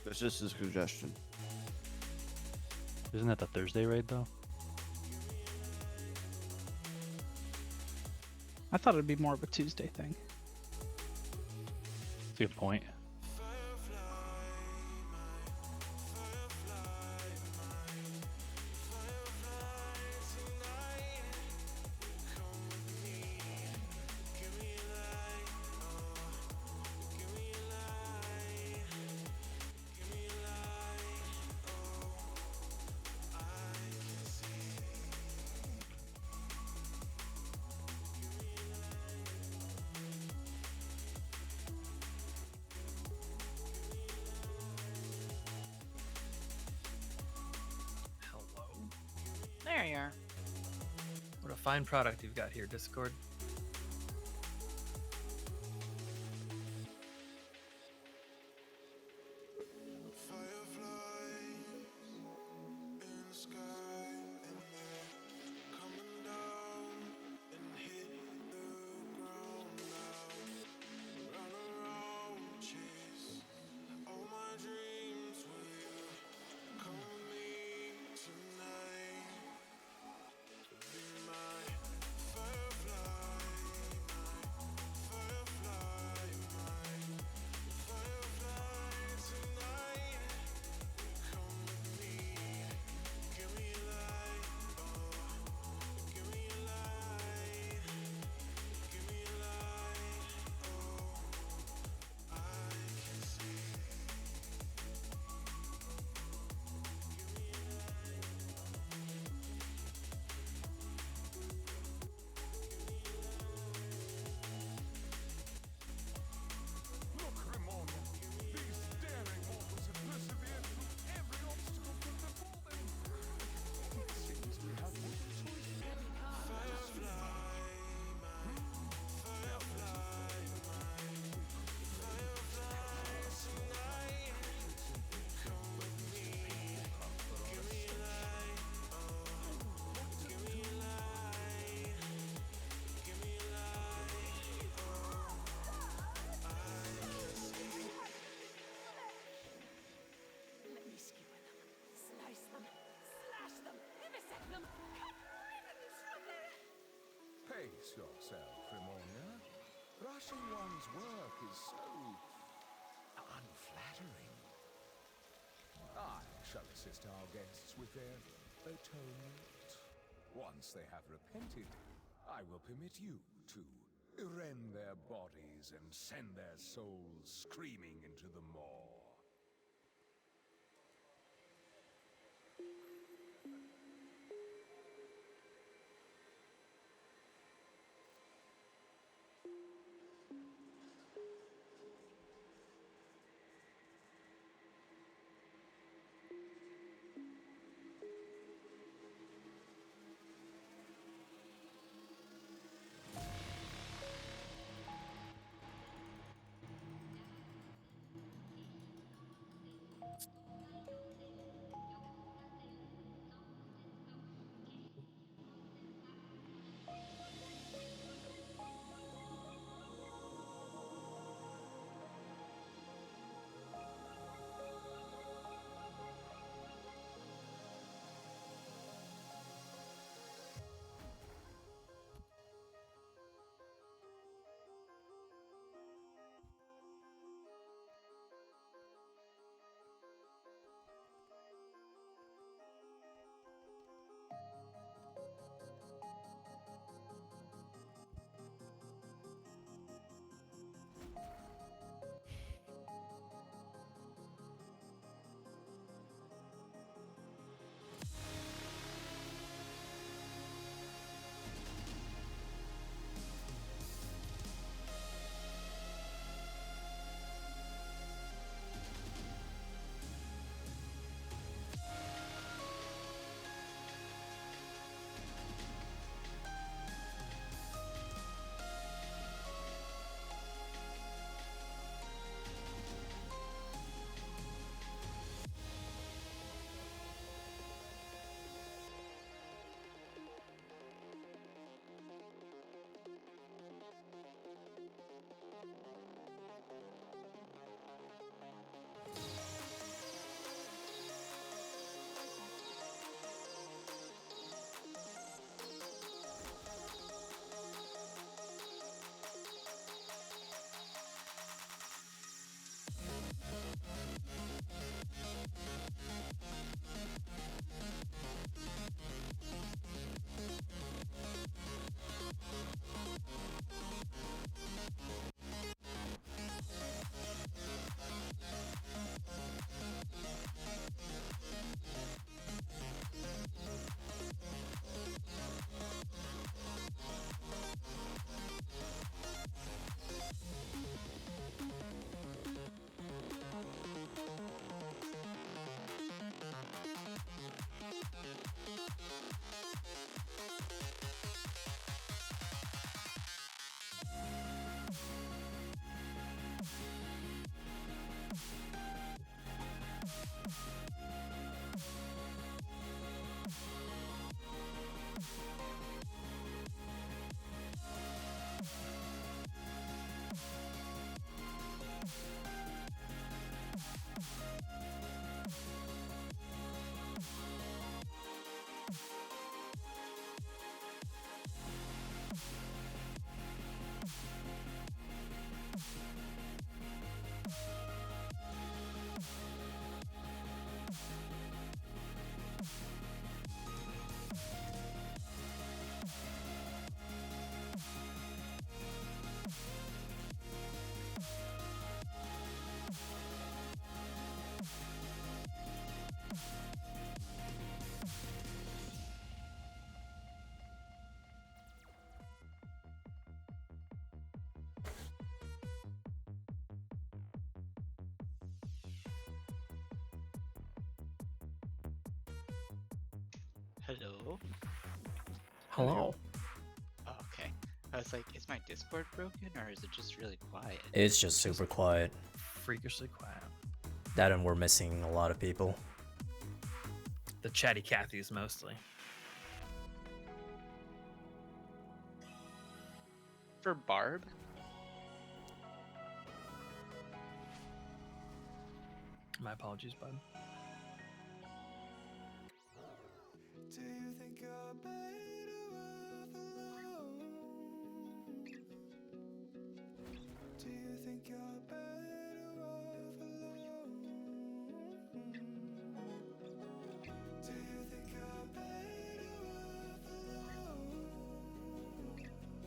It's just a suggestion. Isn't that the Thursday raid though? I thought it'd be more of a Tuesday thing. That's a good point. Hello. There you are. What a fine product you've got here, Discord. Let me skewer them, slice them, slash them, vivisect them, cut ribbons from their... Pace yourself, Crimonia. Rushing one's work is so unflattering. I shall assist our guests with their atonement. Once they have repented, I will permit you to rend their bodies and send their souls screaming into the maw. Hello? Hello. Oh, okay. I was like, is my Discord broken or is it just really quiet? It's just super quiet. Freakishly quiet. That and we're missing a lot of people. The chatty Cathys mostly. For Barb? My apologies, bud. Do you think you're better off alone? Do you think you're better off alone? Do you think you're better off alone?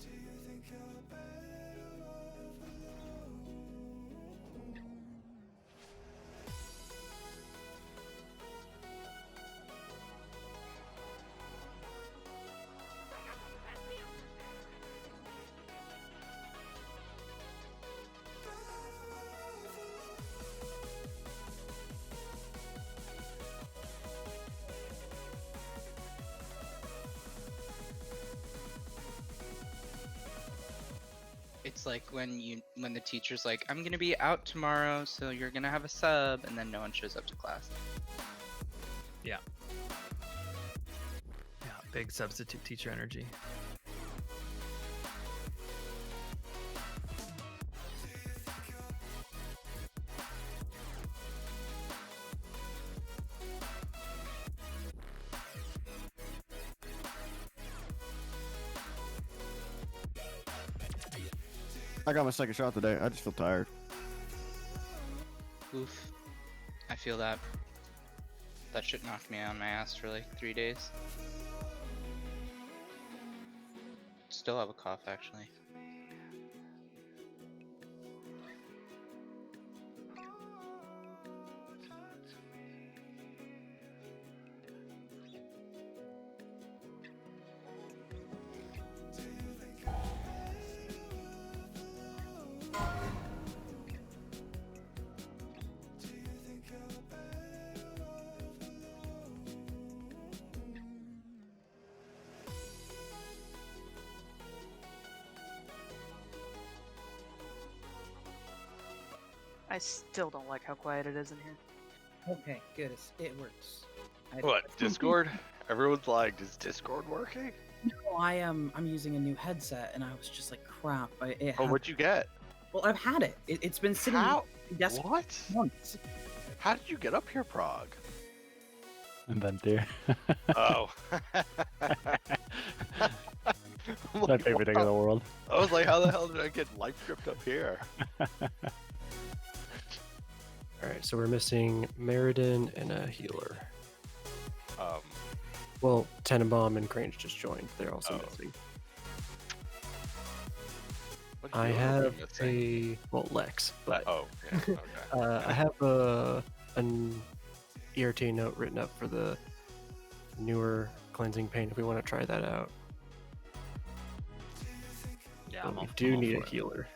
Do you think you're better off alone? It's like when the teacher's like, I'm gonna be out tomorrow, so you're gonna have a sub, and then no one shows up to class. Yeah. Yeah, big substitute teacher energy. I got my second shot today. I just feel tired. Oof. I feel that. That shit knocked me on my ass for like 3 days. Still have a cough, actually. I still don't like how quiet it is in here. Okay, good. It works. What, Discord? Everyone's like, is Discord working? No, I'm using a new headset, and I was just like, crap. Oh, what'd you get? Well, I've had it. It's been sitting How? on the desk for What? months. How did you get up here, Prague? Inventor. Oh. My favorite thing in the world. I was like, how the hell did I get life stripped up here? Alright, so we're missing Meriden and a healer. Um, Well, Tenenbaum and Grange just joined. They're also Oh. missing. what I healer are we have missing? well, Lex, but Oh, yeah, okay. I have an ERT note written up for the newer cleansing paint if we want to try that out. Yeah, But I'm we all, do I'm all need for a it. healer.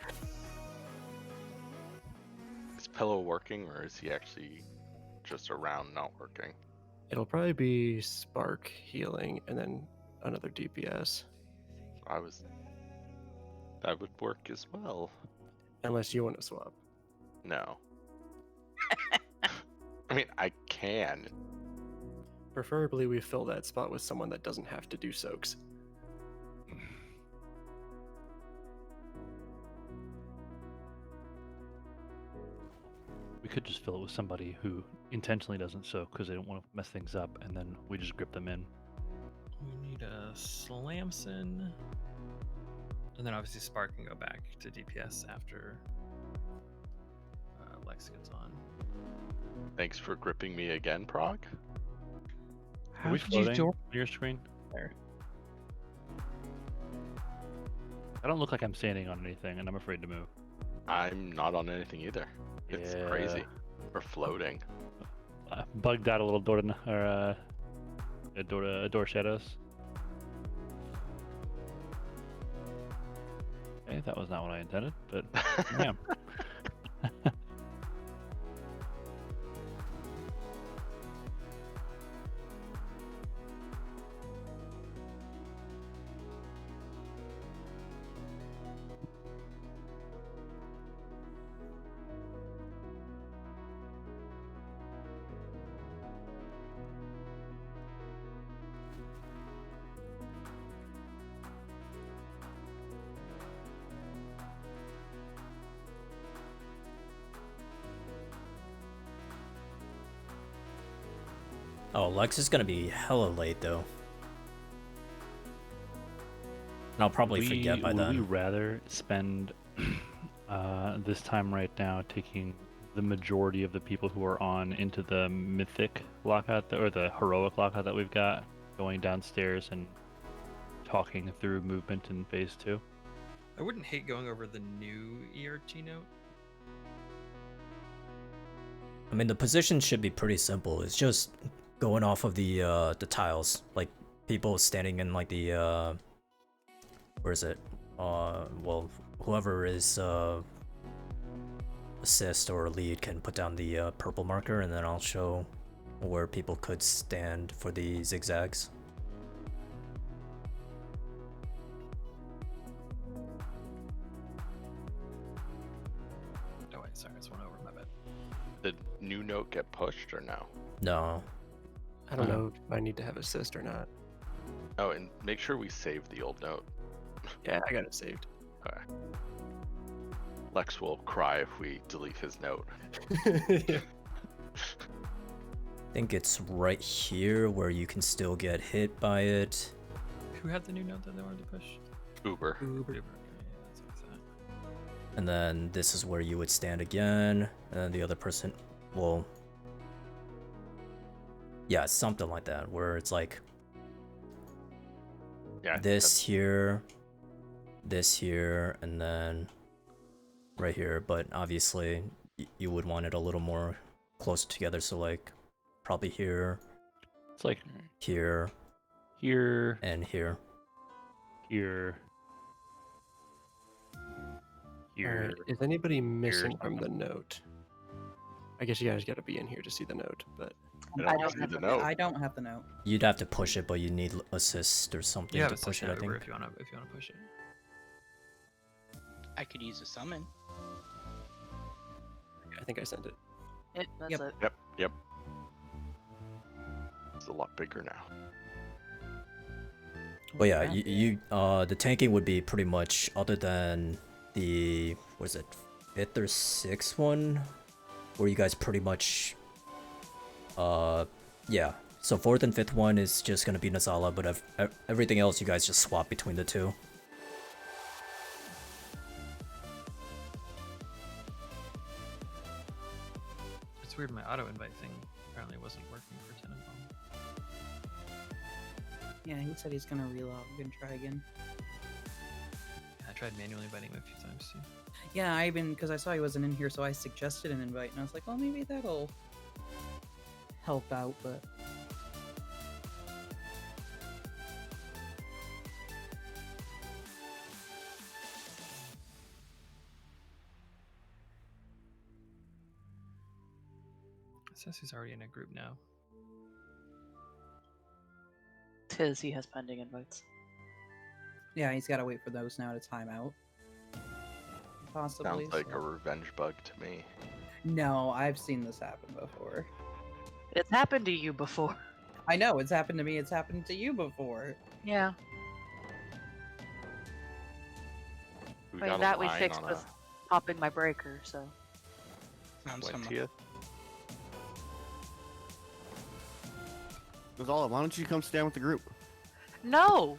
Is Pillow working, or is he actually just around not working? It'll probably be Spark healing and then another DPS. That would work as well. Unless you want to swap. No. I mean, I can. Preferably we fill that spot with someone that doesn't have to do soaks. We could just fill it with somebody who intentionally doesn't soak because they don't want to mess things up, and then we just grip them in. We need a Slamson. And then obviously Spark can go back to DPS after Lex gets on. Thanks for gripping me again, Prague. Are we floating on your screen? There. I don't look like I'm standing on anything, and I'm afraid to move. I'm not on anything either. It's crazy. We're floating. Bugged out a little door to, or door shadows. Okay, that was not what I intended, but yeah. Oh, Lex is gonna be hella late though. And I'll probably forget by would we then. rather spend this time right now taking the majority of the people who are on into the mythic lockout or the heroic lockout that we've got, going downstairs and talking through movement in phase 2? I wouldn't hate going over the new ERT note. I mean, the position should be pretty simple. It's just going off of the tiles, like people standing in like the where is it? Well, whoever is assist or lead can put down the purple marker, and then I'll show where people could stand for the zigzags. Oh wait, sorry, I just went over my bad. Did new note get pushed or no? No. I don't know if I need to have assist or not. Oh, and make sure we save the old note. Yeah, I got it saved. Okay. Lex will cry if we delete his note. I think it's right here where you can still get hit by it. Who had the new note that they wanted to push? Uber. Uber. Okay, yeah, that's what I thought. And then this is where you would stand again, and then the other person will... Yeah, something like that, where it's like... Yeah, this here, and then right here, but obviously you would want it a little more close together, so like probably here. It's like here, here, and here. Here. Alright, is anybody missing from the note? I guess you guys got to be in here to see the note, but I don't see the note. I don't have the note. You'd have to push it, but you need assist or something You have to a push it, I Uber think. if you wanna push it. I could use a summon. I think I sent it. Yep, that's Yep. it. Yep. It's a lot bigger now. But yeah, the tanking would be pretty much, other than the, what is it, 5th or 6th one, where you guys pretty much, yeah. So 4th and 5th one is just gonna be Nazala, but everything else you guys just swap between the two. It's weird, my auto invite thing apparently wasn't working for Tenenbaum. Yeah, he said he's gonna relog and try again. I tried manually inviting him a few times too. Yeah, because I saw he wasn't in here, so I suggested an invite, and I was like, well, maybe that'll help out, but... It says he's already in a group now. Tis, he has pending invites. Yeah, he's gotta wait for those now to time out. Possibly. Sounds like so- a revenge bug to me. No, I've seen this happen before. It's happened to you before. I know, it's happened to me, it's happened to you before. Yeah. We I mean, got a that we line fixed on with popping my breaker, so. Sounds Lentia. Nazala, why don't you come stand with the group? No!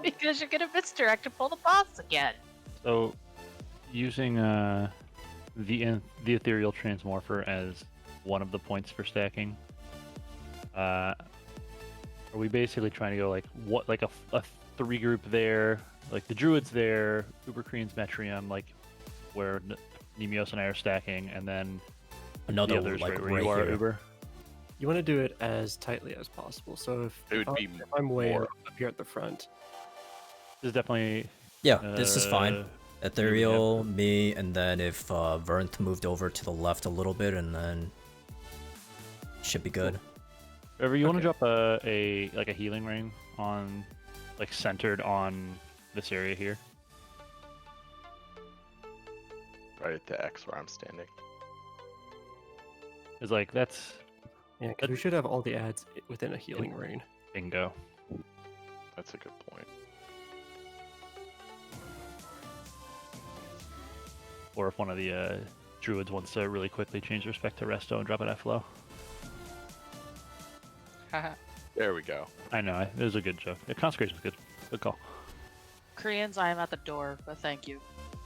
Because you're gonna misdirect and pull the boss again. So, using the ethereal transmorpher as one of the points for stacking, are we basically trying to go like a 3 group there, like the druids there, Uber Koreans, Metrium, like where Nemios and I are stacking, and then Another the others like right where right you are, here. Uber. You want to do it as tightly as possible. So It would be if I'm way more. up here at the front, This is definitely Yeah, this is fine. uh, Ethereal, me, and then if Vernth moved over to the left a little bit, and then should be good. Wherever you want to drop a healing ring on, like centered on this area here. Right at the X where I'm standing. It's like that's yeah, because we should have all the ads within a healing ring. bingo. That's a good point. Or if one of the druids wants to really quickly change respect to resto and drop it at flow. Haha. There we go. I know, it was a good joke. Yeah, consecration's good. Good call. Koreans, I am at the door, but thank you.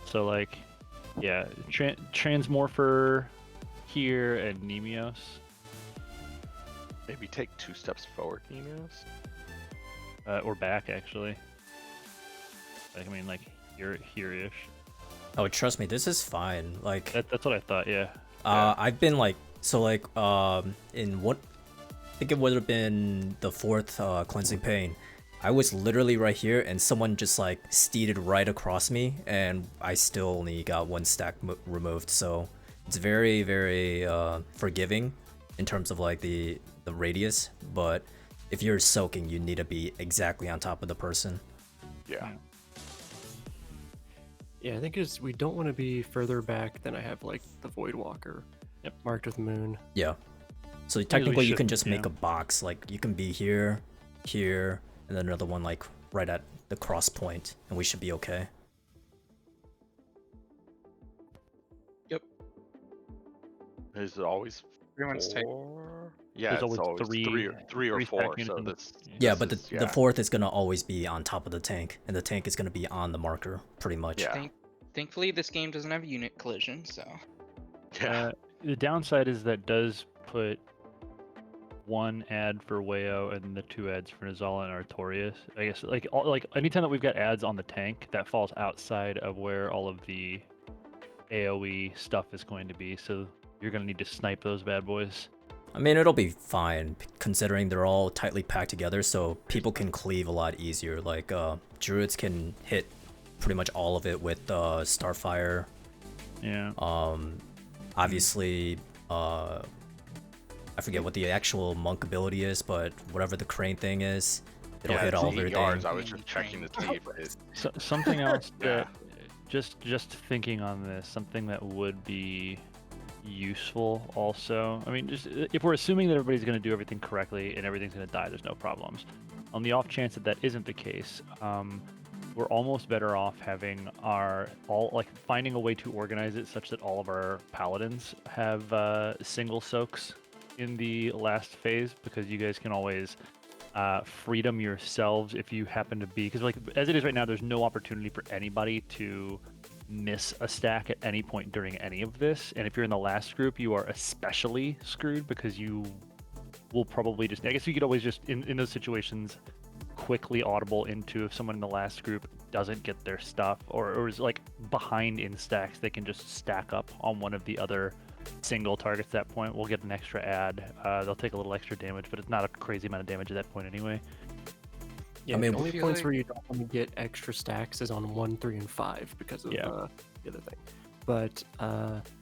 So like, yeah, Transmorpher here and Nemios. Maybe take 2 steps forward, Nemios. Or back actually. Like, I mean, like here-ish. Oh, trust me, this is fine. Like That's what I thought. Yeah. I've been like, so like, in what, I think it would have been the 4th cleansing pain. I was literally right here, and someone just like steeded right across me, and I still only got 1 stack removed. So it's very, very forgiving in terms of like the radius. But if you're soaking, you need to be exactly on top of the person. Yeah. Yeah, I think we don't want to be further back than I have like the Void Walker marked with moon. Yeah. So technically, you can just make a box. Like you can be here, here, and then another one like right at the cross point, and we should be okay. Yep. Is it always Everyone's tight. 4? Yeah, There's it's always three or three 4. stack So units that's Yeah, but the 4th is gonna always be on top of the tank, and the tank is gonna be on the marker, pretty much. Yeah. Thankfully, this game doesn't have unit collision, so. The downside is that does put 1 ad for Wayo and the 2 ads for Nizala and Artorias. I guess like anytime that we've got ads on the tank, that falls outside of where all of the AoE stuff is going to be. So you're gonna need to snipe those bad boys. I mean, it'll be fine considering they're all tightly packed together, so people can cleave a lot easier. Like druids can hit pretty much all of it with Starfire. Yeah. Obviously, I forget what the actual monk ability is, but whatever the crane thing is, it'll hit all of everything. Yards. I was just checking to see if it. Something else that just thinking on this, something that would be useful also. I mean, just if we're assuming that everybody's going to do everything correctly and everything's going to die, there's no problems. On the off chance that that isn't the case, we're almost better off having finding a way to organize it such that all of our paladins have single soaks in the last phase, because you guys can always freedom yourselves if you happen to be, because like as it is right now, there's no opportunity for anybody to miss a stack at any point during any of this, and if you're in the last group, you are especially screwed, because you will probably just, I guess you could always just in those situations quickly audible into, if someone in the last group doesn't get their stuff or is like behind in stacks, they can just stack up on one of the other single targets at that point. We'll get an extra ad. They'll take a little extra damage, but it's not a crazy amount of damage at that point anyway. Yeah, I mean, the only points where you don't want to get extra stacks is on 1, 3, and 5 because of the other thing. But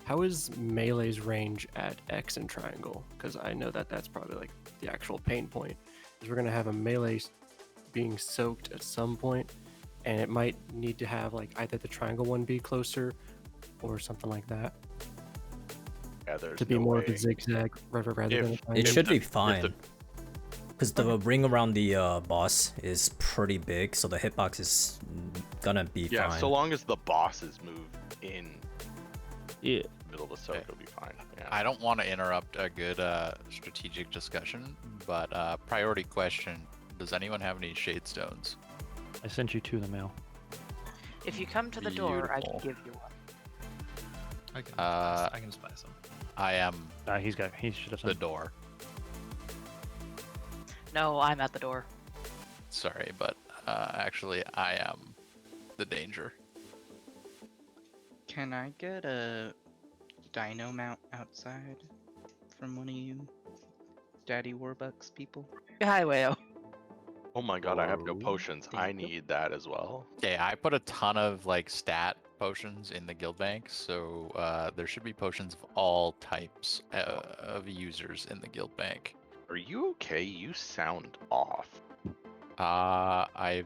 how is melee's range at X and triangle? Because I know that that's probably like the actual pain point. Is we're gonna have a melee being soaked at some point, and it might need to have like either the triangle one be closer or something like that. Yeah, there's to be no more way. of a zigzag rather than a It triangle. should be fine. Because the ring around the boss is pretty big, so the hitbox is gonna be Yeah, fine. so long as the bosses move in the middle of the soak, it'll be fine. Yeah. I don't want to interrupt a good strategic discussion, but priority question: does anyone have any shade stones? I sent you 2 in the mail. If you come to the door, I can give you one. I can just buy some. I am. He should have the door. No, I'm at the door. Sorry, but actually, I am the danger. Can I get a dino mount outside from one of you Daddy Warbucks people? Hi, Wayo. Oh my god, I have no potions. I need that as well. Yeah, I put a ton of like stat potions in the guild bank, so there should be potions of all types of users in the guild bank. Are you okay? You sound off. I've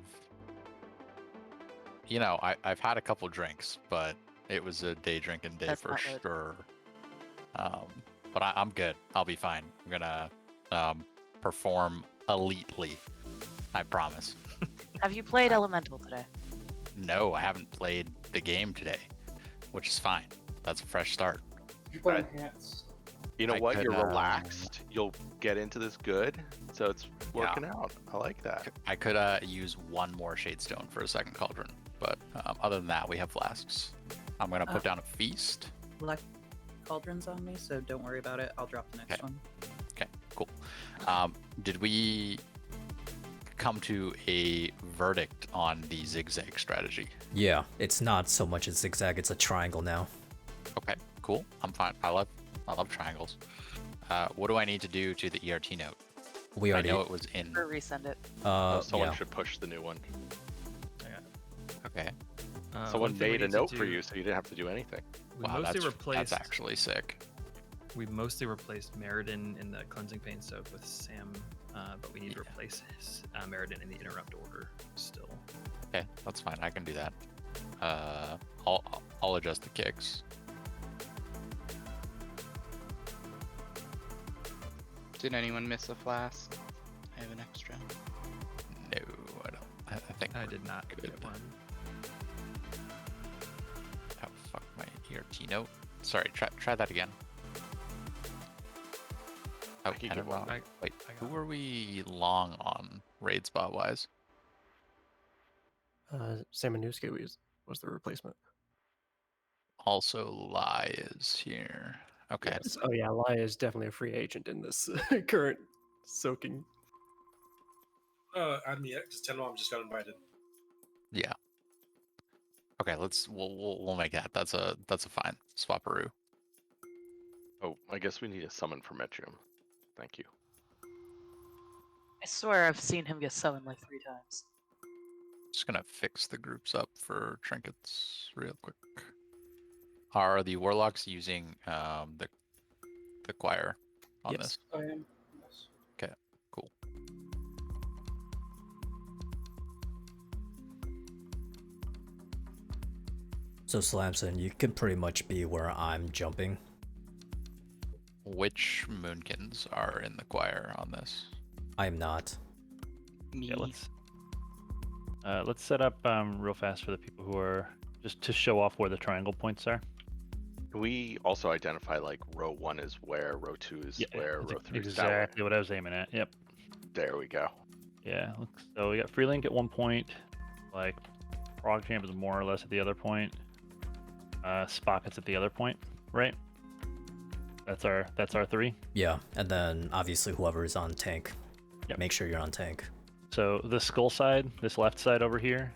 had a couple drinks, but it was a day drinking day for sure. But I'm good. I'll be fine. I'm gonna perform elitely. I promise. Have you played Elemental today? No, I haven't played the game today, which is fine. That's a fresh start. You play hats. You know I what? could, You're relaxed. You'll get into this good. So it's working out. I like that. I could use one more Shadestone for a second cauldron, but other than that, we have flasks. I'm gonna put down a feast. Black cauldron's on me, so don't worry about it. I'll drop the next one. Okay, cool. Did we come to a verdict on the zigzag strategy? Yeah, it's not so much a zigzag, it's a triangle now. Okay, cool. I'm fine. I love triangles. What do I need to do to the ERT note? We already I know it was in. Or resend it. Someone should push the new one. Okay. Someone made a note for you, so you didn't have to do anything. We Wow, mostly that's replaced. actually sick. We mostly replaced Meriden in the cleansing pain soak with Sam, but we need to replace Meriden in the interrupt order still. Okay, that's fine. I can do that. I'll adjust the kicks. Did anyone miss a flask? I have an extra. No, I don't. I think I did not get one. Oh fuck my ERT note. Sorry, try that again. Oh, can and get one. wait, who are we long on raid spot wise? Samanusuke was the replacement. Also, Lai is here. Okay. Yes. Oh yeah, Lai is definitely a free agent in this current soaking. Add me because Tenwam just got invited. Yeah. Okay, we'll make that. That's a fine swapperoo. Oh, I guess we need a summon for Metrium. Thank you. I swear I've seen him get summoned like 3 times. Just gonna fix the groups up for trinkets real quick. Are the warlocks using the choir on this? I am. Yes. Okay, cool. So Slamson, you can pretty much be where I'm jumping. Which moonkins are in the choir on this? I am not. Yeah, let's set up real fast for the people who are just to show off where the triangle points are. Can we also identify like row 1 is where, row 2 is where, row 3 is that way? Exactly what I was aiming at. Yep. There we go. Yeah. So we got free link at one point, like proggin is more or less at the other point. Spocket's at the other point, right? That's our 3. Yeah, and then obviously whoever is on tank. Yep. Make sure you're on tank. So the skull side, this left side over here,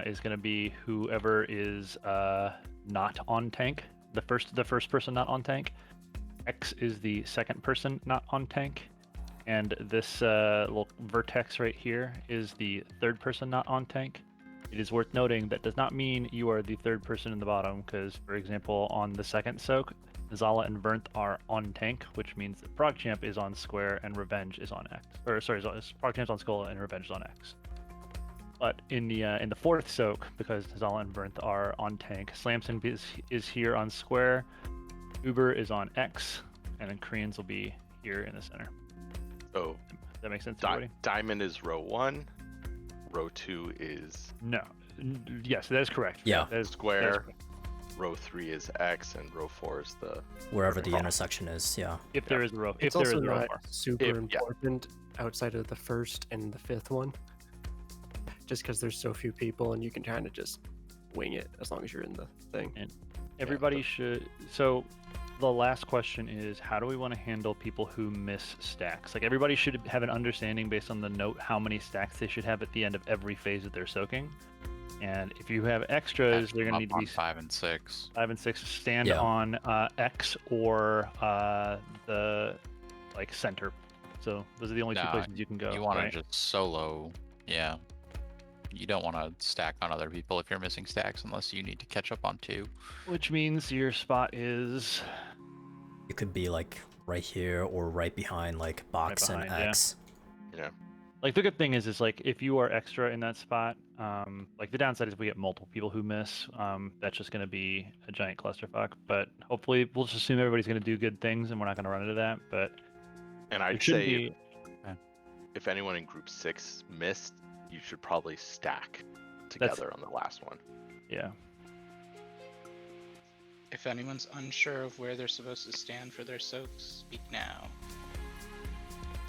is going to be whoever is not on tank. The first person not on tank. X is the second person not on tank, and this little vertex right here is the third person not on tank. It is worth noting that does not mean you are the third person in the bottom, because for example on the second soak, Zala and Vernth are on tank, which means that ProgChamp is on square and Revenge is on X. Or sorry, ProgChamp's on skull and Revenge is on X. But in the fourth soak, because Zala and Vernth are on tank, Slamson is here on square, Uber is on X, and then Koreans will be here in the center. So does that make sense to everybody? Diamond is row 1, row 2 is yes, that is correct. Yeah. That is square. that is correct. Row 3 is X, and row 4 is the wherever the intersection is. Yeah. If there is a row, It's if there also is a row not 4. super important outside of the first and the fifth one, just because there's so few people and you can kind of just wing it as long as you're in the thing. And everybody should. So the last question is, how do we want to handle people who miss stacks? Like everybody should have an understanding based on the note how many stacks they should have at the end of every phase that they're soaking. And if you have extras, they're going to need to be 5 and 6. 5 and 6 stand on X or the center. So those are the only 2 places you can go. You want right? to just solo, yeah. You don't want to stack on other people if you're missing stacks unless you need to catch up on 2. Which means your spot is. It could be like right here or right behind like box right behind, and X. Yeah. Like the good thing is like if you are extra in that spot, like the downside is if we get multiple people who miss, that's just going to be a giant clusterfuck. But hopefully we'll just assume everybody's going to do good things and we're not going to run into that. But and I'd say if anyone in group 6 missed, you should probably stack together on the last one. Yeah. If anyone's unsure of where they're supposed to stand for their soaks, speak now.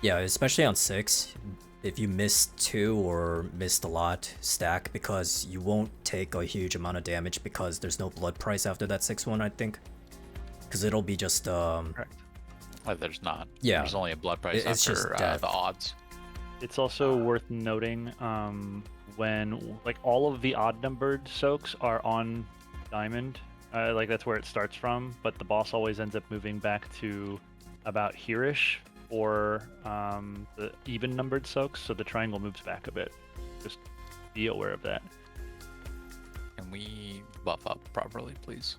Yeah, especially on 6, if you miss 2 or missed a lot, stack, because you won't take a huge amount of damage because there's no blood price after that 6 one, I think. Because it'll be just Correct. There's not. Yeah, There's only a blood price it's just after the odds. It's also worth noting when like all of the odd numbered soaks are on diamond, like that's where it starts from, but the boss always ends up moving back to about here-ish for the even numbered soaks, so the triangle moves back a bit. Just be aware of that. Can we buff up properly, please?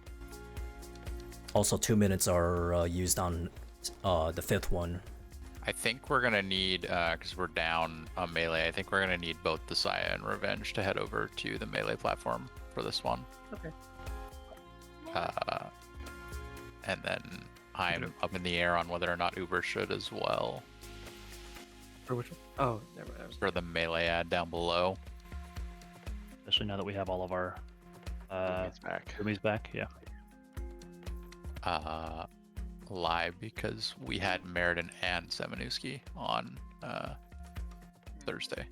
Also, 2 minutes are used on the 5th one. I think we're gonna need, because we're down on melee, I think we're gonna need both the Saya and Revenge to head over to the melee platform for this one. Okay. And then I'm up in the air on whether or not Uber should as well. For which one? Oh, never mind. For the melee ad down below. Especially now that we have all of our back. Rumi's back, yeah. Live because we had Meriden and Semenewski on Thursday.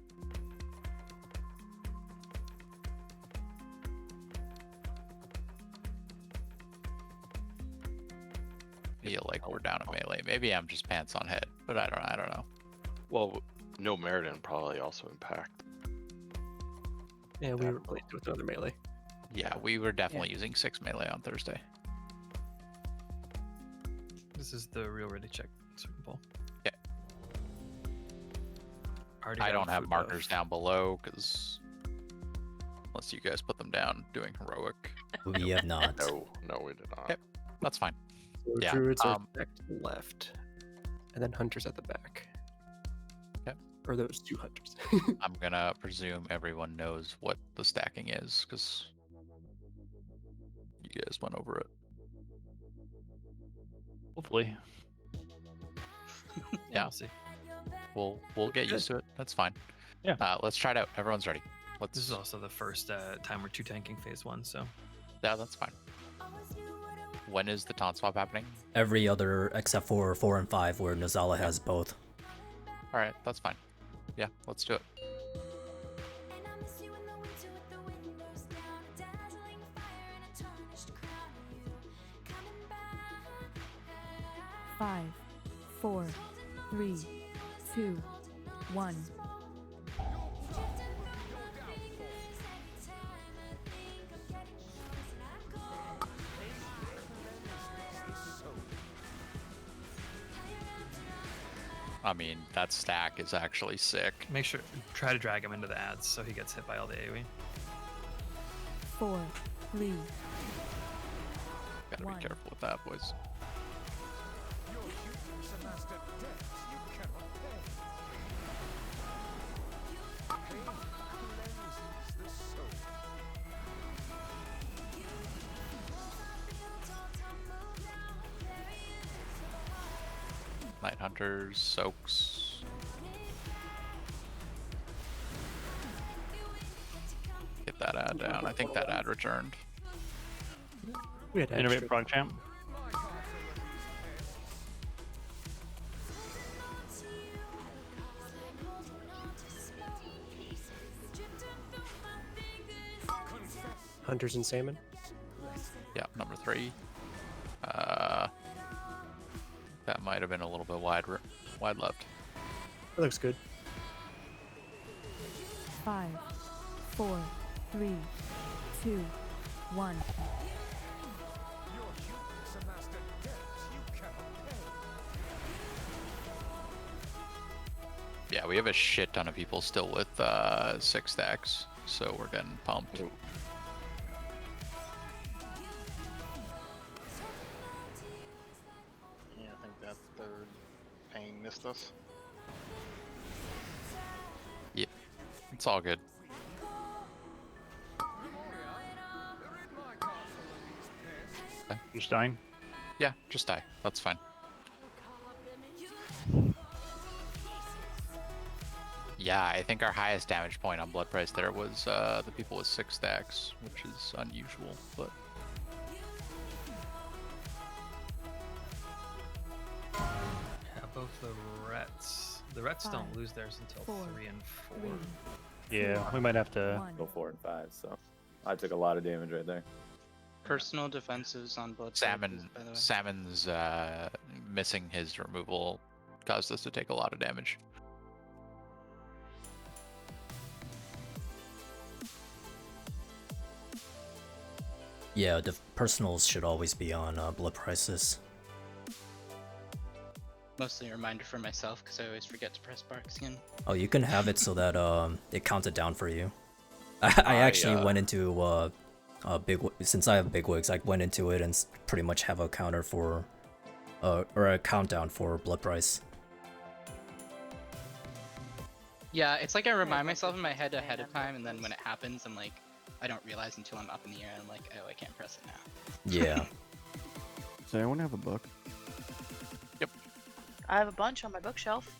Feel like we're down a melee. Maybe I'm just pants on head, but I don't know. Well, no Meriden probably also impact. Yeah, we replaced it with another melee. Yeah, we were definitely using 6 melee on Thursday. This is the real ready check circle ball. Yeah. I don't have markers down below because unless you guys put them down doing heroic. We have not. No, we did not. Yep, that's fine. So Yeah, druids are back to the left, and then hunters at the back. Yep. Or those 2 hunters. I'm gonna presume everyone knows what the stacking is because you guys went over it. Hopefully. Yeah, we'll see. We'll get used to it. That's fine. Yeah. Let's try it out. Everyone's ready. This is also the first time we're 2 tanking phase 1, so. Yeah, that's fine. When is the taunt swap happening? Every other except for 4 and 5, where Nozala has both. All right, that's fine. Yeah, let's do it. 5, 4, 3, 2, 1. I mean, that stack is actually sick. Make sure, try to drag him into the ads so he gets hit by all the AoE. 4, 3. Gotta be careful with that, boys. Night Hunters, Soaks. Get that ad down. I think that ad returned. We had Innovate Prog Champ. Hunters and Salmon. Yeah, number 3. That might have been a little bit wide left. That looks good. 5, 4, 3, 2, 1. Yeah, we have a shit ton of people still with 6 stacks, so we're getting pumped. Yeah, I think that third pain missed us. Yeah, it's all good. Just dying? Yeah, just die. That's fine. Yeah, I think our highest damage point on blood price there was the people with 6 stacks, which is unusual, but the Rets. The Rets don't 5, lose theirs until 4, 3 and 4. 3, Yeah, we might have to 1. Go 4 and 5. So I took a lot of damage right there. Personal defenses on both Salmon, characters, by the way. Salmon's missing his removal caused us to take a lot of damage. Yeah, the personals should always be on blood prices. Mostly a reminder for myself because I always forget to press bark skin. Oh, you can have it so that it counted down for you. I actually went into since I have big wigs, I went into it and pretty much have a counter for or a countdown for blood price. Yeah, it's like I remind myself in my head ahead of time, and then when it happens, I'm like, I don't realize until I'm up in the air, and I'm like, oh, I can't press it now. Yeah. Does anyone have a book? Yep. I have a bunch on my bookshelf.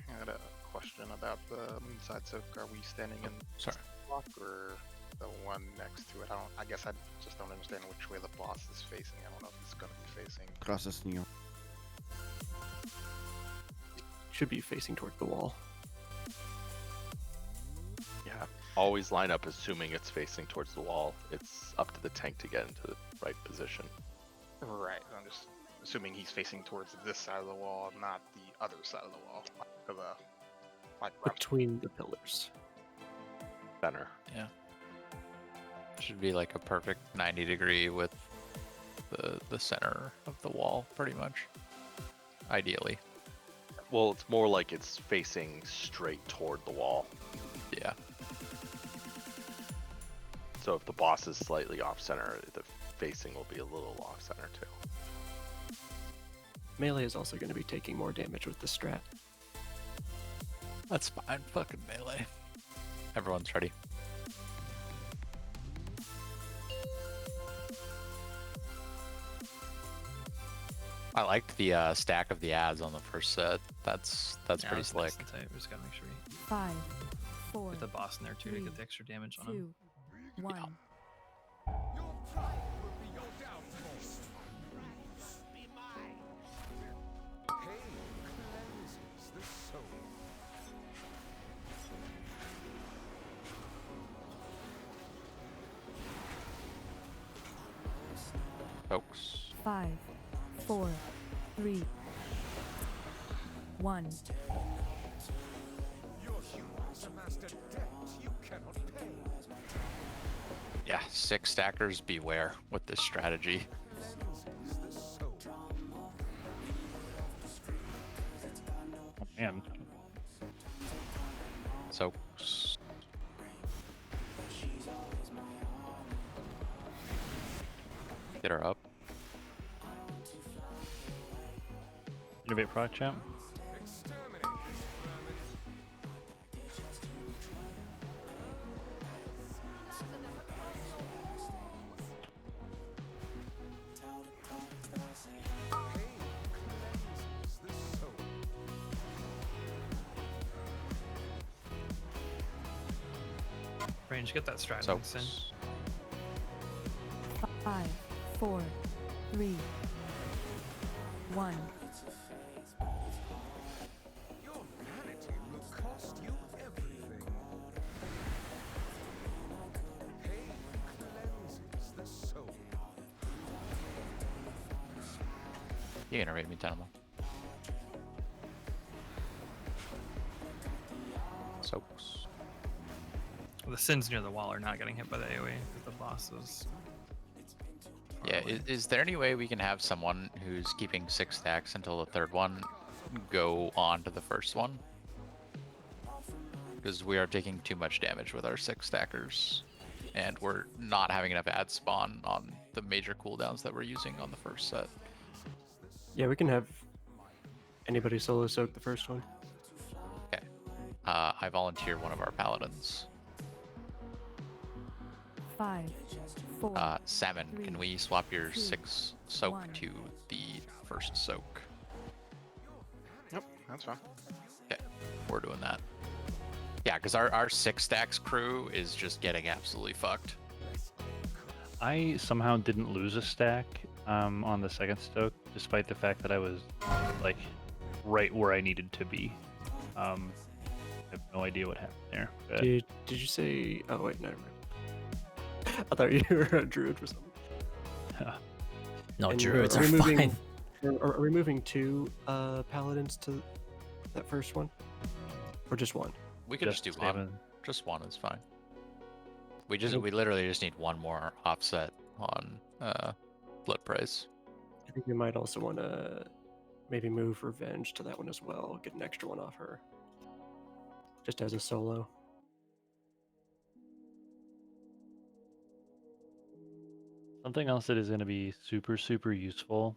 I had a question about the Moonside Soak. Are we standing in Sorry. block or the one next to it? I guess I just don't understand which way the boss is facing. I don't know if he's going to be facing. Gracias, niño. Should be facing toward the wall. Yeah. Always line up assuming it's facing towards the wall. It's up to the tank to get into the right position. Right. I'm just assuming he's facing towards this side of the wall, not the other side of the wall. Between the pillars. Center. Yeah. Should be like a perfect 90 degree with the center of the wall, pretty much. Ideally. Well, it's more like it's facing straight toward the wall. Yeah. So if the boss is slightly off center, the facing will be a little off center too. Melee is also going to be taking more damage with the strat. That's fine. Fucking melee. Everyone's ready. I liked the stack of the ads on the first set. That's pretty slick. We just gotta make sure we 5, 4, put the boss in there too to get the extra damage on him. 2, 1. Folks. 5, 4, 3, 1. Yeah, 6 stackers beware with this strategy. Oh, man. So get her up. Innovate product champ. Range, get that strat So mix in. 5, 4, 3, 1. You can iterate me down low. Soaks. The sins near the wall are not getting hit by the AoE because the boss is. Yeah, is there any way we can have someone who's keeping 6 stacks until the third one go on to the first one? Because we are taking too much damage with our 6 stackers, and we're not having enough ad spawn on the major cooldowns that we're using on the first set. Yeah, we can have anybody solo soak the first one. Okay. I volunteer one of our paladins. 5, 4. Salmon, 3, can we swap your 2, 6 soak 1. to the first soak? Yep, that's fine. Okay, we're doing that. Yeah, because our 6 stacks crew is just getting absolutely fucked. I somehow didn't lose a stack on the second stoke, despite the fact that I was like right where I needed to be. I have no idea what happened there. But... Did you say? Oh wait, never mind. I thought you were a druid for something. No, And druids are moving, fine. Are we moving 2 paladins to that first one, or just 1? We could just do one. Just one is fine. We literally just need one more offset on blood price. I think we might also want to maybe move Revenge to that one as well. Get an extra one off her, just as a solo. Something else that is going to be super, super useful.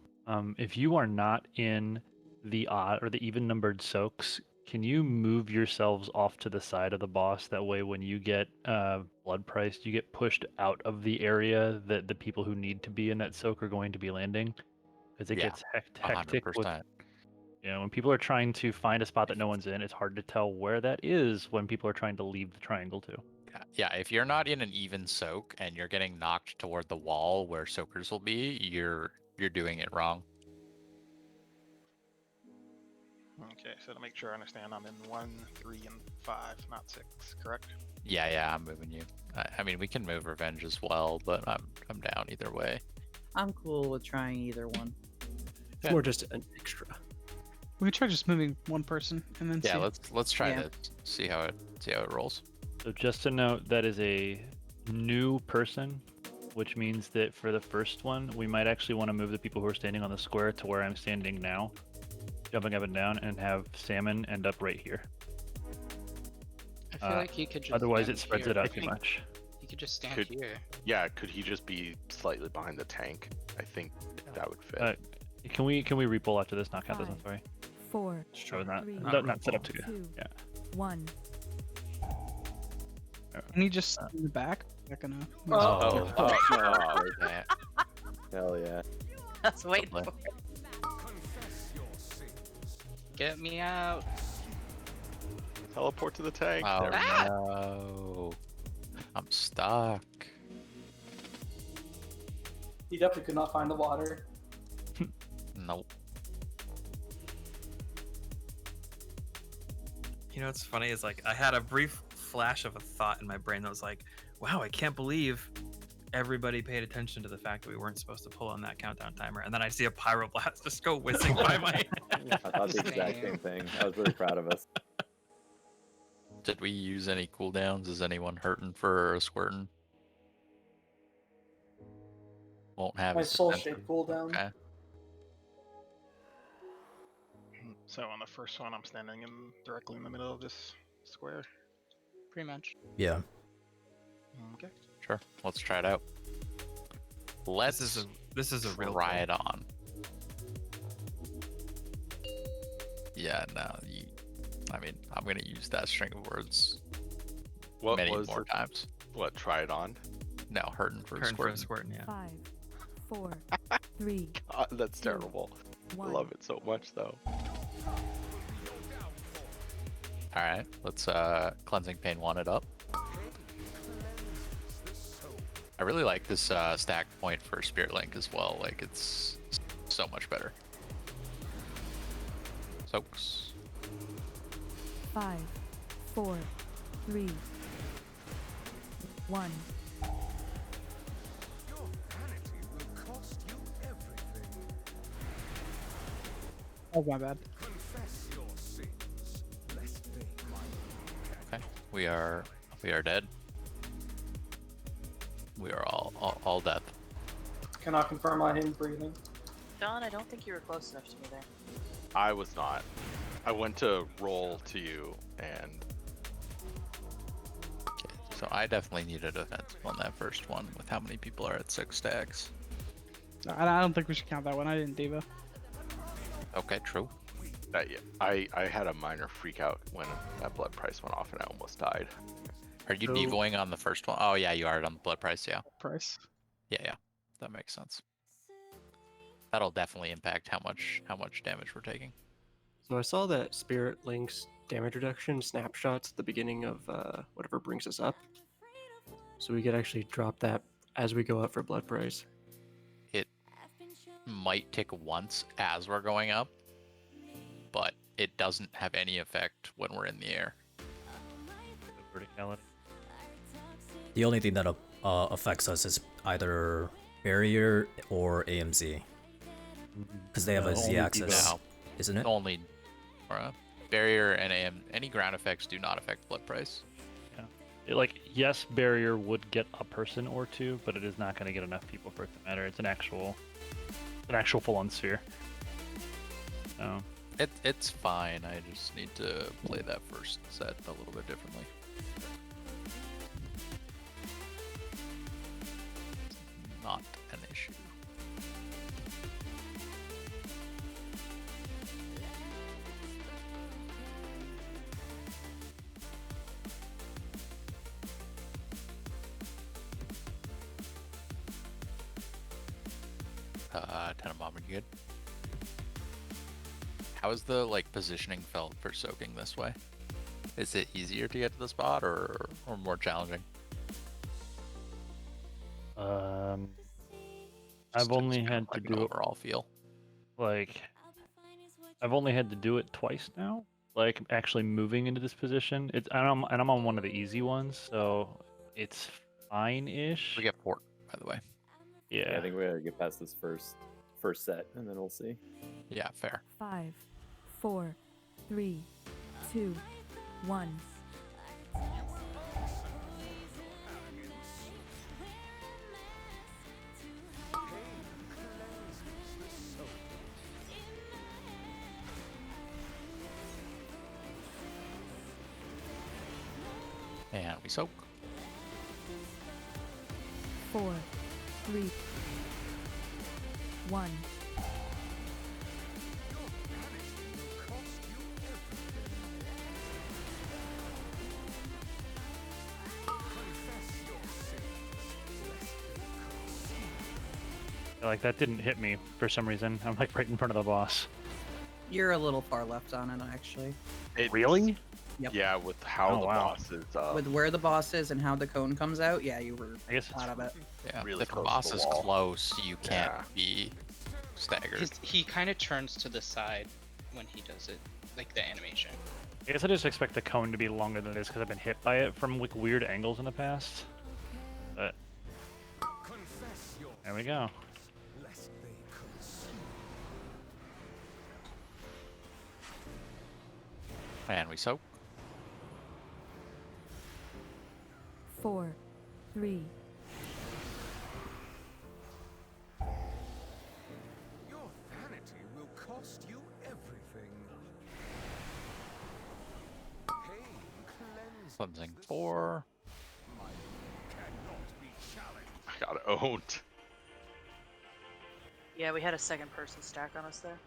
If you are not in the odd or the even numbered soaks, can you move yourselves off to the side of the boss? That way, when you get blood priced, you get pushed out of the area that the people who need to be in that soak are going to be landing. Because it gets hectic with, when people are trying to find a spot that no one's in, it's hard to tell where that is when people are trying to leave the triangle too. Yeah, if you're not in an even soak and you're getting knocked toward the wall where soakers will be, you're doing it wrong. Okay, so to make sure I understand, I'm in 1, 3, and 5, not 6, correct? Yeah, I'm moving you. I mean, we can move Revenge as well, but I'm down either way. I'm cool with trying either one. It's more just an extra. We could try just moving one person and then Yeah, see. let's try to see how it rolls. So just to note, that is a new person, which means that for the first one, we might actually want to move the people who are standing on the square to where I'm standing now, jumping up and down, and have Salmon end up right here. I feel like he could just. Otherwise, stand it spreads here. it out too much. He could just stand here. Yeah, could he just be slightly behind the tank? I think that would fit. Can we repull after this? Not count this. I'm sorry. 4, Sure, not 3, not set up to go. 2, Yeah. 1. Can he just in the back? Not gonna. Oh, hell yeah. That's waiting for it. Get me out. Teleport to the tank. Oh There. no. I'm stuck. He definitely could not find the water. Nope. You know what's funny is like I had a brief flash of a thought in my brain that was like, wow, I can't believe everybody paid attention to the fact that we weren't supposed to pull on that countdown timer. And then I see a pyroblast just go whizzing by my head. I thought the exact same thing. I was really proud of us. Did we use any cooldowns? Is anyone hurting for a squirting? Won't have My a soul suspension. shape cooldown. Okay. So on the first one, I'm standing directly in the middle of this square. Pretty much. Yeah. Okay. Sure. Let's try it out. Let's this is a real try it on. Yeah, no, I mean, I'm gonna use that string of words many more times. What? Try it on? No, hurting for a squirting. Yeah. 5, 4, 3. God, that's terrible. I love it so much, though. All right, let's cleansing pain 1 it up. I really like this stack point for Spirit Link as well. Like, it's so much better. Soaks. 5, 4, 3, 1. Oh, my bad. Okay, we are dead. We are all dead. Cannot confirm on him breathing. John, I don't think you were close enough to me there. I was not. I went to roll to you, and okay, so I definitely need a defensive on that first one. With how many people are at 6 stacks? I don't think we should count that one. I didn't diva. Okay, true. I had a minor freak out when that blood price went off, and I almost died. Are you devoing on the first one? Oh yeah, you are on the blood price. Yeah. Price. Yeah, that makes sense. That'll definitely impact how much damage we're taking. So I saw that Spirit Link's damage reduction snapshots at the beginning of whatever brings us up. So we could actually drop that as we go up for blood price. might tick once as we're going up, but it doesn't have any effect when we're in the air. Verticality. The only thing that affects us is either barrier or AMZ. Because they have a Z-axis, isn't it? Only barrier and any ground effects do not affect blood price. Like, yes, barrier would get a person or two, but it is not going to get enough people for it to matter. It's an actual full-on sphere. So It's fine. I just need to play that first set a little bit differently. Not an issue. Tenenbaum, are you good? How is the positioning felt for soaking this way? Is it easier to get to the spot or more challenging? I've only had to do it overall feel. I've only had to do it twice now. Like actually moving into this position. And I'm on one of the easy ones, so it's fine-ish. We get port, by the way. Yeah. I think we gotta get past this first set, and then we'll see. Yeah, fair. 5, 4, 3, 2, 1. And we soak. 4, 3, 1. Like that didn't hit me for some reason. I'm like right in front of the boss. You're a little far left on it, actually. Really? Yep. Yeah, with how the boss is. With where the boss is and how the cone comes out, yeah, you were out of it. Yeah, really if the close boss to the is wall. close, you can't be staggered. He kind of turns to the side when he does it, like the animation. I guess I just expect the cone to be longer than it is because I've been hit by it from like weird angles in the past. But there we go. And we soak. 4, 3. Your vanity will cost you everything. Pain cleanses. Cleansing 4. Cannot be challenged. I got owned. Yeah, we had a second person stack on us there.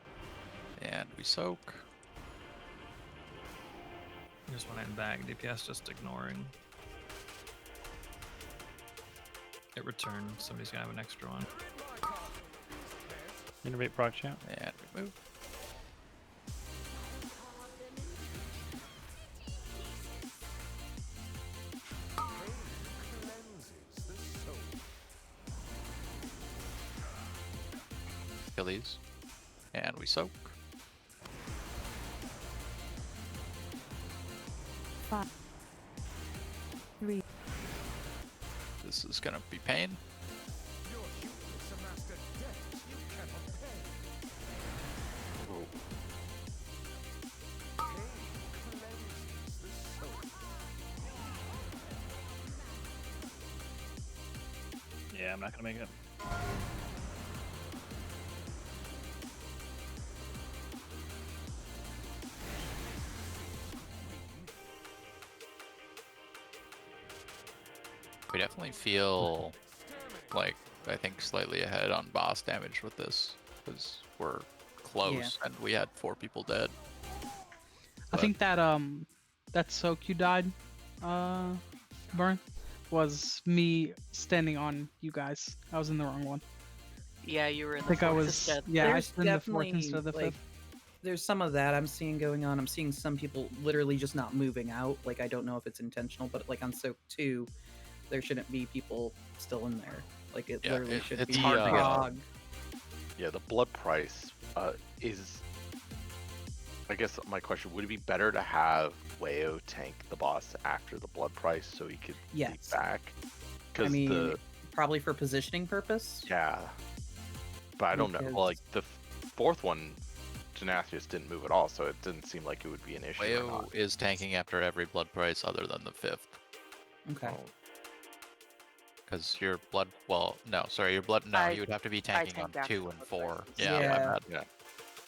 And we soak. Just went in back. DPS just ignoring. It returned. Somebody's gonna have an extra one. Innervate proc champ. And we move. Kill these. And we soak. 5, 3. This is gonna be pain. Your humans amassed a debt you cannot pay. Pain cleanses the soul. Yeah, I'm not gonna make it. We definitely feel like, I think, slightly ahead on boss damage with this, because we're close and we had 4 people dead. I think that that soak you died, Burn, was me standing on you guys. I was in the wrong one. Yeah, you were in I the think I fourth was. instead. Yeah, I There's was in the fourth definitely, instead of the like, fifth. There's some of that I'm seeing going on. I'm seeing some people literally just not moving out. Like, I don't know if it's intentional, but like on Soak 2, there shouldn't be people still in there. Like, it Yeah, literally should it's be hard to get prog. Yeah, the blood price is. I guess my question would it be better to have Wayo tank the boss after the blood price so he could Yes. be back? I Because mean, probably for positioning purpose. yeah, but I don't know. Well, like the fourth one, Denathrius didn't move at all, so it didn't seem like it would be an issue. or Wayo not. is tanking after every blood price other than the 5th. Okay. Because your blood, well, no, sorry, your blood, no, you would have to be tanking on tanked after 2 the and blood 4. prices. Yeah, Yeah. my bad. Yeah.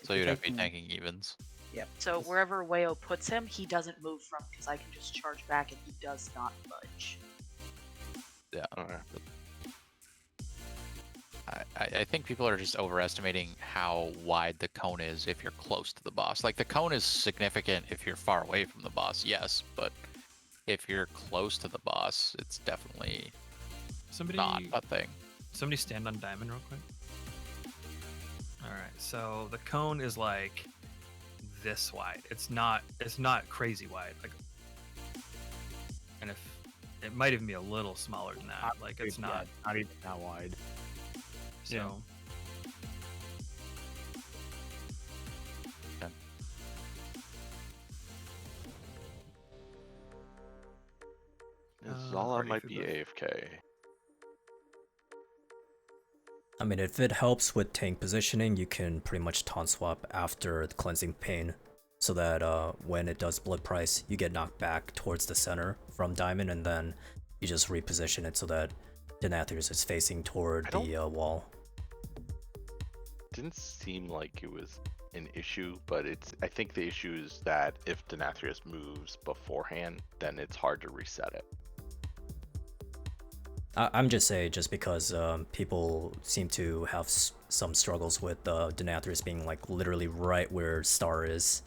So you'd have to be tanking evens. Yep. So wherever Wayo puts him, he doesn't move from because I can just charge back and he does not budge. Yeah. I think people are just overestimating how wide the cone is if you're close to the boss. Like the cone is significant if you're far away from the boss, yes, but if you're close to the boss, it's definitely not a thing. Somebody stand on diamond real quick. All right, so the cone is like this wide. It's not crazy wide. Like, and if it might even be a little smaller than that. Like it's not even that wide. So. Yeah. Zala might be AFK. I mean, if it helps with tank positioning, you can pretty much taunt swap after the cleansing pain, so that when it does blood price, you get knocked back towards the center from diamond, and then you just reposition it so that Denathrius is facing toward the wall. Didn't seem like it was an issue, but I think the issue is that if Denathrius moves beforehand, then it's hard to reset it. I'm just saying, just because people seem to have some struggles with Denathrius being like literally right where Star is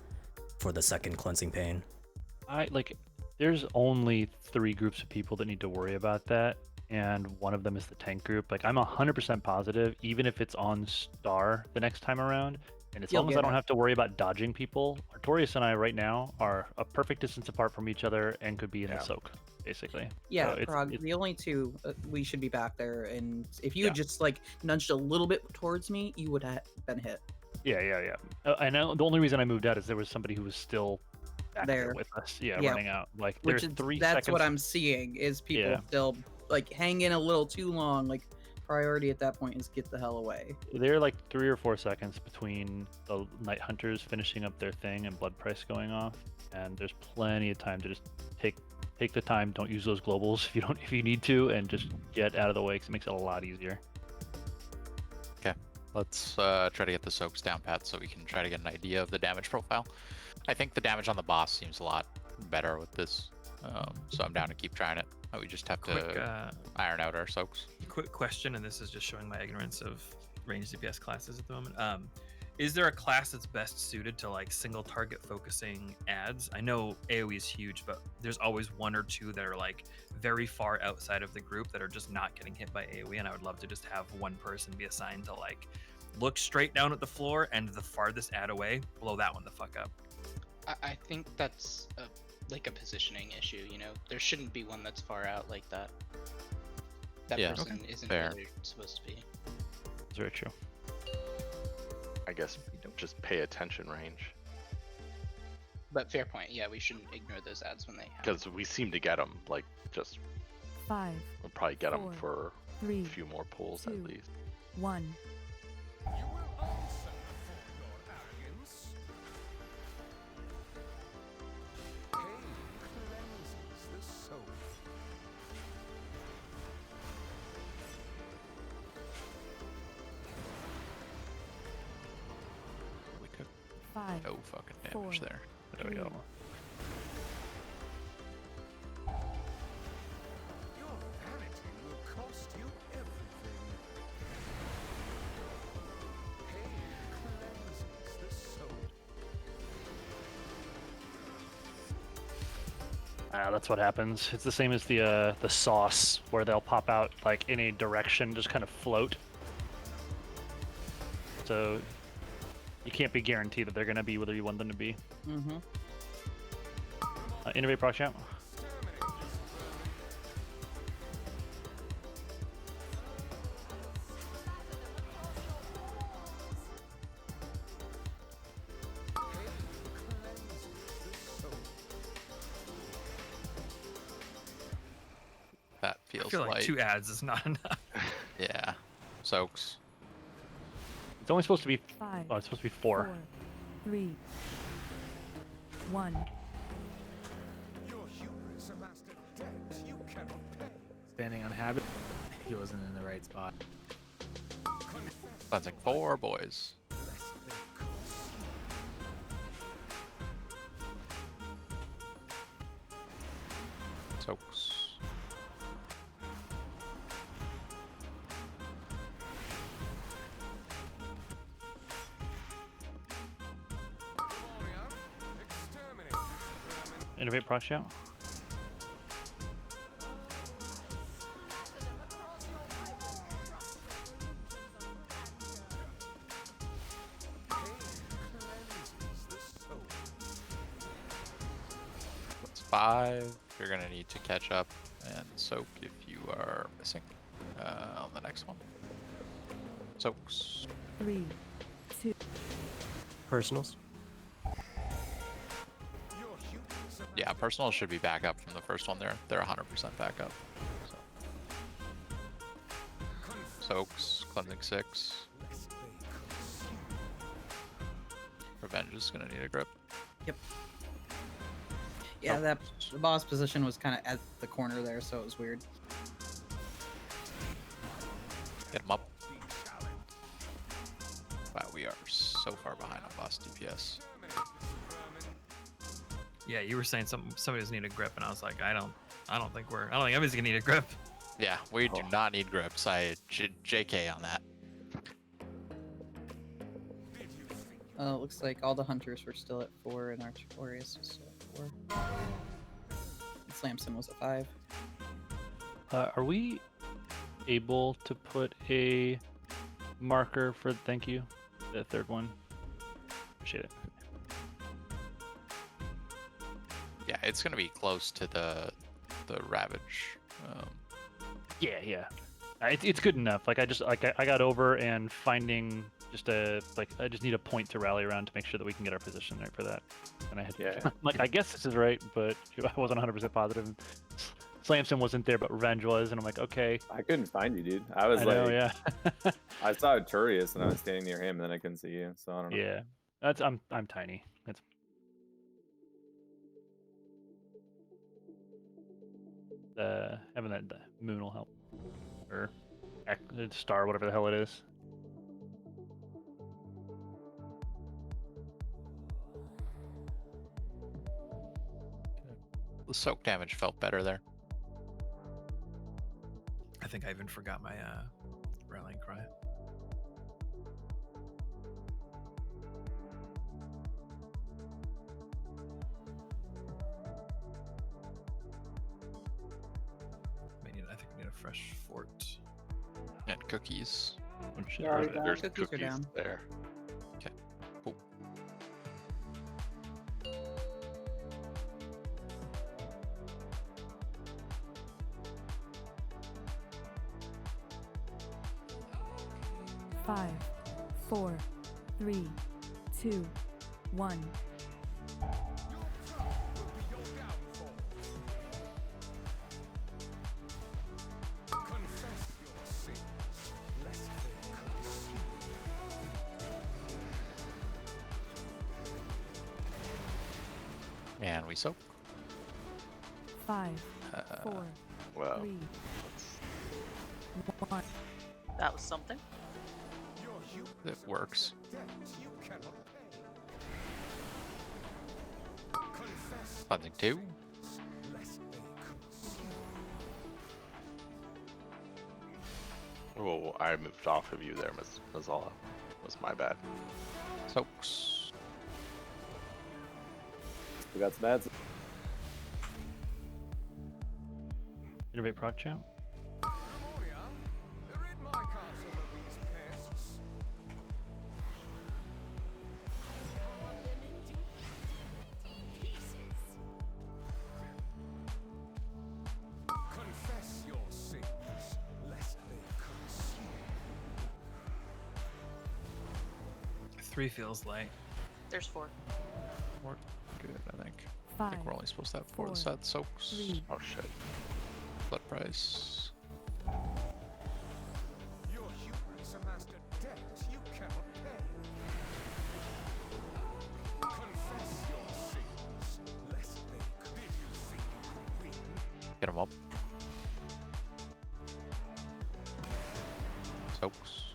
for the second cleansing pain. There's only 3 groups of people that need to worry about that, and one of them is the tank group. Like I'm 100% positive, even if it's on Star the next time around, and as long as I don't have to worry about dodging people, Artorias and I right now are a perfect distance apart from each other and could be in the soak, basically. Yeah, So Prog, the only 2 we should be back there, and if you had just like nudged a little bit towards me, you would have been hit. Yeah. I know the only reason I moved out is there was somebody who was still back there with us. Yeah, running out. Like there's 3 that's seconds. what I'm seeing is people still like hang in a little too long. Like priority at that point is get the hell away. There are like 3 or 4 seconds between the Night Hunters finishing up their thing and blood price going off, and there's plenty of time to just take the time. Don't use those globals if you need to, and just get out of the way because it makes it a lot easier. Okay, let's try to get the soaks down pat so we can try to get an idea of the damage profile. I think the damage on the boss seems a lot better with this, so I'm down to keep trying it. We just have to iron out our soaks. Quick question, and this is just showing my ignorance of ranged DPS classes at the moment. Is there a class that's best suited to like single target focusing ads? I know AoE is huge, but there's always 1 or 2 that are like very far outside of the group that are just not getting hit by AoE, and I would love to just have one person be assigned to like look straight down at the floor and the farthest ad away, blow that one the fuck up. I think that's like a positioning issue, you know? There shouldn't be one that's far out like that. That person isn't really supposed to be. That's very true. I guess just pay attention range. But fair point, yeah, we shouldn't ignore those ads when they happen. Because we seem to get them, like, just... 5. We'll probably get them 4, for 3, a few more pulls 2, at least. 1. We could. 5. No fucking damage 4, there. There we go. Your vanity will cost you everything. Pain cleanses the soul. That's what happens. It's the same as the sauce, where they'll pop out like in a direction, just kind of float. So you can't be guaranteed that they're gonna be whether you want them to be. Mm-hmm. Innovate proc champ. feels I feel like light. 2 ads is not enough. Yeah. Soaks. It's only supposed to be. 5. Oh, it's supposed to be 4. 4, 3, 1. Your hubris amassed a debt you cannot pay. Standing on habit, he wasn't in the right spot. Cleansing 4, boys. Soaks. Innovate proc shout. That's 5. You're gonna need to catch up and soak if you are missing on the next one. Soaks. 3, 2. Personals. Yeah, personal should be back up from the first one. They're 100% back up. So. Soaks, cleansing 6. Revenge is gonna need a grip. Yep. Yeah, the boss position was kind of at the corner there, so it was weird. Get him up. Wow, we are so far behind on boss DPS. Yeah, you were saying somebody's need a grip, and I was like, I don't think anybody's gonna need a grip. Yeah, we do not need grips. JK on that. It looks like all the hunters were still at 4 and Archivorius was still at 4. And Slamson was at 5. Are we able to put a marker for thank you? The third one. Appreciate it. Yeah, it's gonna be close to the Ravage. Yeah. It's good enough. Like I got over and finding just I just need a point to rally around to make sure that we can get our position right for that. And I had like I guess this is right, but I wasn't 100% positive. Slamson wasn't there, but Revenge was, and I'm like, okay. I couldn't find you, dude. I was yeah. I saw Turius and I was standing near him, and then I couldn't see you. So I don't know. Yeah, I'm tiny. That's having that moon will help, or star, whatever the hell it is. The soak damage felt better there. I think I even forgot my rallying cry. I think we need a fresh fort. And cookies. There's Cookies are down. there. Okay, cool. Five, 4, 3, 2, 1. And we soak. 5, 4, well, 3, 1. That was something. It works. Cleansing 2. Oh, I moved off of you there, Mazzala. Was my bad. Soaks. We got some ads. Innovate proc chat. Confess your sins, lest they consume. 3 feels light. There's 4. 4. Good, I think. I 5, think we're only supposed to have 4 4, set soaks. 3, Oh shit. Blood price. up. Soaks.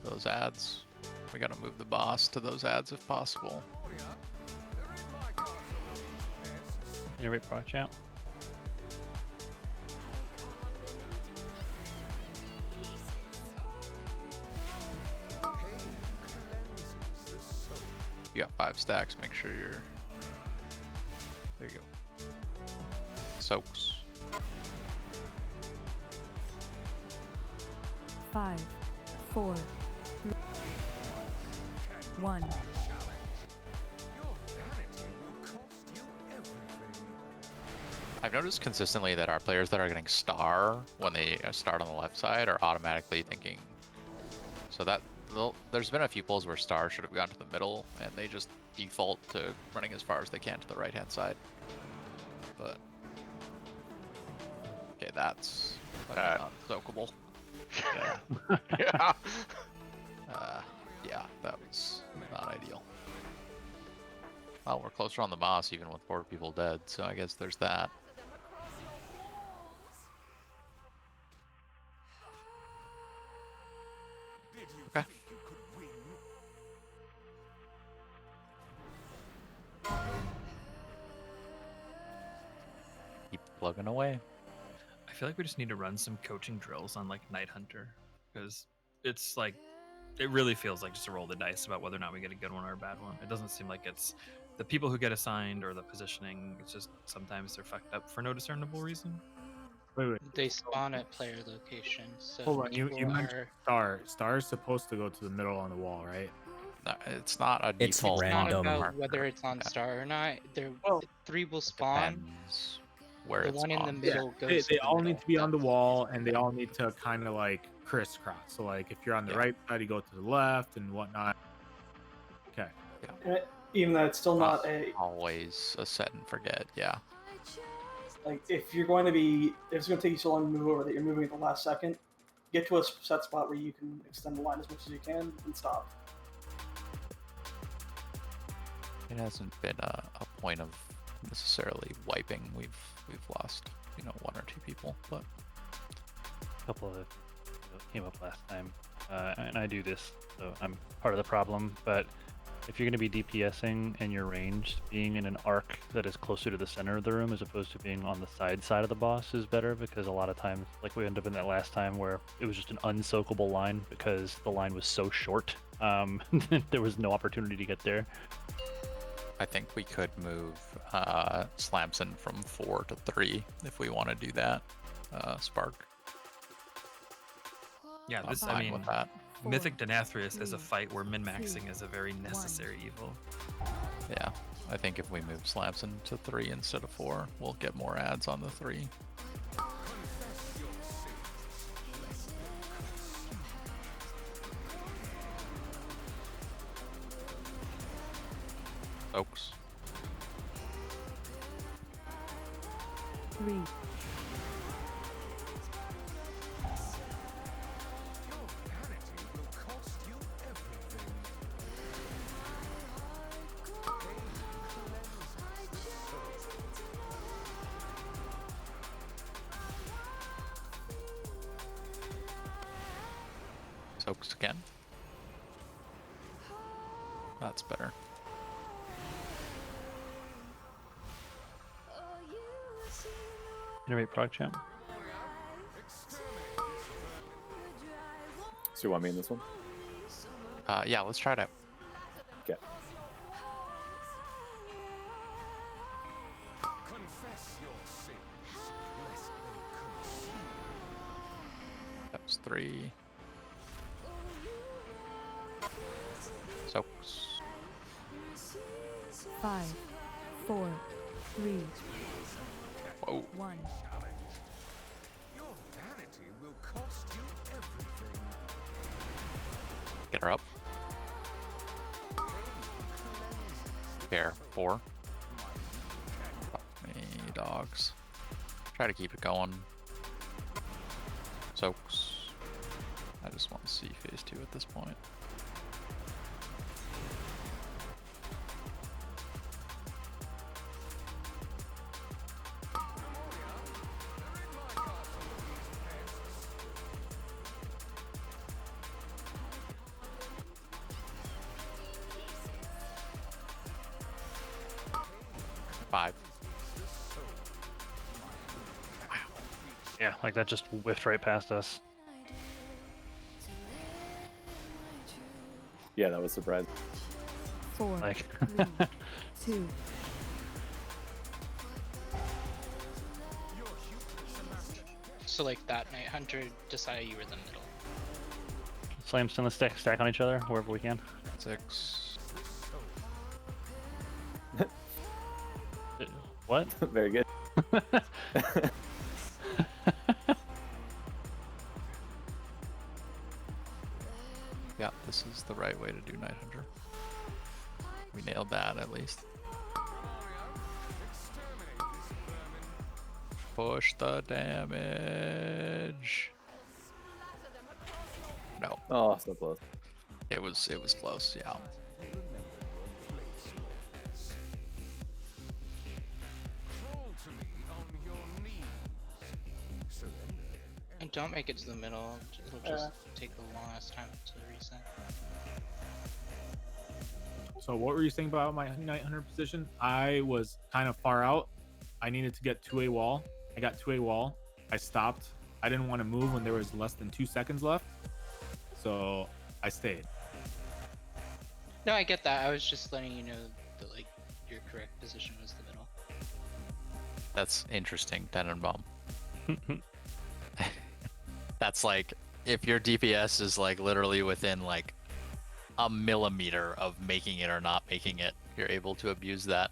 Those ads. We gotta move the boss to those ads if possible. Innervate proc out. You got 5 stacks, make sure you're... There you go. Soaks. 5, 4, 3, 1. I've noticed consistently that our players that are getting star when they start on the left side are automatically thinking. So that there's been a few pulls where star should have gone to the middle, and they just default to running as far as they can to the right hand side. But okay, that's unsoakable. Yeah. Yeah. Yeah, that was not ideal. Well, we're closer on the boss even with 4 people dead, so I guess there's that. Okay. Keep plugging away. I feel like we just need to run some coaching drills on like Night Hunter, because it's like it really feels like just to roll the dice about whether or not we get a good one or a bad one. It doesn't seem like it's the people who get assigned or the positioning. It's just sometimes they're fucked up for no discernible reason. Wait. They spawn at player locations. So Hold on, you people mentioned star. Star is supposed to go to the middle on the wall, right? No, it's not a It's default. It's not random. about whether it's on star or not. There, 3 will spawn. Depends where The it's one in the on. middle They goes. to the all need middle. to be on the wall, and they all need to kind of like crisscross. So like if you're on the right side, you go to the left and whatnot. Okay. Even though it's still not a always a set and forget. Yeah. like if you're going to be if it's going to take you so long to move over that you're moving at the last second, get to a set spot where you can extend the line as much as you can and stop. It hasn't been a point of necessarily wiping. We've lost 1 or 2 people, but A couple of came up last time, and I do this, so I'm part of the problem. But if you're going to be DPSing and you're ranged, being in an arc that is closer to the center of the room as opposed to being on the side of the boss is better, because a lot of times, like we ended up in that last time where it was just an unsoakable line because the line was so short. There was no opportunity to get there. I think we could move Slamson from 4 to 3 if we want to do that. Spark. Yeah, I'm fine with that. Mythic Denathrius is a fight where min-maxing is a very necessary evil. Yeah, I think if we move Slamson to 3 instead of 4, we'll get more ads on the 3. Oaks. 3, Soaks again. That's better. Innervate proc champ. So you want me in this one? Yeah, let's try it out. Okay. That was 3. Soaks. 5, 4, 3, Whoa. 1. Your vanity will cost you everything. Get her up. Fair. 4. Fuck me, dogs. Try to keep it going. Soaks. I just want to see phase 2 at this point. 5. Yeah, like that just whiffed right past us. Yeah, that was surprising. 4, Like 3, 2. So like that night hunter decided you were the middle. slams on the stack on each other wherever we can. 6. What? Very good. Yeah, this is the right way to do Night Hunter. We nailed that at least. Push the damage. No. Oh, so close. It was close, yeah. And don't make it to the middle. It'll just take the longest time to reset. So what were you saying about my Night Hunter position? I was kind of far out. I needed to get to a wall. I got to a wall. I stopped. I didn't want to move when there was less than 2 seconds left. So I stayed. No, I get that. I was just letting you know that like your correct position was the middle. That's interesting, Tenenbaum. That's like, if your DPS is like literally within like a millimeter of making it or not making it, you're able to abuse that.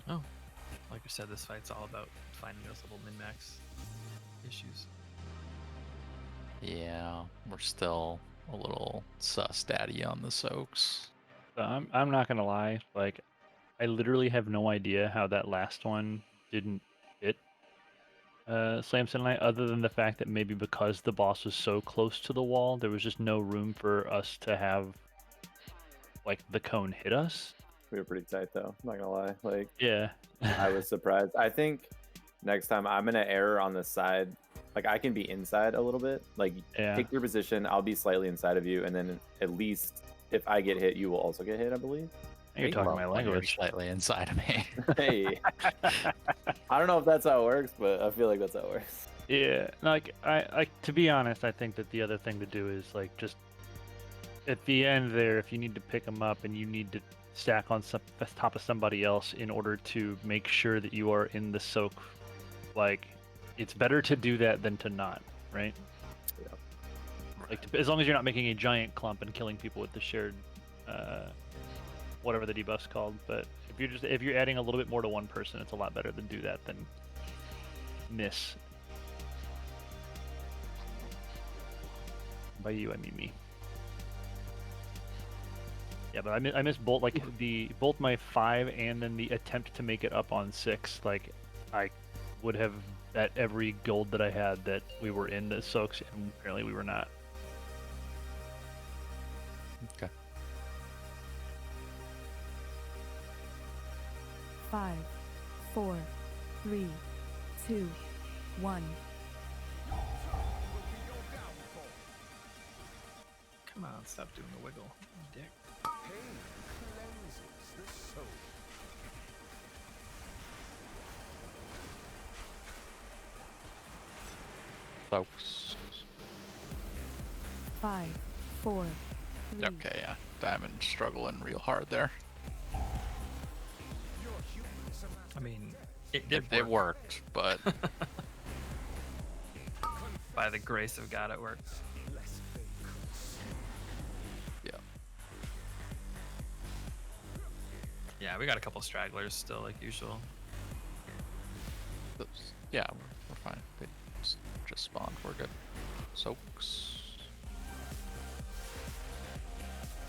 Oh, like I said, this fight's all about finding those little min-max issues. Yeah, we're still a little sus daddy on the soaks. I'm not gonna lie, like I literally have no idea how that last one didn't hit Slamson and I, other than the fact that maybe because the boss was so close to the wall, there was just no room for us to have like the cone hit us. We were pretty tight though, I'm not gonna lie. Like, yeah. I was surprised. I think next time I'm gonna err on the side. Like, I can be inside a little bit. Like, pick your position, I'll be slightly inside of you, and then at least if I get hit, you will also get hit, I believe. You're talking my language. Slightly inside of me. Hey. I don't know if that's how it works, but I feel like that's how it works. Yeah, like I to be honest, I think that the other thing to do is like just at the end there, if you need to pick them up and you need to stack on the top of somebody else in order to make sure that you are in the soak, like it's better to do that than to not, right? Yeah. Like as long as you're not making a giant clump and killing people with the shared whatever the debuff's called. But if you're adding a little bit more to one person, it's a lot better than do that than miss. By you, I mean me. Yeah, but I missed both both my 5 and then the attempt to make it up on 6. Like I would have bet every gold that I had that we were in the soaks, and apparently we were not. Okay. 5, 4, 3, 2, 1. Come on, stop doing the wiggle, you dick. Soaks. 5, 4, 3. Okay, yeah. Diamond struggling real hard there. I mean, it did work. It worked, but by the grace of God, it worked. Yeah. Yeah, we got a couple stragglers still, like usual. Yeah, we're fine. They just spawned. We're good. Soaks.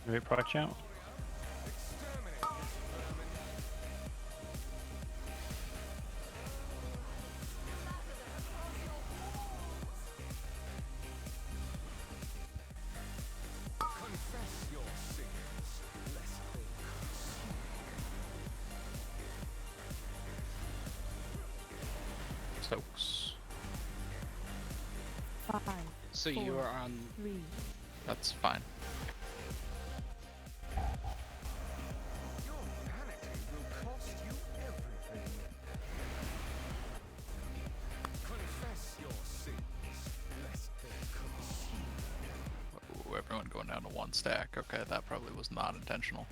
Great proc out. Soaks. 5. So 4, you are on. 3. That's fine. stack. Okay, that probably was not intentional.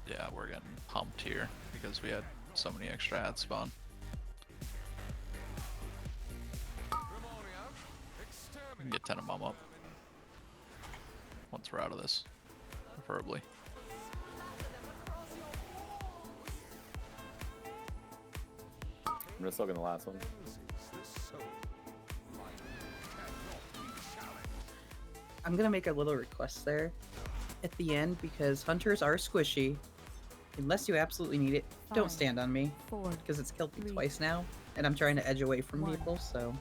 Yeah, we're getting pumped here because we had so many extra ads spawn. We can get Tenenbaum up once we're out of this, preferably. I'm just looking at the last one. I'm gonna make a little request there at the end because hunters are squishy. Unless you absolutely need it, don't stand on me because it's killed me twice now, and I'm trying to edge away from people. So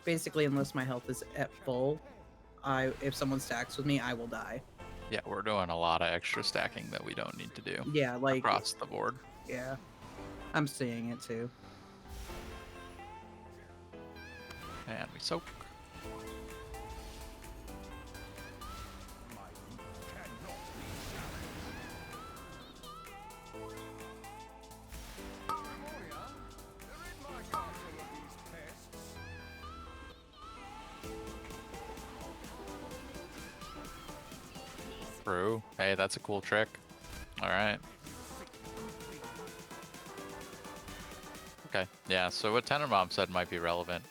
basically, unless my health is at full, if someone stacks with me, I will die. Yeah, we're doing a lot of extra stacking that we don't need to do. Yeah, like across the board. Yeah, I'm seeing it too. And we soak. True. Hey, that's a cool trick. All right. Okay. Yeah. So what Tenenbaum said might be relevant.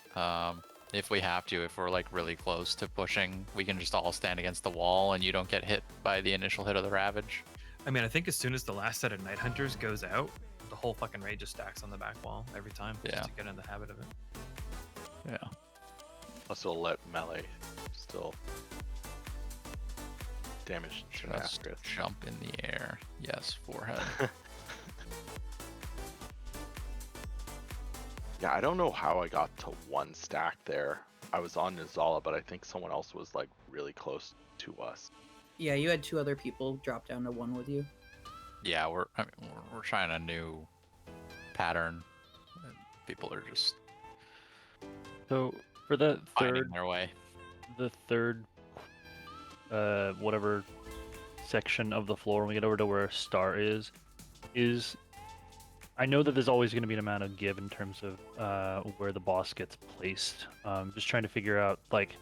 If we have to, if we're like really close to pushing, we can just all stand against the wall, and you don't get hit by the initial hit of the Ravage. I mean, I think as soon as the last set of Night Hunters goes out, the whole fucking raid just stacks on the back wall every time. Yeah. Just to get in the habit of it. Yeah. Also let melee still damage. Just jump in the air. Yes, forehead. Yeah, I don't know how I got to one stack there. I was on Nizala, but I think someone else was like really close to us. Yeah, you had 2 other people drop down to 1 with you. Yeah, we're trying a new pattern. And people are just So for the finding third their way. The third whatever section of the floor when we get over to where a star is I know that there's always going to be an amount of give in terms of where the boss gets placed. Just trying to figure out, like,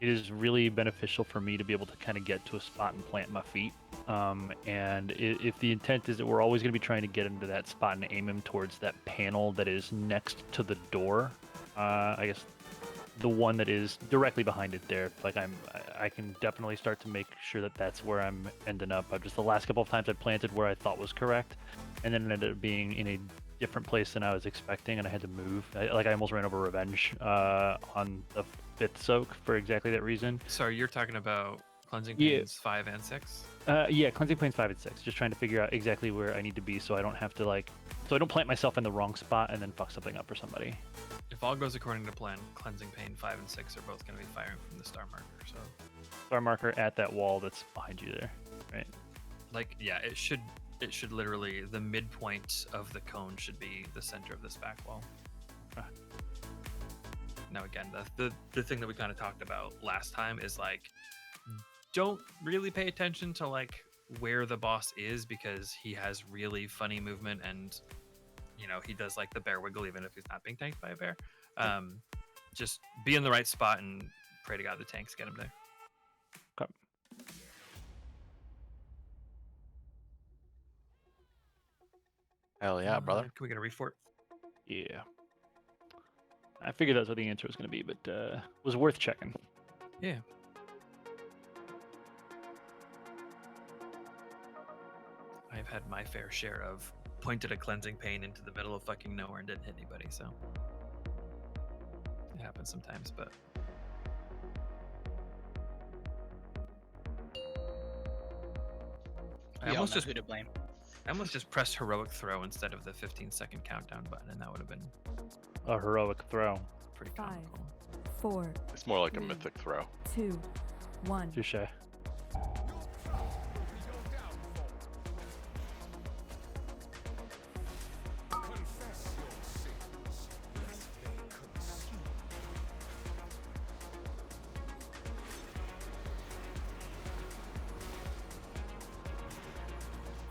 it is really beneficial for me to be able to kind of get to a spot and plant my feet. And if the intent is that we're always going to be trying to get into that spot and aim him towards that panel that is next to the door, I guess the one that is directly behind it there, like I can definitely start to make sure that that's where I'm ending up. Just the last couple of times I planted where I thought was correct, and then it ended up being in a different place than I was expecting, and I had to move. I almost ran over Revenge on the 5th soak for exactly that reason. Sorry, you're talking about Cleansing Pains 5 and 6? Yeah, Cleansing Pains 5 and 6. Just trying to figure out exactly where I need to be so I don't have to, like, so I don't plant myself in the wrong spot and then fuck something up for somebody. If all goes according to plan, Cleansing Pain 5 and 6 are both going to be firing from the star marker. So Star marker at that wall that's behind you there, right? Like, yeah, it should literally, the midpoint of the cone should be the center of this back wall. Now again, the thing that we kind of talked about last time is, like, don't really pay attention to, like, where the boss is, because he has really funny movement, and you know, he does like the bear wiggle even if he's not being tanked by a bear. Just be in the right spot and pray to God the tanks get him there. Okay. Hell yeah, brother. Can we get a refort? Yeah. I figured that's what the answer was going to be, but was worth checking. Yeah. I've had my fair share of pointed a Cleansing Pain into the middle of fucking nowhere and didn't hit anybody, so it happens sometimes. But I almost just who to blame. I almost just pressed heroic throw instead of the 15-second countdown button, and that would have been a heroic throw. Pretty 5, comical. 4. It's more like 3, a mythic throw. 2, 1. Touche.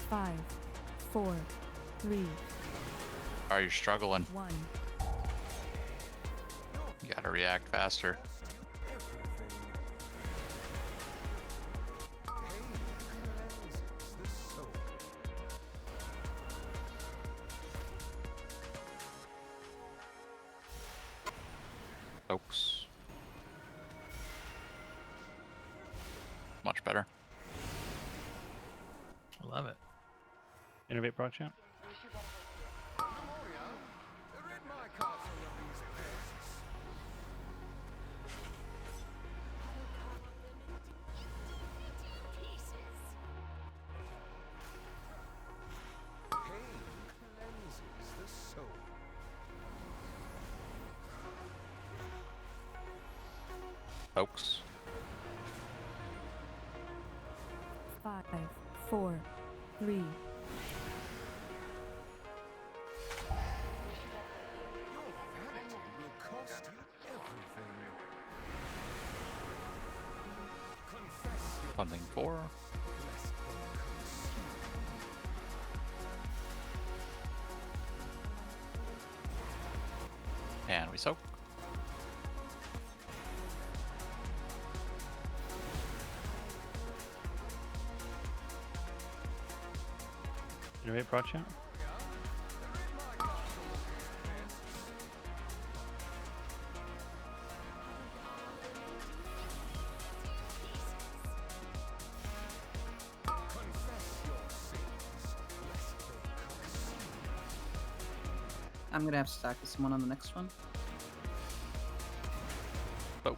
Five, 4, 3. Are you struggling? 1. Gotta react faster. Oops. Much better. I love it. Innovate proc champ. Folks. 5, 4, 3. Funding 4. And we soak. Innovate proc champ. I'm gonna have to stack with someone on the next one. Soak.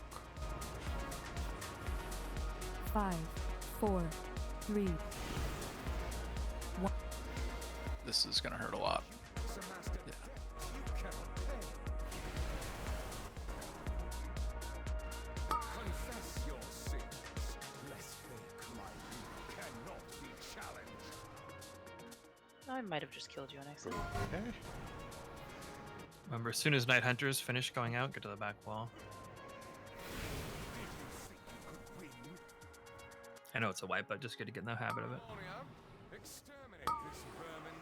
5, 4, 3. 1. This is gonna hurt a lot. Yeah. I might have just killed you on accident. Okay. Remember, as soon as Night Hunters finish going out, get to the back wall. I know it's a wipe, but just good to get in the habit of it. Exterminate this vermin.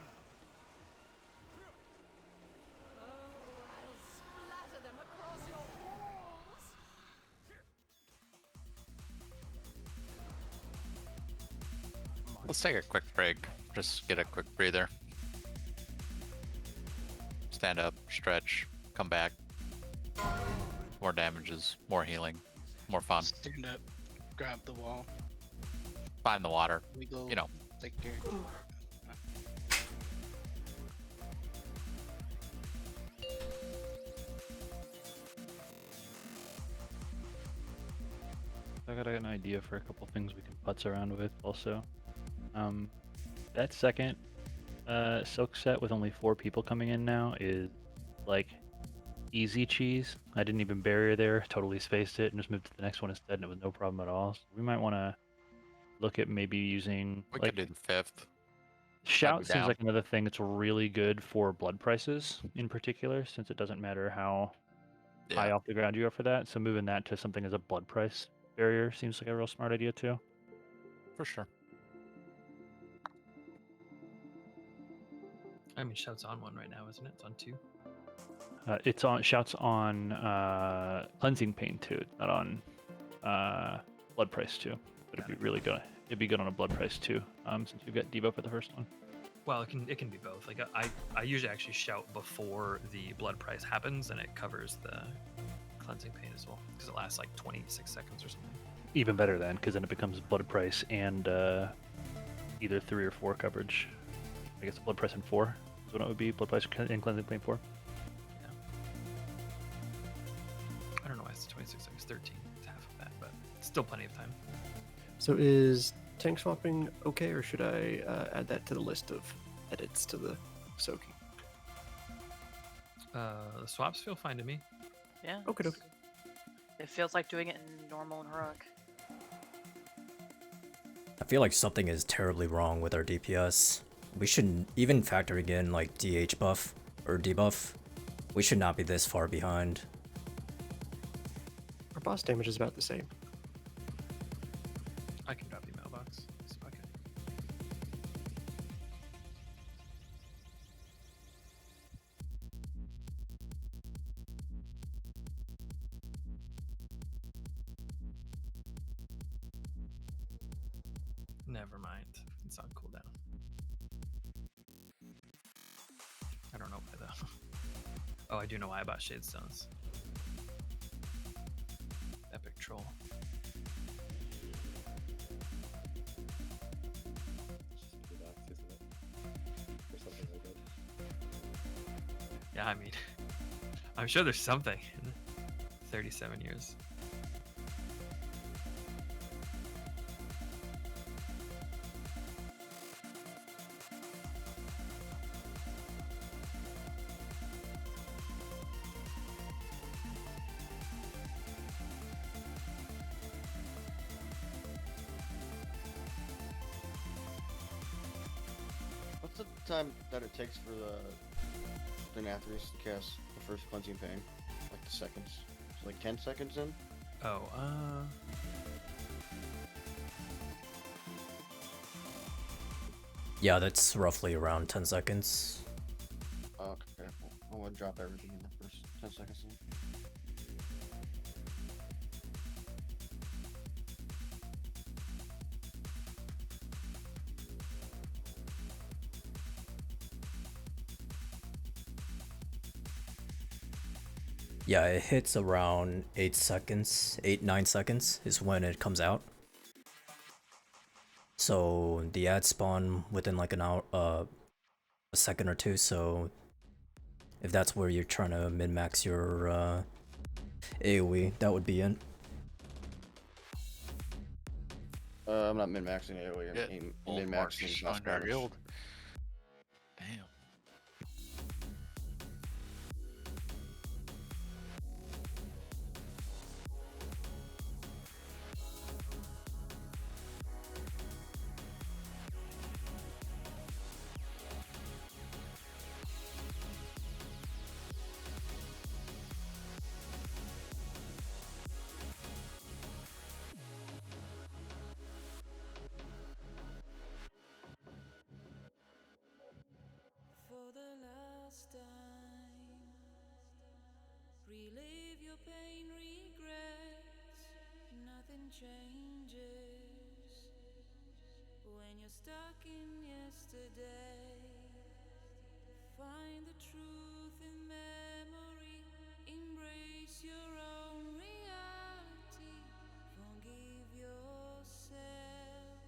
Let's take a quick break. Just get a quick breather. Stand up, stretch, come back. More damages, more healing, more fun. Stand up, grab the wall. Find the water. Wiggle, You know. like your... I got an idea for a couple things we can putz around with also. That second silk set with only 4 people coming in now is like easy cheese. I didn't even barrier there, totally spaced it and just moved to the next one instead and it was no problem at all. So we might want to look at maybe using We like could do the 5th. shout seems down. like another thing that's really good for blood prices in particular, since it doesn't matter how high off the ground you are for that. So moving that to something as a blood price barrier seems like a real smart idea too. For sure. I mean, Shout's on one right now, isn't it? It's on 2. It's on shouts on cleansing pain too, not on blood price too. But it'd be really good. It'd be good on a blood price too, since you've got debuff for the first one. Well, it can be both. Like I usually actually shout before the blood price happens, and it covers the cleansing pain as well, because it lasts like 26 seconds or something. Even better then, because then it becomes blood price and either 3 or 4 coverage. I guess blood price and 4 is what it would be. Blood price and cleansing pain 4. Yeah. I don't know why it's 26 seconds, 13. It's half of that, but still plenty of time. So is tank swapping okay, or should I add that to the list of edits to the soaking? The swaps feel fine to me. Yeah. Okay. It feels like doing it in normal and heroic. I feel like something is terribly wrong with our DPS. We should, even factoring in like DH buff or debuff, we should not be this far behind. Our boss damage is about the same. I can drop the mailbox. It's okay. Never mind. It's on cooldown. I don't know why though. Oh, I do know why I bought Shade Stones. Epic troll. Yeah, I mean, I'm sure there's something in 37 years. What's the time that it takes for the Denathrius to cast the first cleansing pain? Like the seconds. It's like 10 seconds in? Oh, Yeah, that's roughly around 10 seconds. Okay, I'm gonna drop everything in the first 10 seconds in. Yeah, it hits around 8 seconds, 9 seconds is when it comes out. So the ads spawn within like an hour, a second or two, so if that's where you're trying to min-max your AoE, that would be it. I'm not min-maxing AoE, I'm min-maxing blast damage. Damn. For the last time, relive your pain, regrets. Nothing changes when you're stuck in yesterday. Find the truth in memory, embrace your own reality, forgive yourself,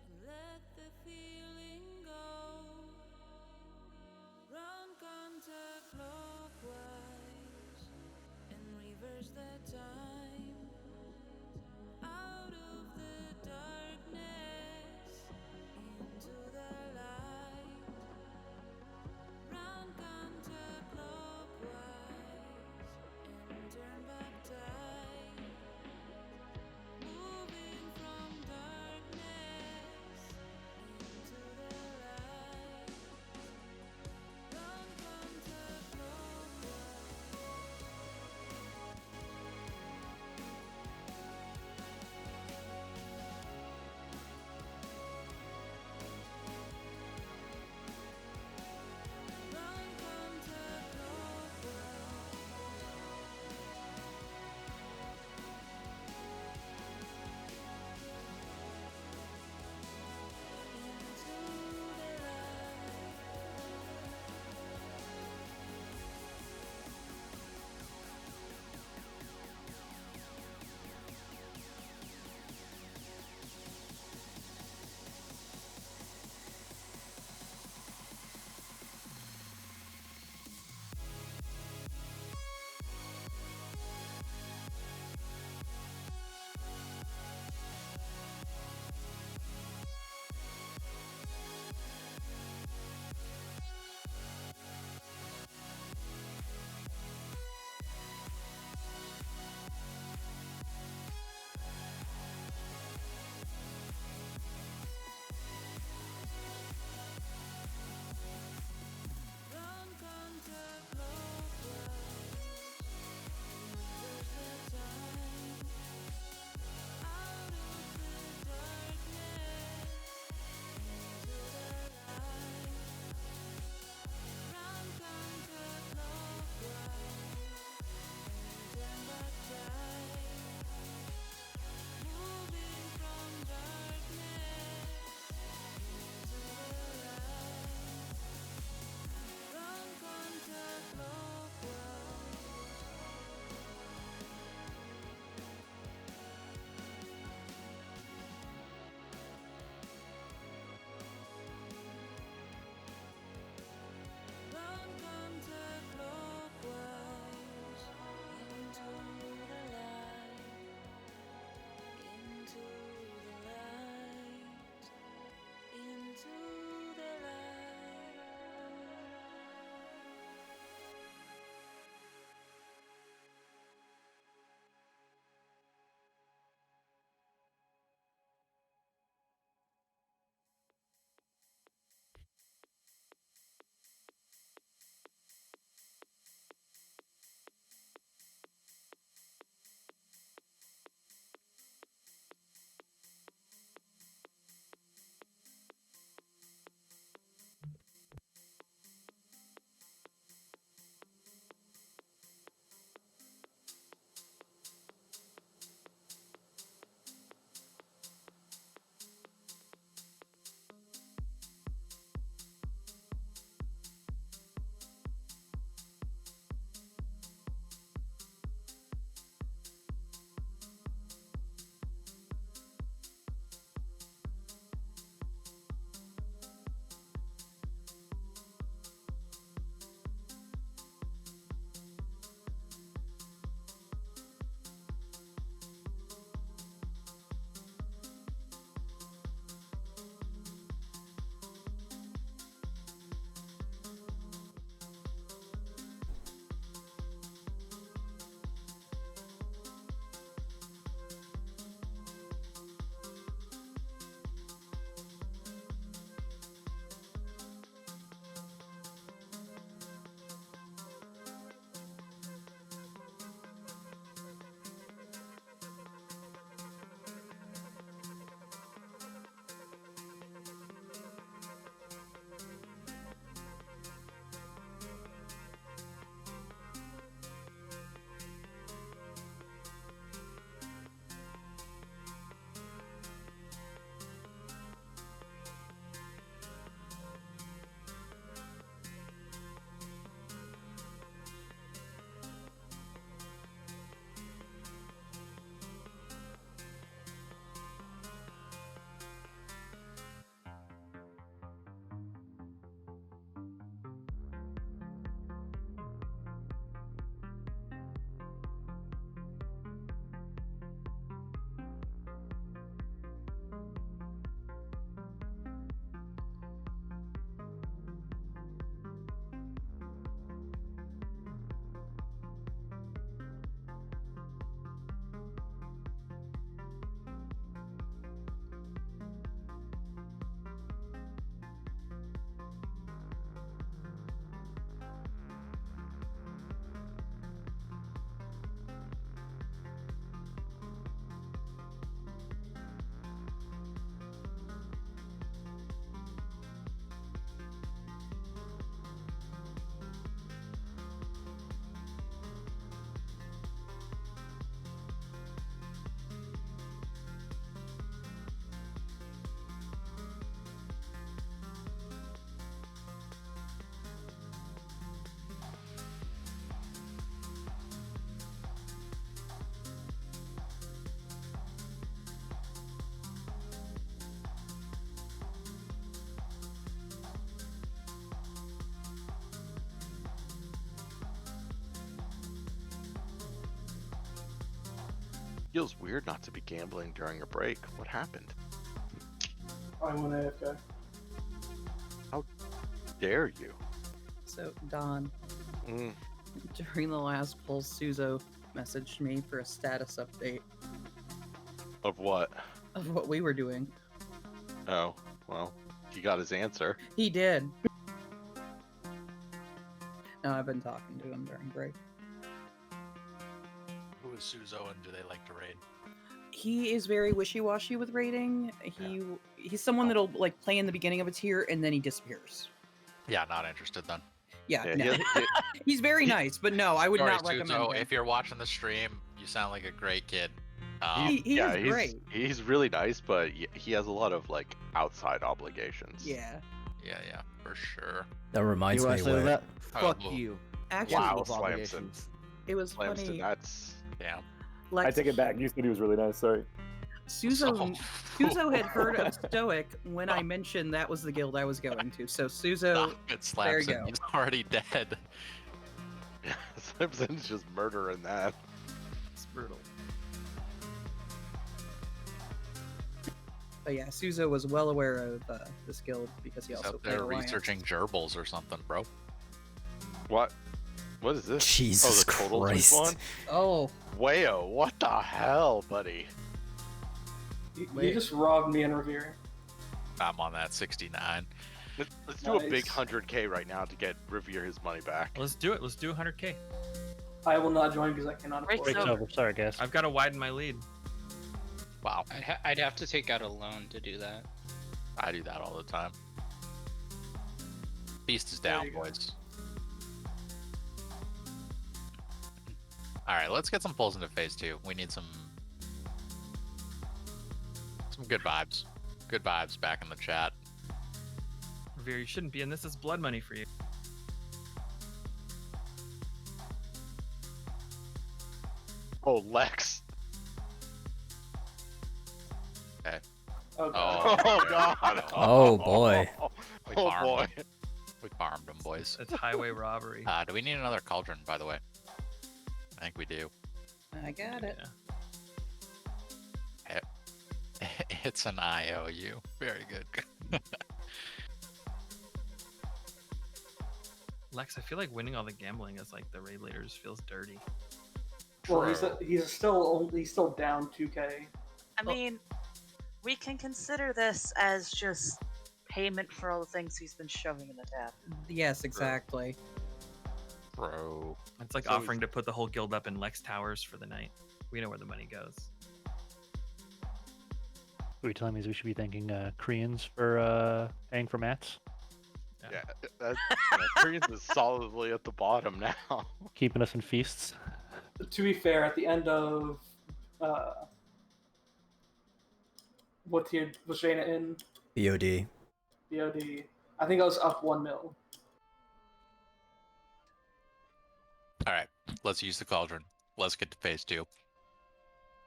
and let the feeling go. Run counterclockwise and reverse the time out of the darkness into the light. Run counterclockwise. Feels weird not to be gambling during a break. What happened? I went AFK. How dare you? So, Don, Mm. during the last poll, Suzo messaged me for a status update Of what? of what we were doing. Oh, well, he got his answer. He did. No, I've been talking to him during break. Who is Suzo and do they like to raid? He is very wishy-washy with raiding. He's someone that'll like play in the beginning of a tier and then he disappears. Yeah, not interested then. Yeah, no. He's very nice, but no, I would Sorry, not recommend Suzo, him. if you're watching the stream, you sound like a great kid. He is great. He's really nice, but he has a lot of like outside obligations. Yeah. Yeah, for sure. That reminds me say where that? Fuck you. Actually, Wow, Slams Slamson. it was Slams to funny. nuts. Damn. I take it back. You said he was really nice. Sorry. Suzo had heard of Stoic when I mentioned that was the guild I was going to. So Suzo, It's there you Slamson. go. He's already dead. Slamson's just murdering that. It's brutal. But yeah, Suzo was well aware of this guild because he He's also up played there Alliance. researching gerbils or something, bro. What? What is this? Jesus the totals Christ. one? Oh. Wayo, what the hell, buddy? You just robbed me and Revere. I'm on that 69. Let's do a big 100K right now to get Revere his money back. Let's do it. Let's do 100K. I will not join because I cannot afford Break's it. over. Sorry, guys. I've got to widen my lead. Wow. I'd have to take out a loan to do that. I do that all the time. Beast is down, boys. Alright, let's get some pulls into phase 2. We need some good vibes. Good vibes back in the chat. Revere, you shouldn't be in this. Is blood money for you. Oh, Lex. Okay. Oh, God. Oh, God. Oh, boy. We Oh, farmed boy. them. We farmed them, boys. It's highway robbery. Do we need another cauldron, by the way? I think we do. I got it. It's an IOU. Very good. Lex, I feel like winning all the gambling as like the raid leaders feels dirty. Well, he's still down 2K. I mean, we can consider this as just payment for all the things he's been shoving in the tap. Yes, exactly. Bro. It's like So offering to put the whole guild up in Lex Towers for the night. We know where the money goes. What you're telling me is we should be thanking Koreans for paying for mats? Yeah, Koreans is solidly at the bottom now. Keeping us in feasts? To be fair, at the end of what tier was Jaina in? BOD. BOD. I think I was up 1 mil. Alright, let's use the cauldron. Let's get to phase 2.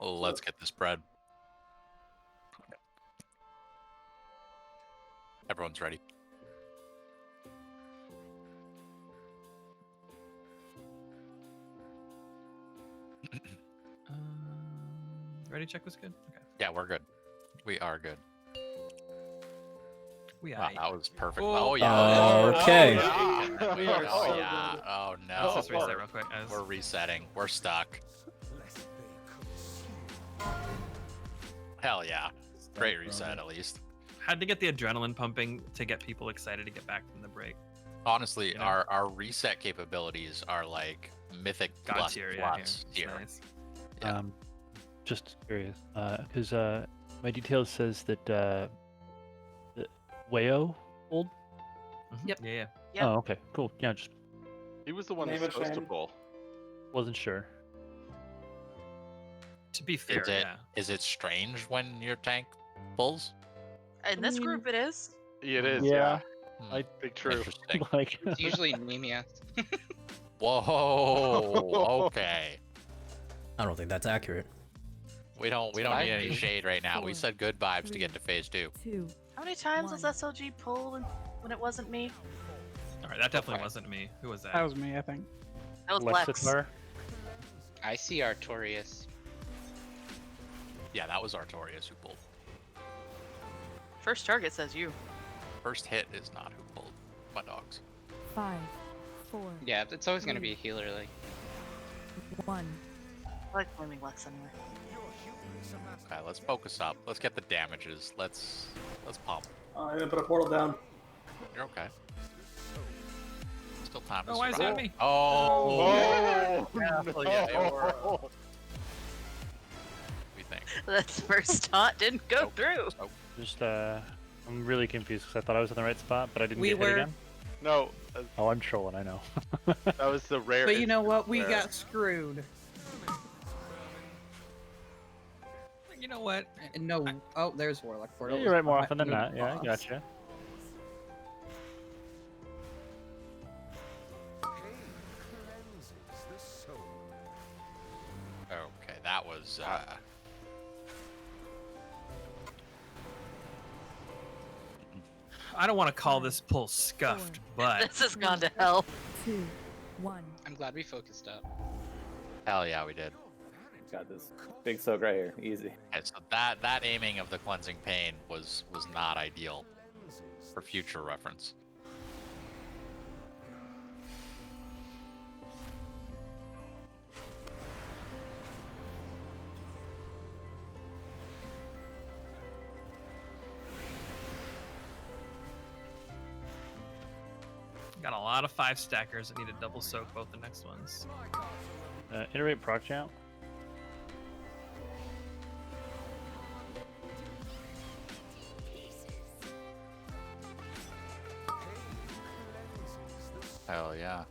Let's get this bread. Everyone's ready. Ready check was good? Okay. Yeah, we're good. We are good. We Wow, are. that was perfect. Oh, Oh, yeah. Okay. We are oh, so yeah. good. Oh, no. Let's just reset real quick, guys. We're resetting. We're stuck. Hell yeah. Great reset, at least. Had to get the adrenaline pumping to get people excited to get back from the break. Honestly, You know? our reset capabilities are like mythic God plus tier, yeah, plus here. tier. Nice. Yeah. Just curious, because my details says that Wayo pulled. Yep. Yeah. Yep. Oh, okay, cool. Yeah, just He was the one Name that's a supposed to shame. pull. wasn't sure. To be fair, Is it strange when your tank pulls? In this group, it is. It is, Yeah. I think true. Interesting. Like, It's usually anemia. Whoa. Okay. I don't think that's accurate. We don't need any shade right now. We said good vibes to get to phase 2. 2. How many times was SLG pulled when it wasn't me? All right, that definitely wasn't me. Who was that? That was me, I think. That was Lex. Lexitar? I see Artorias. Yeah, that was Artorias who pulled. First target says you. First hit is not who pulled. My dogs. 5, 4. Yeah, it's always gonna be a healer. Like 1. I like blaming Lex anyway. Okay, let's focus up. Let's get the damages. Let's pump. I'm gonna put a portal down. You're okay. Still time to Oh, why is survive. that me? Oh, no. We think. That first taunt didn't go through. Just I'm really confused because I thought I was in the right spot, but I didn't We get hit were. again. No, Oh, I'm trolling. I know. that was the rare. But you know what? We where- got screwed. You know what? No. Oh, there's Warlock Portal. You're right more It's often than behind not. Yeah, I boss. gotcha. Okay, that was. I don't want to call this pull scuffed, but This has gone to hell. 2, 1. I'm glad we focused up. Hell yeah, we did. Got this big soak right here, easy. Okay, so that aiming of the cleansing pain was not ideal for future reference. got a lot of 5 stackers that need to double soak both the next ones. Iterate proc chant. Hell yeah.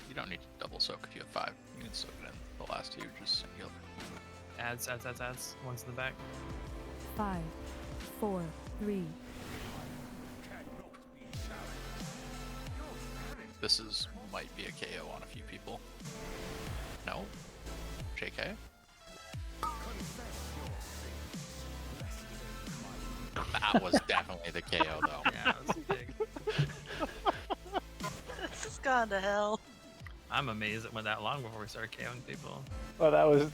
You don't need to double soak if you have 5. You can soak it in the last 2, just heal. Adds. One's in the back. 5, 4, 3. This might be a KO on a few people. No? JK? That was definitely the KO though. Yeah, it was big. This has gone to hell. I'm amazed it went that long before we started KOing people. Oh, that was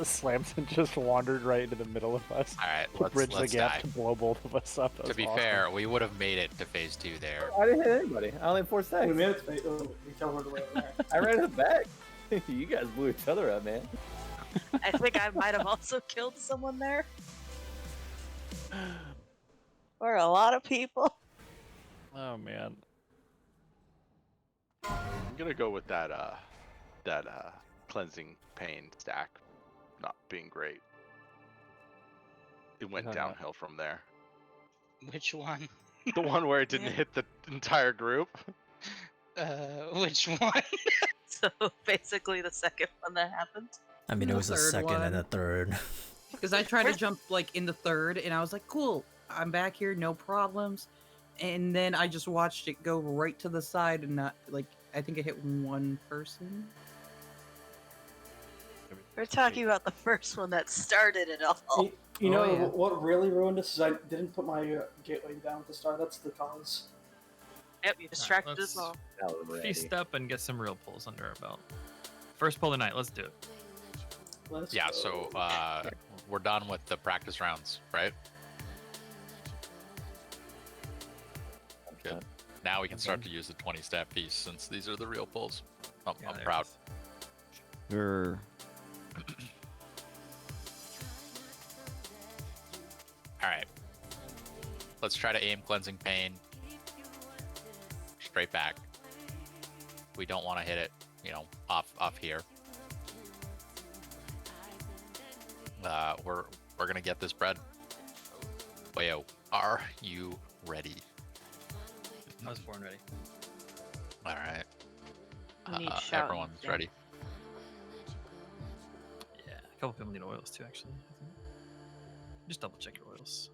Slamson just wandered right into the middle of us. All right, To bridge let's the gap die. to blow both of us up. That To was be awesome. fair, we would have made it to phase 2 there. I didn't hit anybody. I only had 4 stacks. We made it to we teleported away over there. I ran to the back. You guys blew each other up, man. I think I might have also killed someone there. Or a lot of people. Oh man. I'm gonna go with that cleansing pain stack not being great. It went downhill from there. Which one? The one where it didn't hit the entire group. Which one? So basically the second one that happened. I mean, it was a third second and one. a third. Because I tried to jump like in the third, and I was like, "Cool, I'm back here, no problems." And then I just watched it go right to the side, and not like I think it hit one person. We're talking about the first one that started it all. You know Oh, yeah. what really ruined us is I didn't put my gateway down at the start. That's the cause. Yep, you distracted let's- us all. Feast up and get some real pulls under our belt. First pull of the night. Let's do it. Let's Yeah, go. so we're done with the practice rounds, right? Good. Now we can start to use the 20 stat piece since these are the real pulls. I'm there it proud. Sure. All right. Let's try to aim cleansing pain. Straight back. We don't want to hit it, off here. We're gonna get this bread. Wayo, are you ready? I was born ready. All right. We need shout Everyone's then. ready. Yeah, a couple people need oils too, actually. I think. Just double check your oils.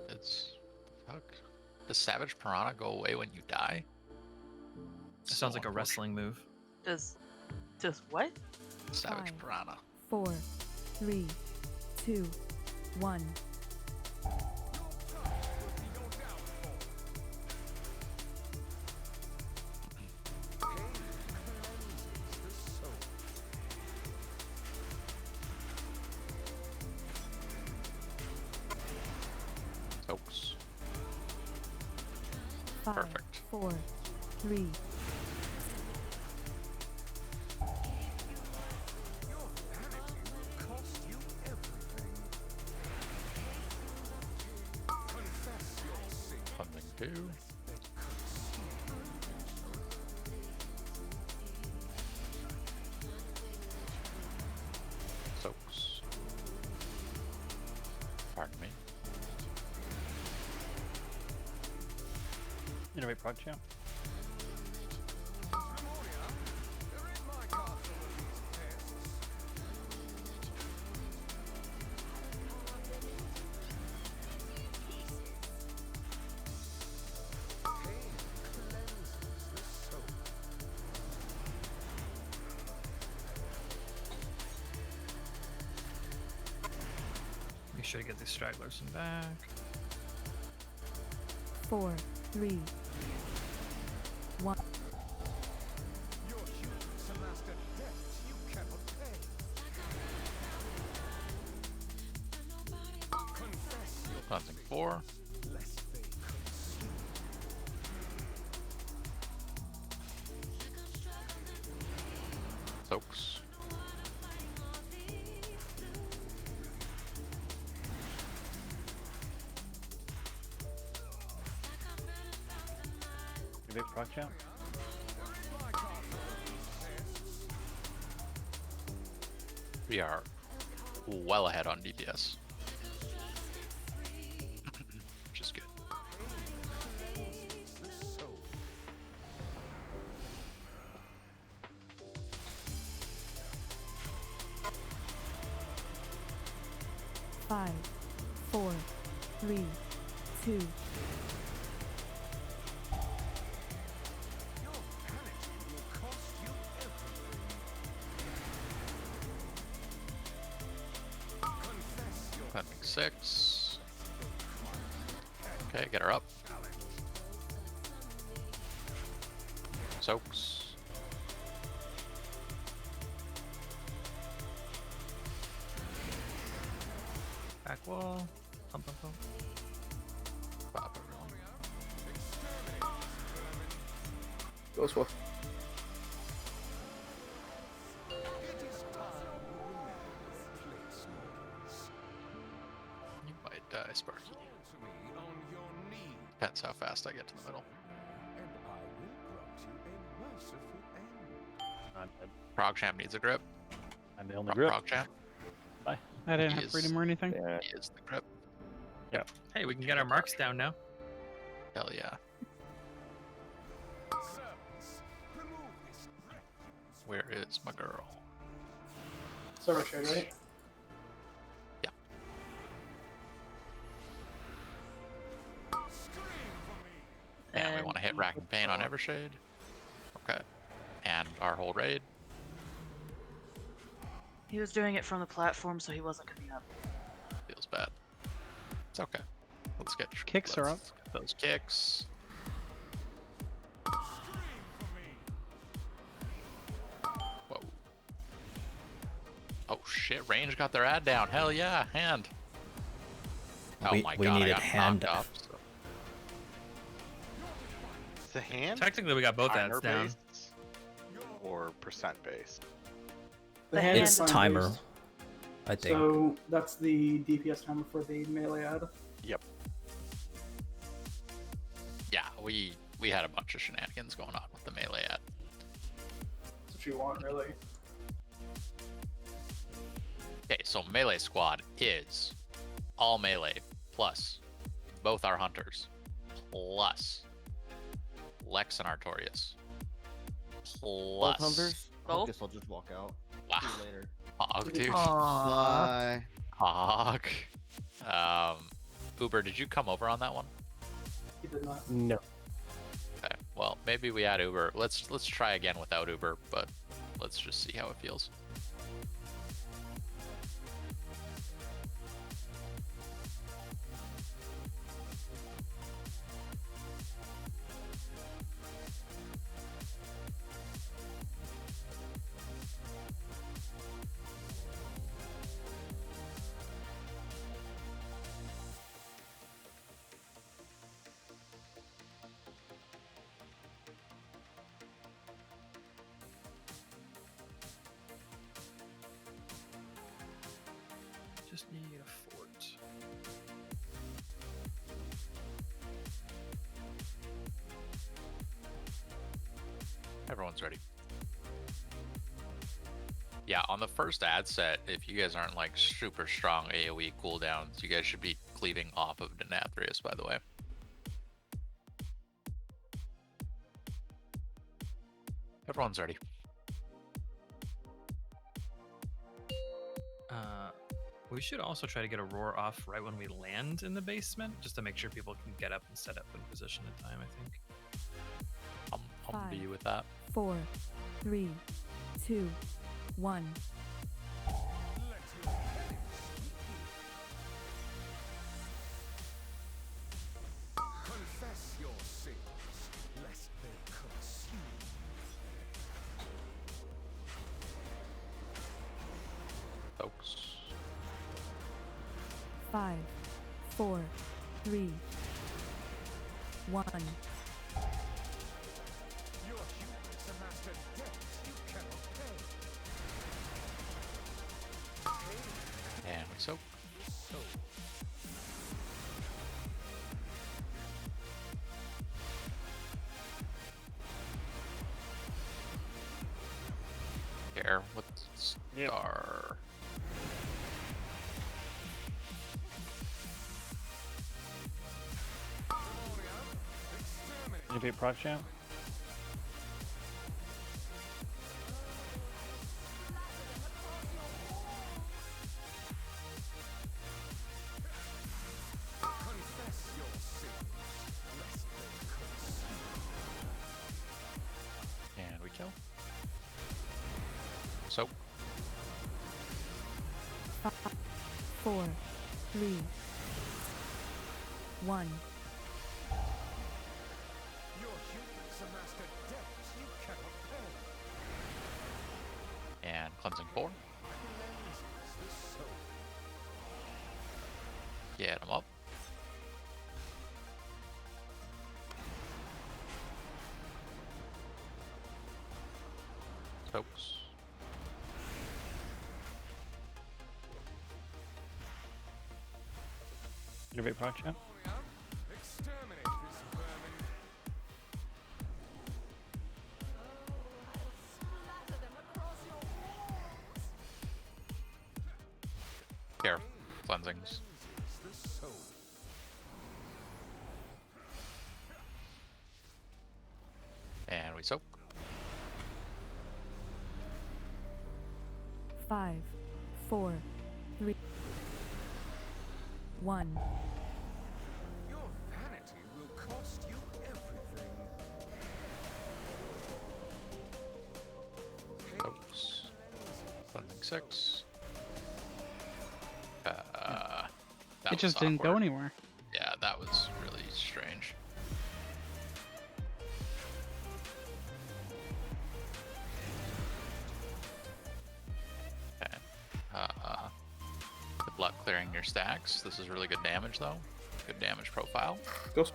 It's fuck. Does Savage Piranha go away when you die? It sounds like a wrestling move. Does what? Savage 5, Piranha. 4, 3, 2, 1. Perfect. 4, 3, Cost you everything. Confess your sin. Something too. Soaks. Pardon me. Innovate prog champ. Make sure to get these stragglers in back. 4, 3, 1. Your humans amassed a debt you cannot pay. Confess your Cleansing 4. lest they consume. Soaks. Innovate prog champ. We are well ahead on DPS. Which is good. 5, 4, 3, 2. That makes 6. Okay, get her up. Soaks. Back wall. Pump, pump, pump. Pop everyone. Go swap. You might die, Sparky. Depends how fast I get to the middle. Prog champ needs a grip. I'm the only grip. Prog champ. Bye. I didn't He have freedom is- or anything. He is the grip. Yep. Hey, we can get our marks down now. Hell yeah. Where is my girl? Server shade, right? Yeah. And we want to hit Rack and Pain on Evershade. Okay. And our whole raid. He was doing it from the platform, so he wasn't coming up. Feels bad. It's okay. Let's get Kicks are up. get those kicks. Whoa. Oh shit, range got their ad down. Hell yeah, hand. Oh we my we god, I needed got hand. knocked off. So. The hand? Technically, we got both ads down. Timer-based or percent based? The hand It's is time timer, based. I think. So that's the DPS timer for the melee ad. Yep. Yeah, we had a bunch of shenanigans going on with the melee ad. That's what you want, really. Okay, so melee squad is all melee plus both our hunters plus Lex and Artorias plus Both hunters? I Both? guess I'll just walk out. Wow. See you later. Hog, dude. Bye. Hog. Uber, did you come over on that one? He did not. No. Okay. Well, maybe we add Uber. Let's try again without Uber, but let's just see how it feels. Everyone's ready. Yeah, on the first ad set, if you guys aren't like super strong AoE cooldowns, you guys should be cleaving off of Denathrius, by the way. Everyone's ready. We should also try to get a roar off right when we land in the basement, just to make sure people can get up and set up in position in time, I think. I'll be with that. 4, 3, 2, 1. Confess your sins, lest they consume. 5, 4, 3, 1. Your humans amassed a debt you cannot pay. And we soak. Here, what's star? Innovate Proc Champ. Confess your sins, lest they consume. And we kill. Soak. 5, 4, 3, 1. Your humans amassed a debt you cannot pay. And cleansing 4. Cleanses the soul. Get him up. Soaks. Innovate Proc Champ. Exterminate this vermin. Here, cleansings. The soul. And we soak. 5, 4, 3, 1. Your vanity will cost you everything. Soaks. Cleansing 6. That It was just didn't go awkward. anywhere. Yeah, that was really strange. Okay. Good luck clearing your stacks. This is really good damage, though. Good damage profile. Ghost.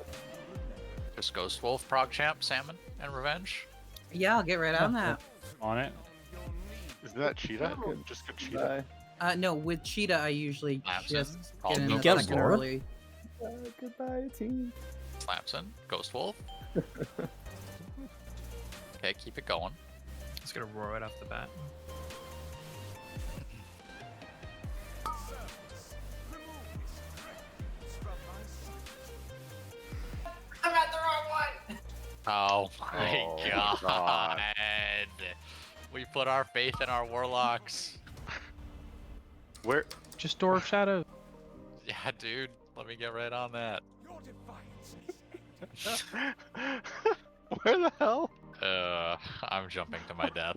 Just Ghost Wolf, Prog Champ, Salmon, and Revenge. Yeah, I'll get right on that. On it. Isn't that cheetah? Just good cheetah. No, with cheetah I usually just All get in no a Ghost second Wolf. early. Goodbye, team. Slamson, Ghost Wolf. Okay, keep it going. Let's get a roar right off the bat. I'm at the wrong one. Oh my Oh, god. God. We put our faith in our warlocks. Where? Just Door of Shadow. Yeah, dude. Let me get right on that. Your defiance. Where the hell? I'm jumping to my death.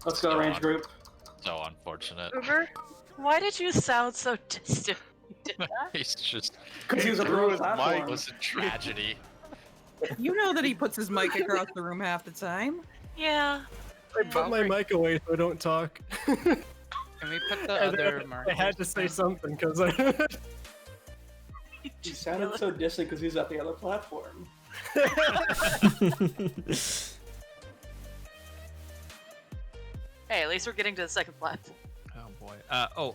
Let's go, range group. So unfortunate. Uber, why did you sound so distant? You did that? He's just. 'Cause he was at the wrong platform. It was a tragedy. You know that he puts his mic across the room half the time. Yeah. I put my mic away so I don't talk. Can we put the other markers? I had to say something because I. He sounded so distant because he's at the other platform. Hey, at least we're getting to the second platform. Oh boy.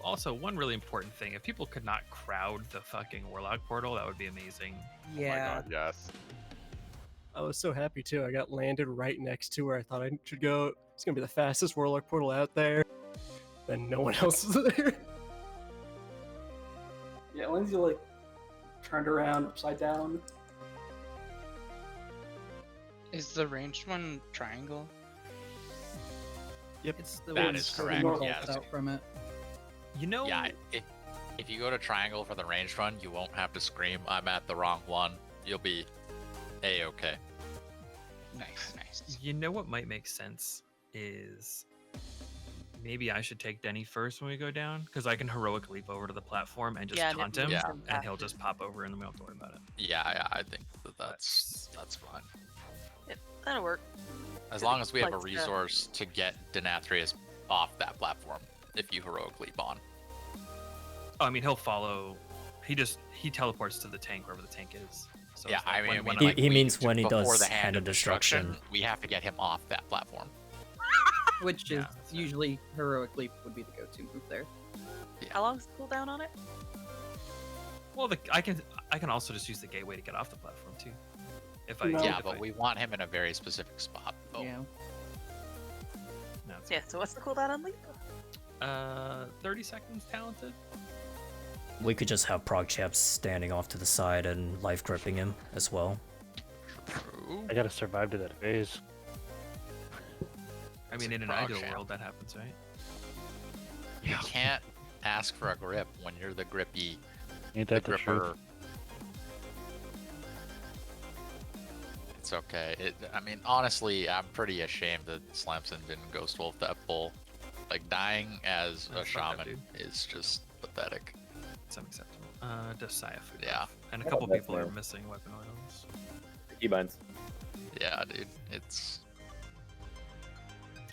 Also, one really important thing. If people could not crowd the fucking Warlock portal, that would be amazing. Yeah. Oh my god, yes. I was so happy too. I got landed right next to where I thought I should go. It's gonna be the fastest Warlock portal out there. Then no one else is there. Yeah, Lindsay like turned around upside down. Is the ranged one triangle? Yep, it's the That one is with the correct, north yes. cut out from it. You know, Yeah, if you go to triangle for the ranged one, you won't have to scream, I'm at the wrong one. You'll be A-okay. Nice, nice. You know what might make sense is maybe I should take Denny first when we go down, because I can heroic leap over to the platform and just taunt him, and he'll just pop over and then we don't have to worry about it. Yeah, I think that's fine. Yep, that'll work. As long as we have a Like, resource to get Denathrius off that platform, if you heroic leap on. Oh, I mean, he'll follow. He teleports to the tank wherever the tank is. So Yeah, it's like I mean, when he means when he before does the Hand of Destruction. we have to get him off that platform. Which is usually heroic leap would be the go-to move there. How long's the cooldown on it? Well, I can also just use the gateway to get off the platform too. But we want him in a very specific spot. Though. Yeah. No, Yeah. So what's the cooldown on leap? 30 seconds talented. We could just have prog champs standing off to the side and life gripping him as well. I gotta survive to that phase. I mean, in an ideal world, that happens, right? You can't ask for a grip when you're the grippy. Ain't that the gripper. truth? It's okay. I mean, honestly, I'm pretty ashamed that Slamson didn't Ghost Wolf that bull. Like, dying as a shaman is just pathetic. It's unacceptable. Desaya food. Yeah. And a couple people are missing weapon oils. Keybinds. Yeah, dude. It's...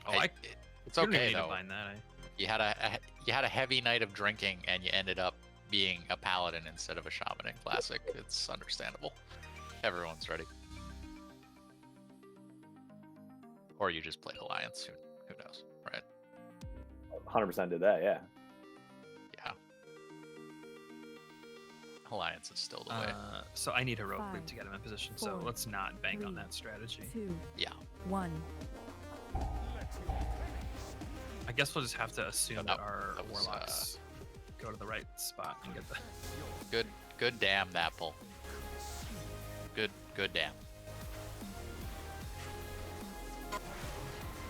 Oh, it's you don't okay need to though. bind that. You had a heavy night of drinking and you ended up being a paladin instead of a shaman in classic. It's understandable. Everyone's ready. Or you just played alliance. Who knows, right? 100% did that. Yeah. Yeah. Alliance is still the way. So I need heroic leap to get him in position. So let's not bank on that strategy. 2, Yeah. 1. I guess we'll just have to assume that our warlocks go to the right spot and get the. Good damn that pull. Good damn.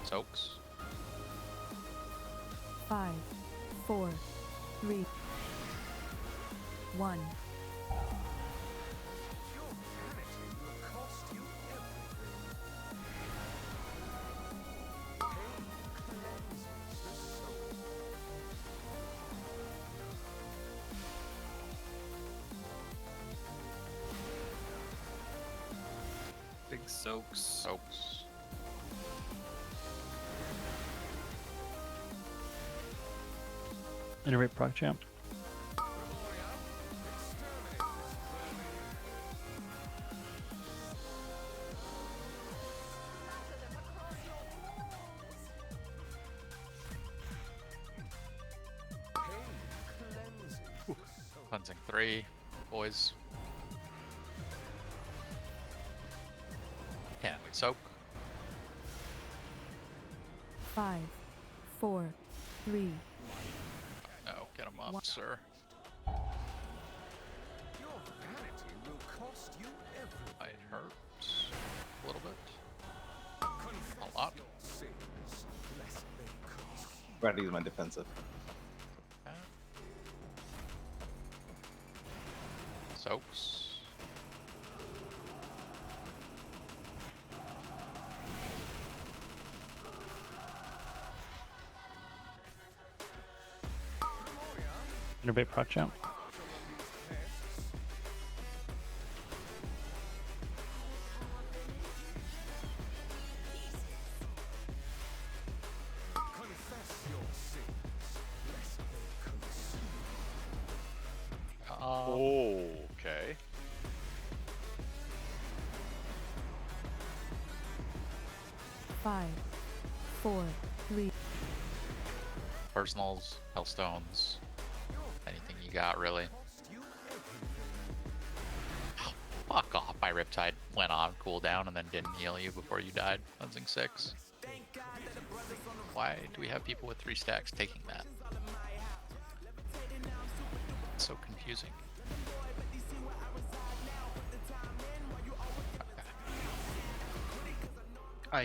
Soaks. 5, 4, 3, 1. Big soaks. Iterate proc champ. Cleansing 3, boys. Can we soak? 5, 4, 3. No, get him up, sir. Might hurt a little bit. A lot. I'm going to use my defensive. Soaks. Innervate proc champ. Okay. Five, 4, 3. Personals, Hellstones, anything you got really. Fuck off. My Riptide went on cooldown and then didn't heal you before you died. Cleansing 6. Why do we have people with 3 stacks taking that? It's so confusing.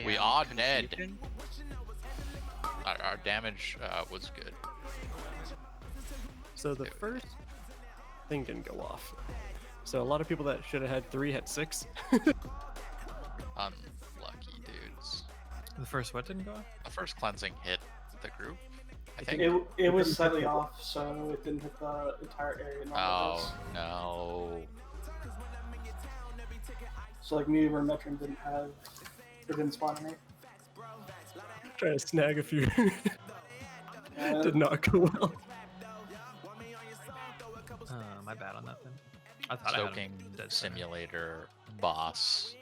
We are dead. Our damage was good. So the first thing didn't go off. So a lot of people that should have had 3 had 6. Unlucky dudes. The first what didn't go off? The first cleansing hit the group. I think It was slightly off, so it didn't hit the entire area. Oh no. So like me or Metron didn't have, or didn't spawn any. Trying to snag a few. Did not go well. My bad on that then. I thought Soaking I had him dead simulator boss.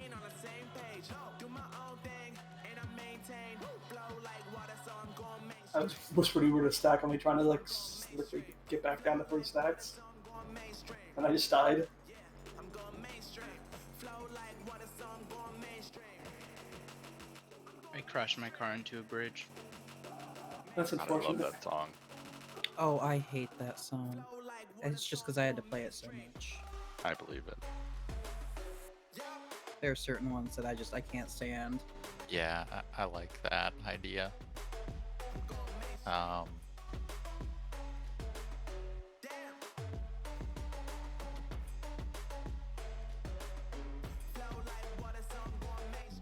I was pretty weird to stack on me, trying to like literally get back down to 3 stacks, and I just died. I crashed my car into a bridge. That's I love unfortunate. that song. Oh, I hate that song. It's just because I had to play it so much. I believe it. There are certain ones that I can't stand. Yeah, I like that idea.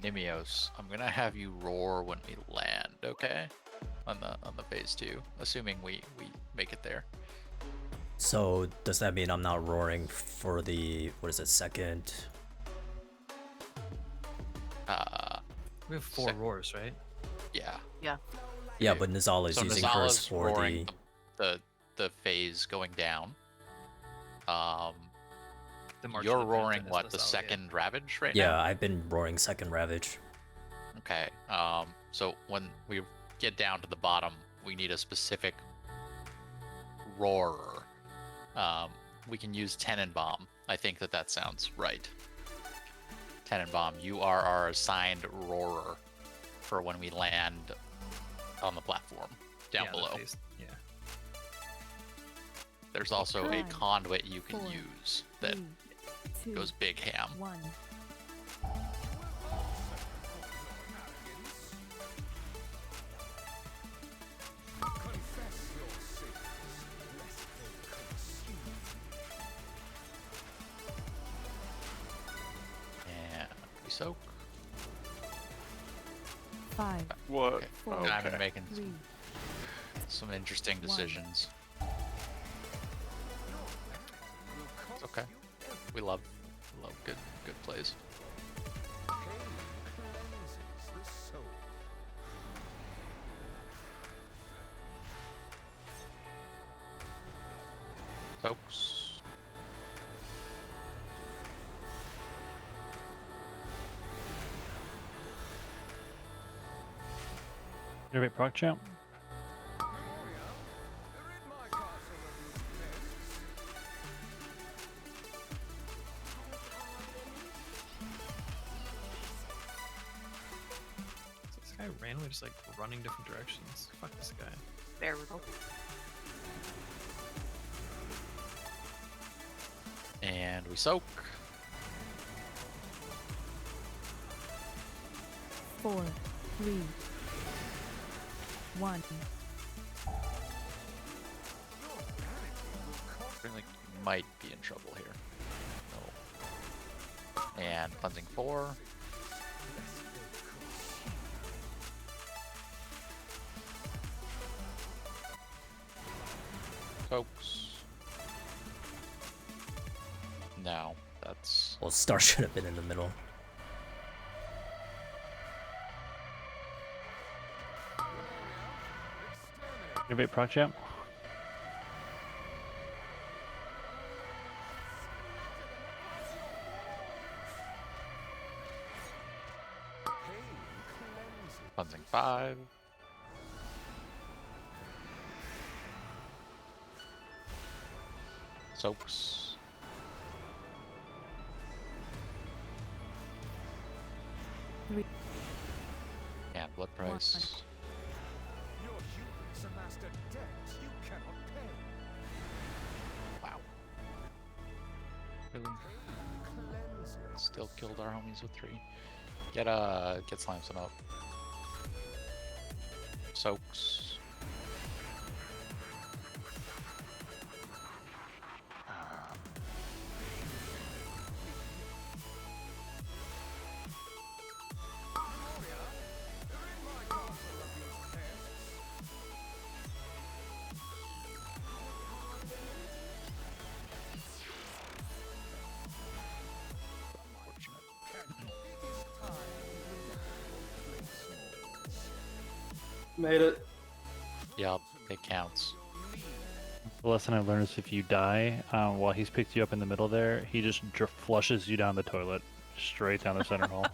Nimios, I'm gonna have you roar when we land, okay? On the phase 2, assuming we make it there. So does that mean I'm not roaring for the second? We have 4 roars, right? Yeah. Yeah. Yeah, but Nizal is So using Nizal hers is for roaring the phase going down. You're roaring what, the second Ravage right now? Yeah, I've been roaring second Ravage. Okay. So when we get down to the bottom, we need a specific roarer. We can use Tenenbaum. I think that sounds right. Tenenbaum, you are our assigned roarer for when we land on the platform down below. Yeah. There's also a 5, conduit you can 4, use that 2, goes big ham. 1. And we soak. 5. What? Four, I've been making 3, some interesting 1. decisions. It's okay. We love good plays. Folks. Innovate proc champ. This guy randomly just like running different directions. Fuck this guy. There we go. And we soak. 4, 3, 1. Feeling like you might be in trouble here. No. And cleansing 4. Folks. No, that's... Well, Star should have been in the middle. Innovate proc champ. Cleansing 5. Soaks. 3. And blood price. Your hubris amassed a debt you cannot pay. Wow. Really? Still killed our homies with 3. Get Slimeson up. Soaks. Made it. Yep, it counts. The lesson I learned is if you die while he's picked you up in the middle there, he just flushes you down the toilet, straight down the center hall.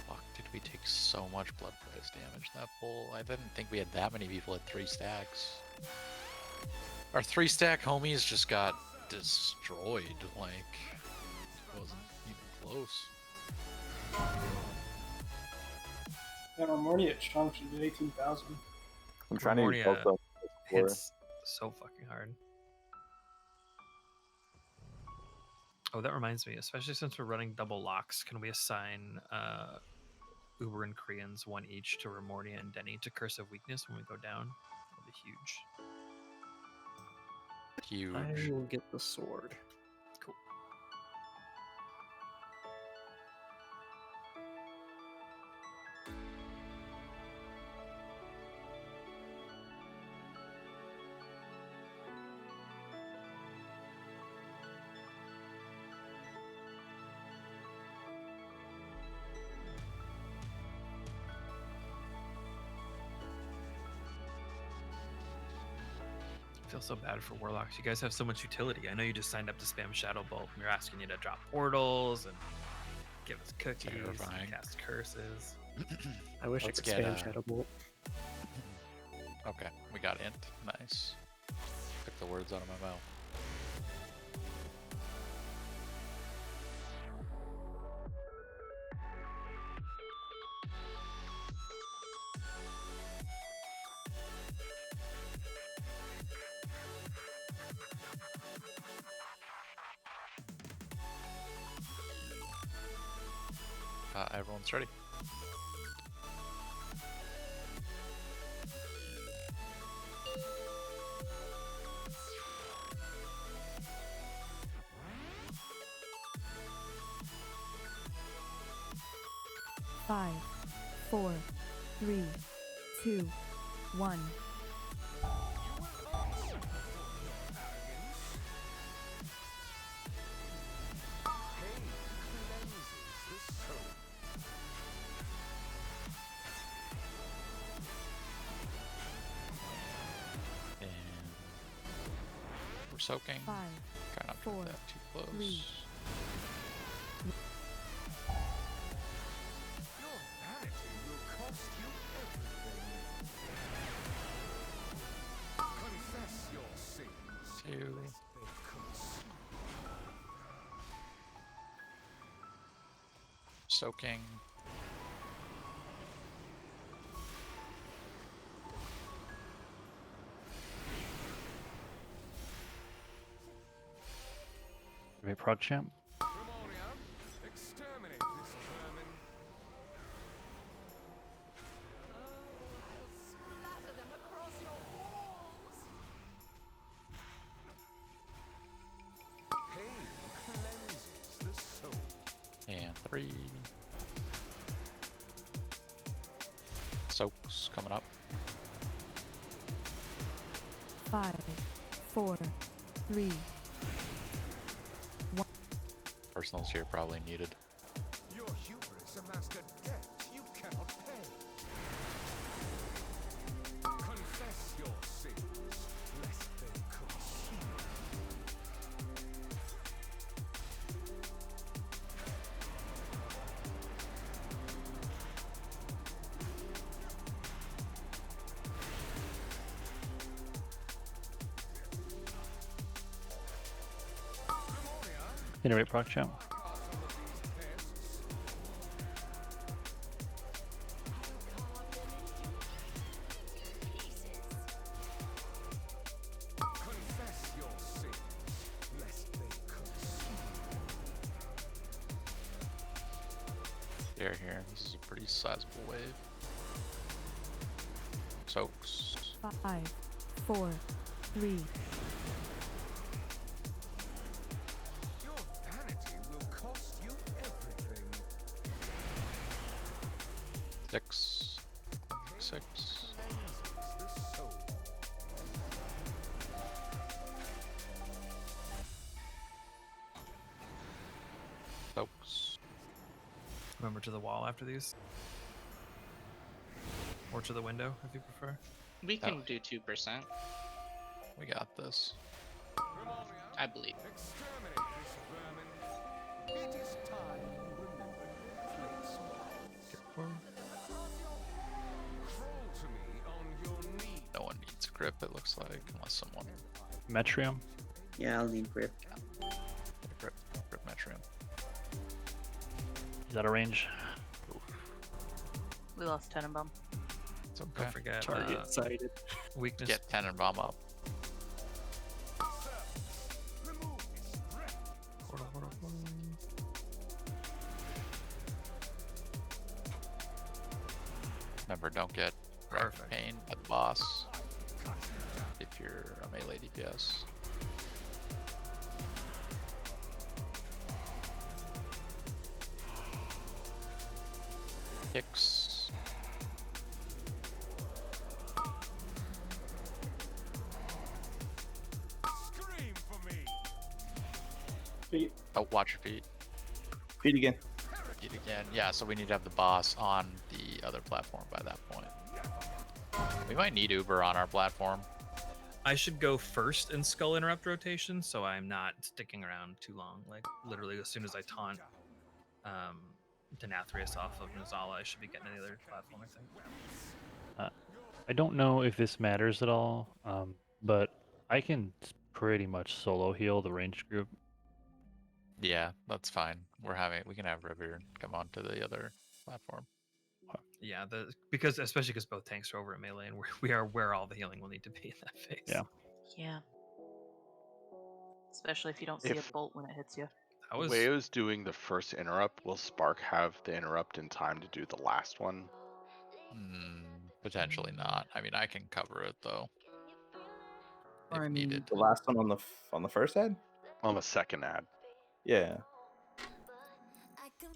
Fuck, did we take so much blood price damage in that pull? I didn't think we had that many people at 3 stacks. Our 3-stack homies just got destroyed, like, it wasn't even close. And Armonia chunk should be 18,000. I'm trying to use both of them. Hits so fucking hard. Oh, that reminds me, especially since we're running double locks, can we assign Uber and Koreans 1 each to Remornia and Denny to Curse of Weakness when we go down? That'll be huge. I will get the sword. Cool. I feel so bad for warlocks. You guys have so much utility. I know you just signed up to spam Shadow Bolt. And we're asking you to drop portals and give us cookies, and cast curses. I wish I could spam Shadow Bolt. Okay, we got int. Nice. Took the words out of my mouth. Everyone's ready. Five, 4, 3, 2, 1. We're soaking. 5, Try not to 4, get that too close. 3. Two. Soaking. Great prod champ. Exterminate this vermin. Splatter them across your walls. Pain cleanses the soul. And 3. Soaks coming up. 5, 4, 3. Personals here probably needed. Your hubris amassed a debt you cannot pay. Confess your sins, lest they consume Generate proc champ. care here. This is a pretty sizable wave. Soaks. 5, 4, 3. Your vanity will cost you everything. 6. 6. Soaks. Remember to the wall after these? Or to the window, if you prefer. We can do 2%. We got this. I believe. Exterminate this vermin. It is time you remembered your place. Crawl to me on your knees. No one needs grip, it looks like, unless someone. Metrium. Yeah, I'll need grip. Grip Metrium. Is that a range? We lost Tenenbaum. It's okay. Don't forget Target sighted. weakness. Get Tenenbaum up. Remember, don't get rapid pain at the boss if you're a melee DPS. Kicks. Scream for me. Feet. Oh, watch your feet. Feet again. Feet again. Yeah, so we need to have the boss on the other platform by that point. We might need Uber on our platform. I should go first in Skull Interrupt rotation, so I'm not sticking around too long. Like, literally, as soon as I taunt Denathrius off of Nozala, I should be getting to the other platform, I think. I don't know if this matters at all, but I can pretty much solo heal the ranged group. Yeah, that's fine. We can have River come on to the other platform. Yeah, especially because both tanks are over at melee, and we are where all the healing will need to be in that phase. Yeah. Yeah. Especially if you don't see a bolt when it hits you. Wayo's doing the first interrupt. Will Spark have the interrupt in time to do the last one? Potentially not. I mean, I can cover it though. Or If needed. The last one on the first ad? On the second ad. Yeah.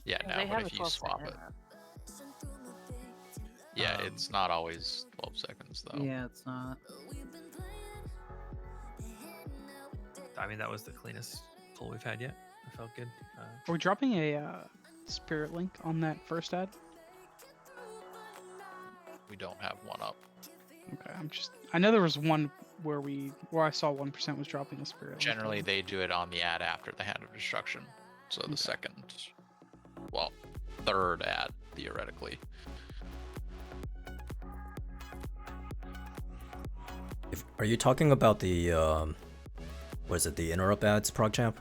Yeah, Well, they no, have but if a you 12 swap second it. interrupt. Yeah, it's not always 12 seconds though. Yeah, it's not. I mean, that was the cleanest pull we've had yet. I felt good. Are we dropping a spirit link on that first ad? We don't have one up. Okay, I know there was one where I saw 1% was dropping a spirit link. Generally, they do it on the ad after the Hand of Destruction. So the second, well, third ad, theoretically. Are you talking about the, what is it, the interrupt ads, ProgChamp?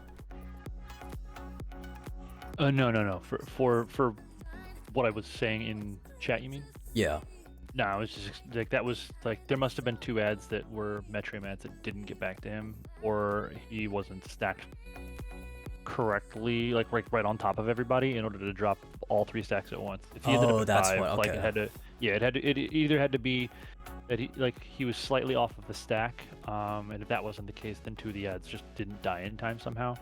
No. For what I was saying in chat, you mean? Yeah. No, it was just like that was like there must have been 2 ads that were Metrium ads that didn't get back to him, or he wasn't stacked correctly, like right on top of everybody in order to drop all 3 stacks at once. If he ended up at that's 5, what. Okay. like it either had to be that he was slightly off of the stack, and if that wasn't the case, then 2 of the ads just didn't die in time somehow.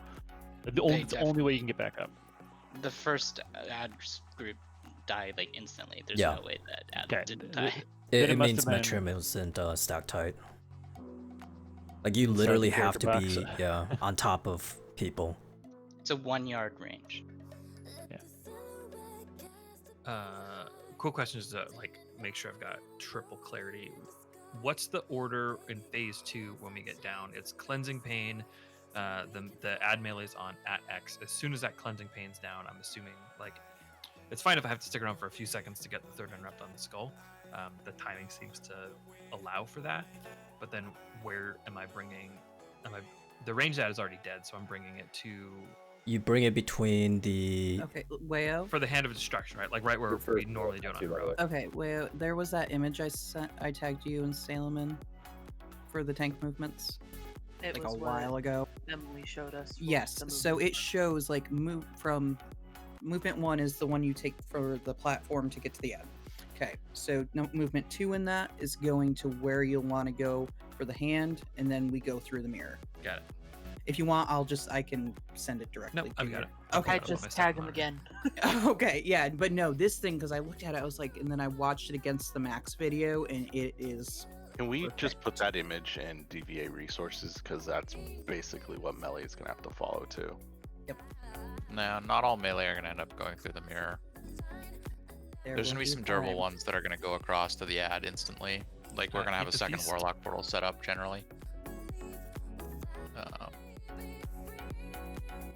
The only way you can get back up. The first ad group died like instantly. There's Yeah. no way that ad didn't die. It means Metrium isn't stack tight. Like you literally have to be on top of people. It's a 1 yard range. Cool question is to make sure I've got triple clarity. What's the order in phase 2 when we get down? It's cleansing pain. The ad melee's on at X. As soon as that cleansing pain's down, I'm assuming it's fine if I have to stick around for a few seconds to get the third interrupt on the skull. The timing seems to allow for that. But then where am I bringing? The range ad is already dead, so I'm bringing it to. You bring it between the. Okay, Wayo. For the Hand of Destruction, right? Like right where we normally do it on road. Okay, Wayo. There was that image I tagged you and Salem in for the tank movements. It like was a while ago. Emily showed us. Yes, so it shows move from movement 1 is the one you take for the platform to get to the end. Okay, so movement 2 in that is going to where you'll want to go for the hand, and then we go through the mirror. Got it. If you want, I can send it directly. Nope, I've got it. Okay. I just tag him again. Okay, yeah, but no, this thing, because I looked at it, I was like, and then I watched it against the Max video, and it is. Can we just put that image in DVA resources? Because that's basically what Melee is going to have to follow too. Yep. No, not all melee are going to end up going through the mirror. There's going to be some durable ones that are going to go across to the ad instantly. Like, we're going to have a second Warlock portal set up generally.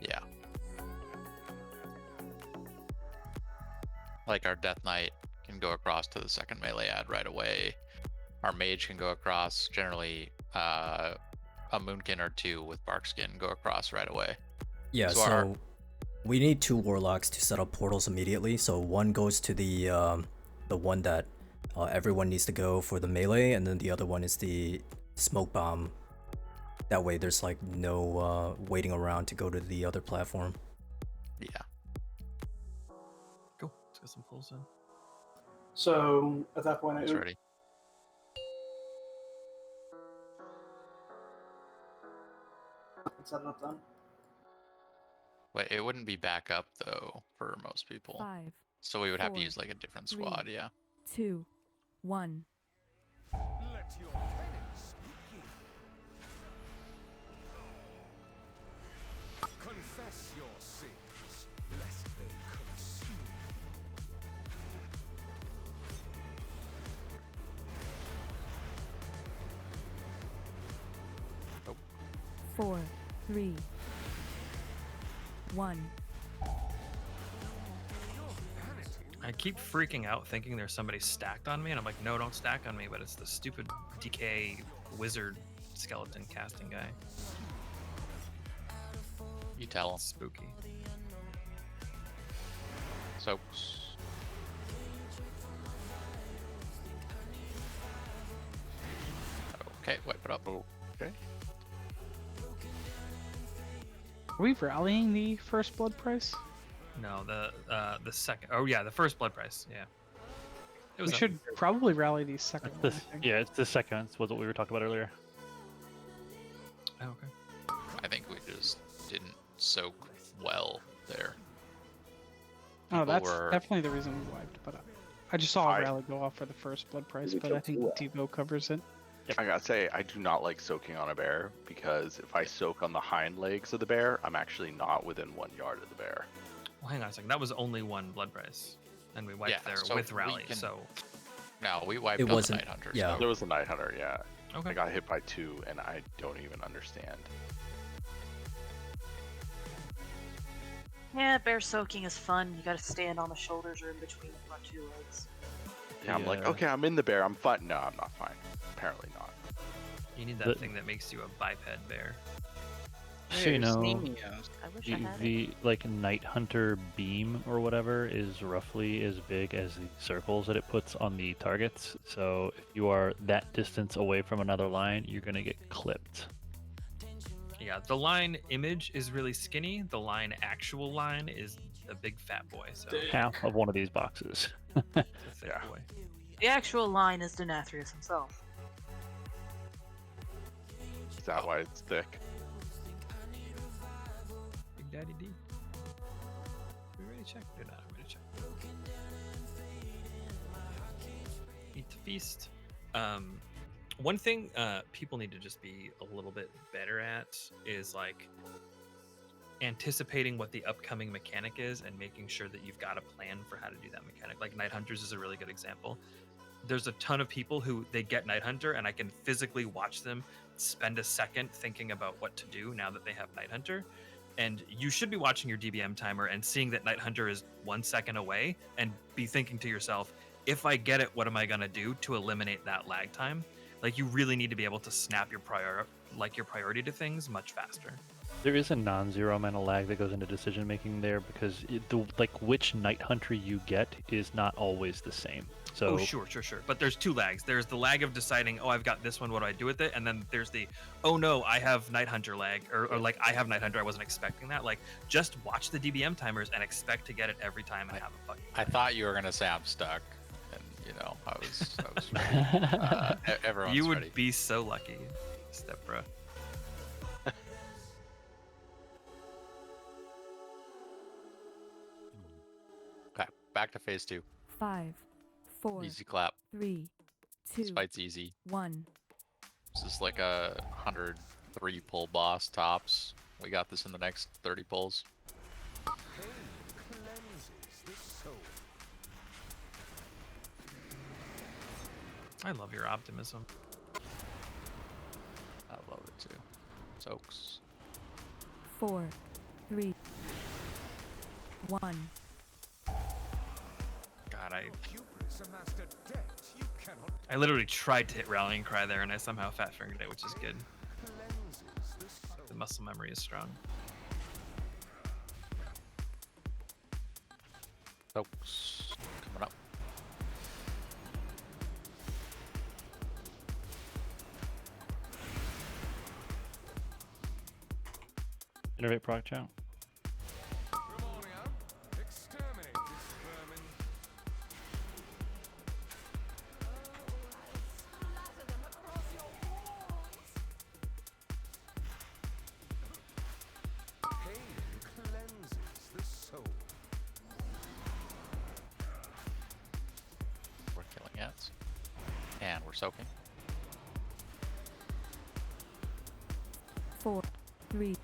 Yeah. Like, our Death Knight can go across to the second melee ad right away. Our Mage can go across. Generally, a Moonkin or 2 with Barkskin go across right away. Yeah, so we need 2 Warlocks to set up portals immediately. So one goes to the one that everyone needs to go for the melee, and then the other one is the smoke bomb. That way there's like no waiting around to go to the other platform. Yeah. Cool. Let's get some pulls in. So at that point, It's ready. Set it up then. Wait, it wouldn't be back up though for most people. 5. So we would have to 4, use like a different 3, squad, yeah. 2, 1. Let your penance begin. Confess your sins, lest they consume you. 4, 3, 1. I keep freaking out thinking there's somebody stacked on me, and I'm like, no, don't stack on me, but it's the stupid DK wizard skeleton casting guy. You tell him. Spooky. Soaks. Okay, wipe it up. Okay. Are we rallying the first blood price? No, the second. Oh yeah, the first blood price. Yeah. We should probably rally these second. Yeah, it's the second. Was what we were talking about earlier. Oh, okay. I think we just didn't soak well there. Oh, that's definitely the reason we wiped. But I just saw a rally go off for the first blood price, but I think Devo covers it. I gotta say, I do not like soaking on a bear, because if I soak on the hind legs of the bear, I'm actually not within 1 yard of the bear. Well, hang on a second. That was only 1 blood price, and we wiped there so with rally. So no, we wiped It on wasn't- the Night Hunter. yeah. So. There was a Night Hunter, yeah. Okay. I got hit by 2, and I don't even understand. Yeah, bear soaking is fun. You gotta stand on the shoulders or in between the front 2 legs. Yeah, I'm like, okay, I'm in the bear, I'm fine. No, I'm not fine. Apparently not. You need that thing that makes you a biped bear. So you know, I wish I had the like Night Hunter beam or whatever is roughly as big as the circles that it puts on the targets. So if you are that distance away from another line, you're gonna get clipped. Yeah, the line image is really skinny. The line actual line is a big fat boy. So Half of one of these boxes. it's a thick boy. The actual line is Denathrius himself. Is that why it's thick? Big Daddy D. We already checked. They're not ready to check. Eat to feast. One thing people need to just be a little bit better at is like anticipating what the upcoming mechanic is and making sure that you've got a plan for how to do that mechanic. Like Night Hunters is a really good example. There's a ton of people who they get Night Hunter, and I can physically watch them spend a second thinking about what to do now that they have Night Hunter. And you should be watching your DBM timer and seeing that Night Hunter is 1 second away and be thinking to yourself, if I get it, what am I going to do to eliminate that lag time? Like, you really need to be able to snap your priority to things much faster. There is a non-zero amount of lag that goes into decision making there because which Night Hunter you get is not always the same. So oh, sure. But there's two lags. There's the lag of deciding, oh, I've got this one, what do I do with it? And then there's the, oh no, I have Night Hunter lag, or like I have Night Hunter, I wasn't expecting that. Like, just watch the DBM timers and expect to get it every time and have a fucking. I thought you were gonna say I'm stuck, and you know I was ready. Everyone's You would ready. be so lucky, Step Bro. Okay, back to phase 2. 5, 4, Easy clap. 3, 2, This fight's easy. 1. This is like a 103 pull boss tops. We got this in the next 30 pulls. I love your optimism. I love it too. Soaks. 4, 3, 1. God, I literally tried to hit Rallying Cry there, and I somehow fat fingered it, which is good. The muscle memory is strong. Soaks. Coming up. Innovate proc chow. We're killing ants. And we're soaking. 4, 3.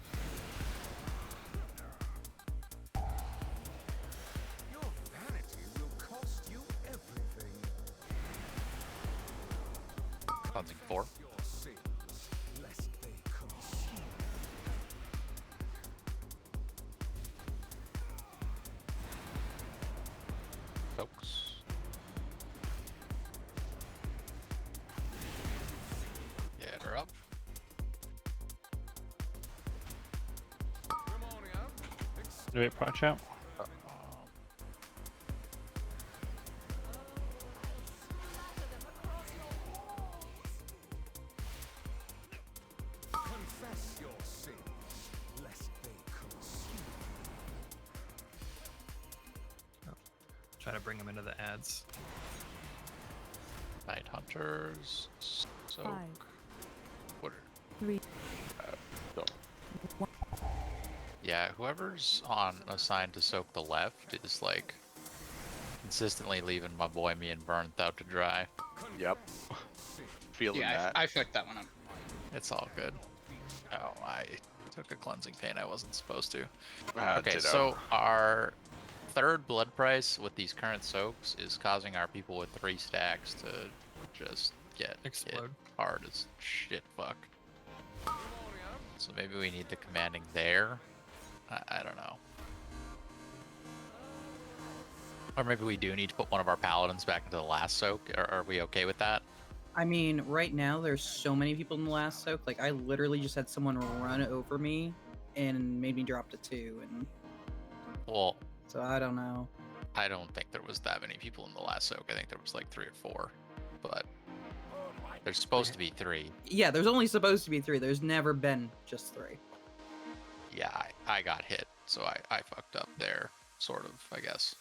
Cleansing 4. Soaks. Get her up. Innovate proc chow. Try to bring them into the ads. Night Hunters. Soak. 5, What? 3, Go. 1. Yeah, whoever's on assigned to soak the left is like consistently leaving my boy me and Burnt out to dry. Yep. Feeling that. I fucked that one up. It's all good. Oh, I took a cleansing pain I wasn't supposed to. Okay, Ditto. so our third blood price with these current soaks is causing our people with 3 stacks to just get Explode. hit hard as shit fuck. So maybe we need the commanding there. I don't know. Or maybe we do need to put one of our paladins back into the last soak. Are we okay with that? I mean, right now there's so many people in the last soak. Like, I literally just had someone run over me and made me drop to 2. And Well, so I don't know. I don't think there was that many people in the last soak. I think there was like 3 or 4. But there's supposed to be 3. Yeah, there's only supposed to be 3. There's never been just 3. Yeah, I got hit, so I fucked up there, sort of, I guess.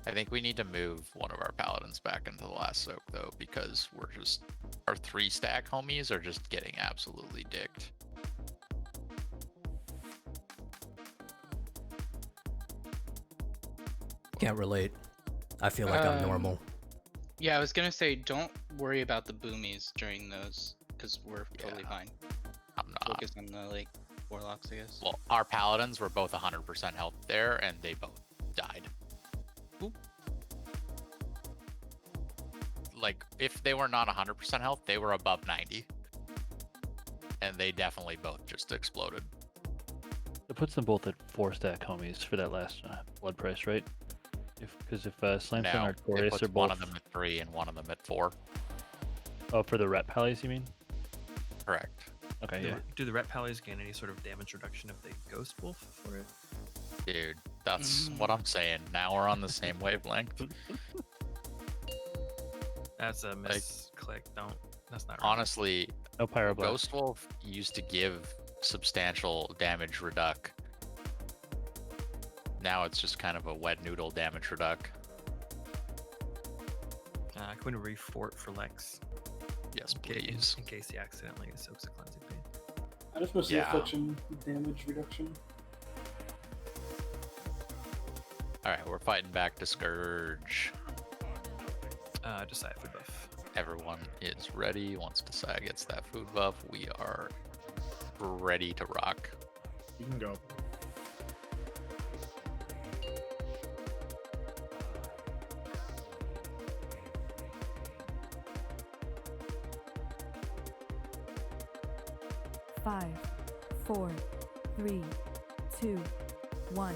I think we need to move one of our paladins back into the last soak, though, because we're just... Our 3 stack homies are just getting absolutely dicked. Can't relate. I feel like I'm normal. Yeah, I was gonna say, don't worry about the boomies during those, because we're totally fine. I'm not. Focus on the, like, warlocks, I guess. Well, our paladins were both 100% health there, and they both died. Oop. Like, if they were not 100% health, they were above 90. And they definitely both just exploded. It puts them both at 4 stack homies for that last blood price, right? Because if Slamson No, or it Torius puts are both... one of them at 3 and one of them at 4. Oh, for the rep pallies, you mean? Correct. Okay, yeah. Do the Ret Pallies gain any sort of damage reduction if they Ghost Wolf for it? Dude, That's what I'm saying. Now we're on the same wavelength. That's a misclick. That's not right. Honestly, no pyroblast. Ghost Wolf used to give substantial damage reduc. Now it's just kind of a wet noodle damage reduc. Can we refort for Lex? Yes, please. In case he accidentally soaks a cleansing pain. I just want to see affliction damage reduction. Alright, we're fighting back to Scourge. Desire food buff. Everyone is ready. Once Desire gets that food buff, we are ready to rock. You can go. Five, 4, 3, 2, 1.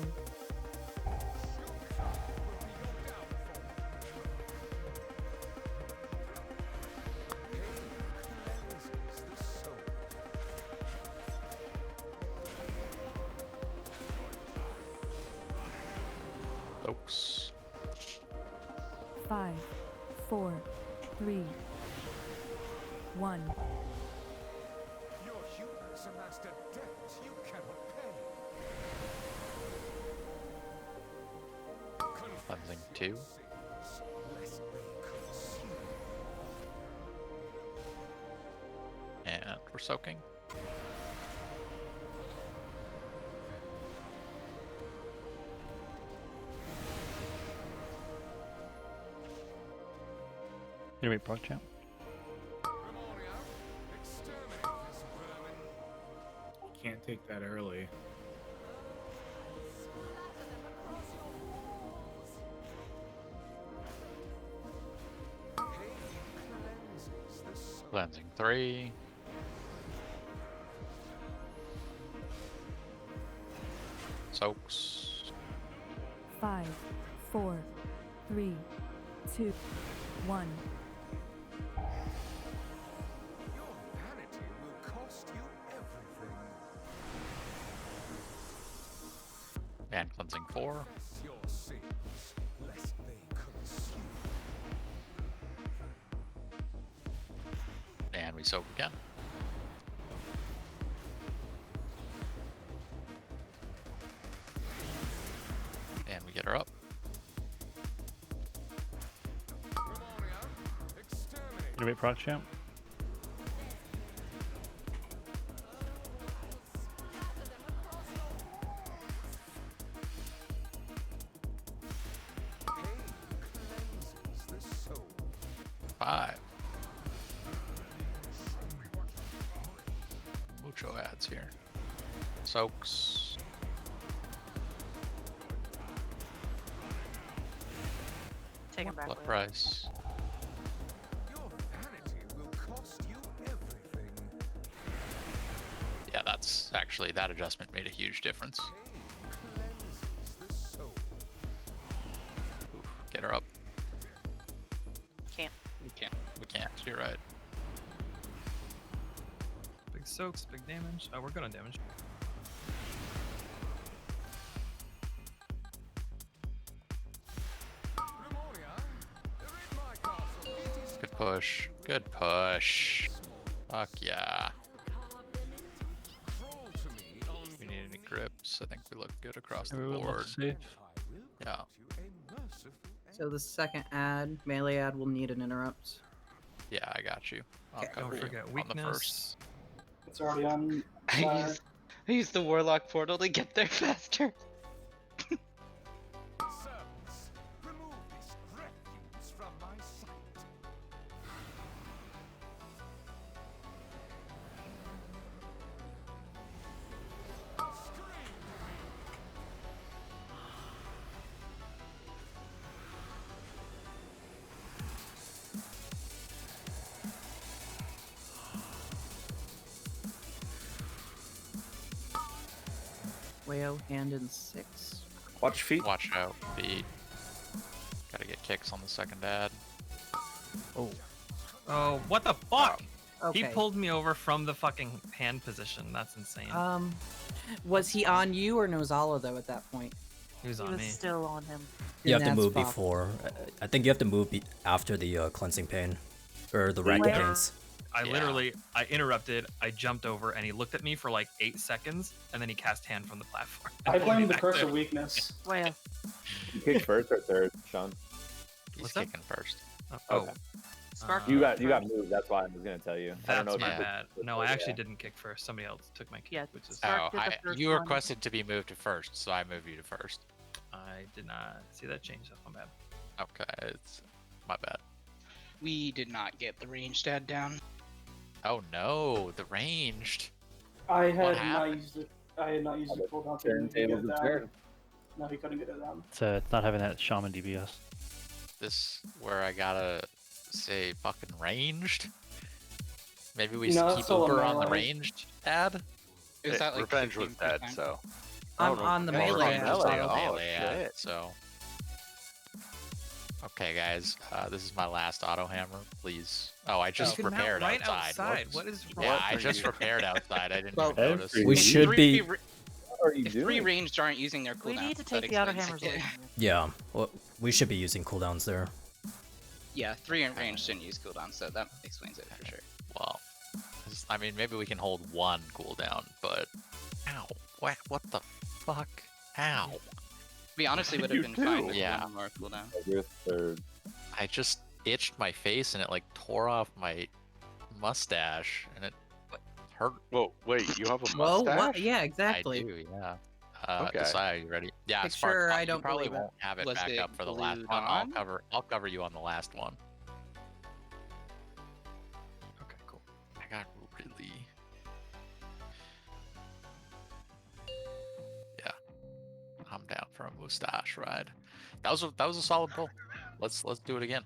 Folks. 5, 4, 3, 1. Your humans amassed a debt you cannot pay. Cleansing 2. And we're soaking. Here we proc champ. Can't take that early. Cleansing 3. Soaks. 5, 4, 3, 2, 1. Vanity will cost you everything. And cleansing 4. Your sins, lest they consume. And we soak again. And we get her up. Here we proc champ. Mucho ads here. Soaks. Take him back. Blood price. Your vanity will cost you everything. Yeah, that's actually, that adjustment made a huge difference. Oof, get her up. Can't. We can't, you're right. Big soaks, big damage. Oh, we're good on damage. Good push. Good push. Fuck yeah. We need any grips. I think we look good across the Everyone board. looks safe. Yeah. So the second melee ad will need an interrupt. Yeah, I got you. I'll Okay. cover Don't you forget on the weakness. first. It's already on. I used the Warlock portal to get there faster. Servants, remove this refuse from my sight. Wayo, hand in 6. Watch feet. Watch out, feet. Gotta get kicks on the second ad. Oh. Oh, what the fuck? He Okay. pulled me over from the fucking hand position. That's insane. Was he on you or Nozala though at that point? He was He on was me. still on him. You have to that move spot. before. I think you have to move after the cleansing pain, or the racket Where- pains. I literally, I interrupted, I jumped over, and he looked at me for like 8 seconds, and then he cast hand from the platform. I blame the Back curse there. of weakness. Where? You kicked first or third, Sean? He's What's that? kicking first. Okay. Spark You got moved. That's why I was gonna tell you. I don't That's know if my you bad. did- No, I actually yeah. didn't kick first. Somebody else took my kick, Yeah, which is. Spark did the first You one. requested to be moved to first, so I moved you to first. I did not see that change. That's my bad. Okay, it's my bad. We did not get the range stat down. Oh no, the ranged. I What had not happened? used it. I had not used the cooldown to Turn get tables it of down. turn. No, he couldn't get it down. It's not having that shaman DBS. This where I gotta say fucking ranged. Maybe we No, that's keep still a Uber on the melee. ranged ad. Is that like Revenge was dead, 15%? so. I'm Oh, no, on the Revenge melee. was ad. melee. On the Oh, melee ad, shit. so. Okay, guys, this is my last auto hammer. Please. Oh, I just You can mount prepared right outside. What is wrong Yeah, I with just you? prepared outside. I didn't Well, even notice. We should be. What are you If doing? 3 ranged aren't using their We cooldown, need to that take the outer explains hammers it. away from you. Yeah, well, we should be using cooldowns there. Yeah, 3 in range didn't use cooldown, so that explains it for sure. Well, I mean, maybe we can hold 1 cooldown, but ow, what the fuck? Ow. We honestly would have been fine with 1 more cooldown. Your third. I just itched my face and it like tore off my mustache and it hurt. Whoa, wait, you have a Well, mustache? what? Yeah, exactly. I do, yeah. Okay. Desai, are you ready? Yeah, Make Spark, sure I you don't probably believe it. won't have it Was back it up for the last glued one. on? I'll cover you on the last one. Okay, cool. I got really. Yeah, I'm down for a mustache ride. That was a solid pull. Let's do it again.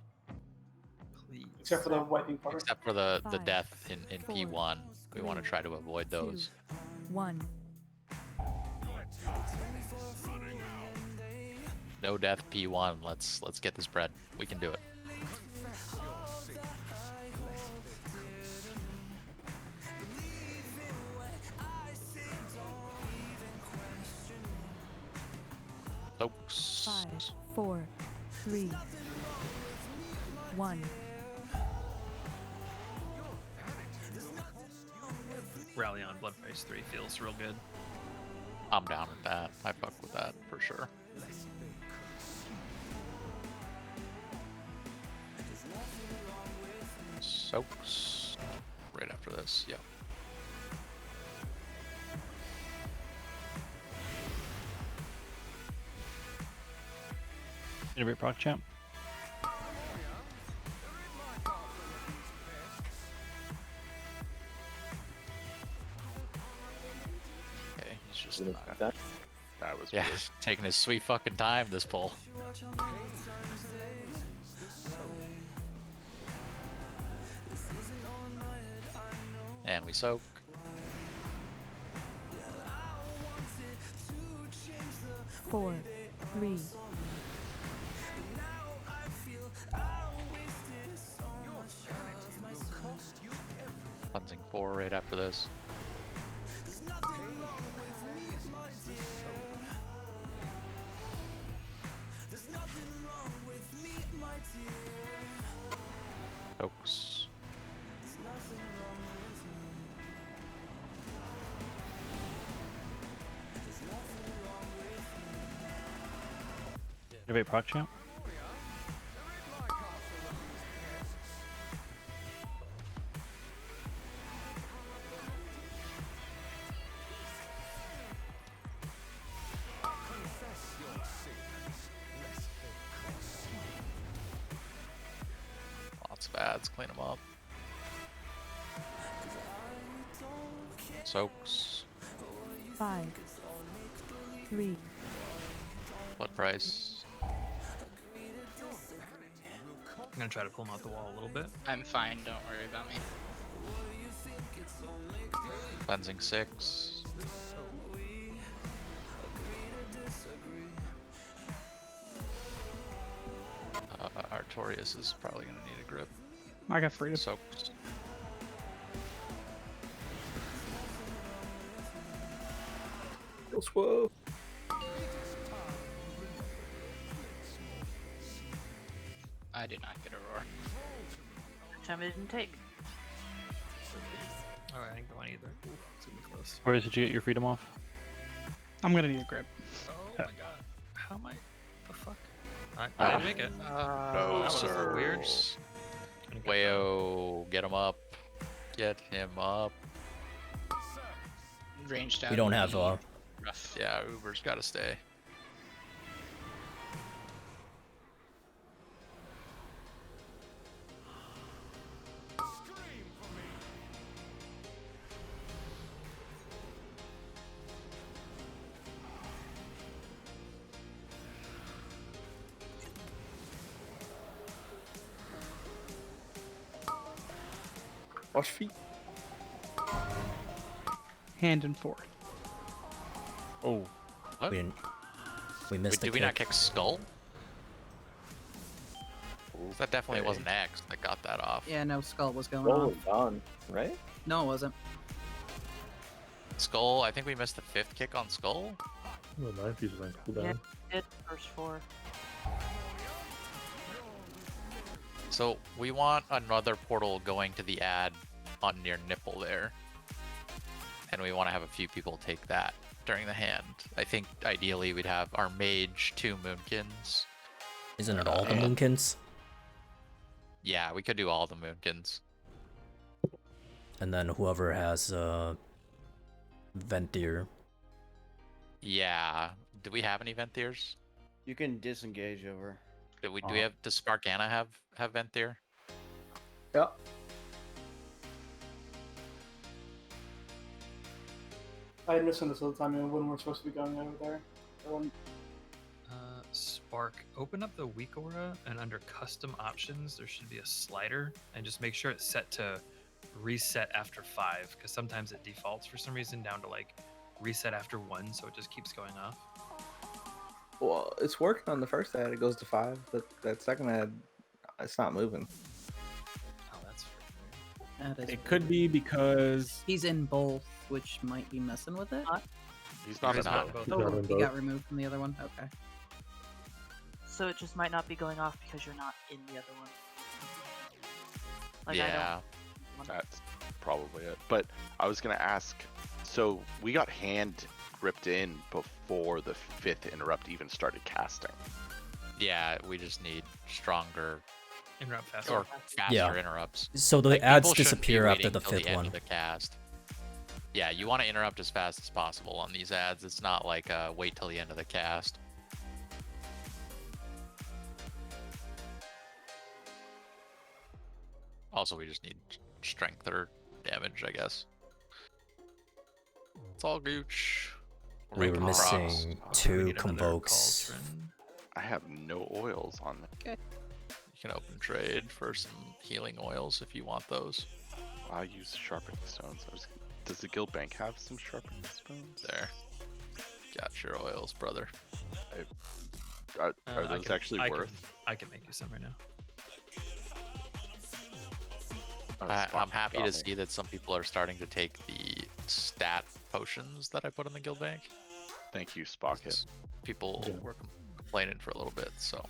Please. Except for the wiping part. Except for the 5, death in 4, P1. We want to try to avoid 2, those. 1. No death P1. Let's get this bread. We can do it. Folks. 5, 4, 3, 1. Rally on Blood Price 3 feels real good. I'm down with that. I fuck with that for sure. Soaks. Right after this, yep. Innovate proc champ. Okay, he's just Did it not. that? That was Yeah, weird. taking his sweet fucking time, this pull. And we soak. Four, 3, Cleansing 4 right after this. Soaks. Innovate proc champ. Lots of ads, clean them up. Soaks. 5, 3, Blood price. I'm gonna try to pull him out the wall a little bit. I'm fine, don't worry about me. Cleansing 6. Artorias is probably gonna need a grip. I got freedom. Soaks. I did not get a roar. Time I didn't take. Alright, I didn't go on either. It's gonna be close. Where did you get your freedom off? I'm gonna need a grip. Oh my god. How am I? The fuck? I didn't make it. No, that sir. was weird. Wayo, get him up. Get him up. Ranged out. We don't would have be rough. Yeah, Uber's gotta stay. Watch feet. Hand and forth. Oh. What? We missed the Did we kick. not kick skull? That definitely wasn't X that got that off. Yeah, no, Skull was going Roll on. was done, right? No, it wasn't. Skull, I think we missed the 5th kick on skull. Oh, 9 pieces on cooldown. Yeah, did first 4. So we want another portal going to the ad on near nipple there. And we want to have a few people take that during the hand. I think ideally we'd have our mage, 2 moonkins. Isn't it all the and- moonkins? Yeah, we could do all the moonkins. And then whoever has Ventir. Yeah. Do we have any Venthirs? You can disengage over. Do we have, does Sparkana have Venthir? Yeah. I had misunderstood the time when we're supposed to be going over there. Spark, open up the weak aura, and under custom options, there should be a slider, and just make sure it's set to reset after 5, because sometimes it defaults for some reason down to like reset after 1, so it just keeps going off. Well, it's working on the first ad. It goes to 5. But that second ad, it's not moving. Oh, that's That is It could be because he's in both, which might be messing with it. He's not in not both. Oh, he got removed from the other one. Okay. So it just might not be going off because you're not in the other one. Like, Yeah. That's probably it. But I was gonna ask, so we got hand gripped in before the 5th interrupt even started casting. Yeah, we just need stronger interrupt faster. or faster Yeah. interrupts. So the Like, ads people shouldn't be disappear after waiting the till 5th end one. of the cast. Yeah, you want to interrupt as fast as possible on these ads. It's not like wait till the end of the cast. Also, we just need strength or damage, I guess. It's all gooch. We were making procs. missing 2 convokes. I have no oils on me. You can open trade for some healing oils if you want those. I use sharpening stones. Does the guild bank have some sharpening stones? There. Got your oils, brother. Are I those can- actually I worth? I can make you some right now. I'm happy to see that some people are starting to take the stat potions that I put in the guild bank. Thank you, Spocket. People were complaining for a little bit, so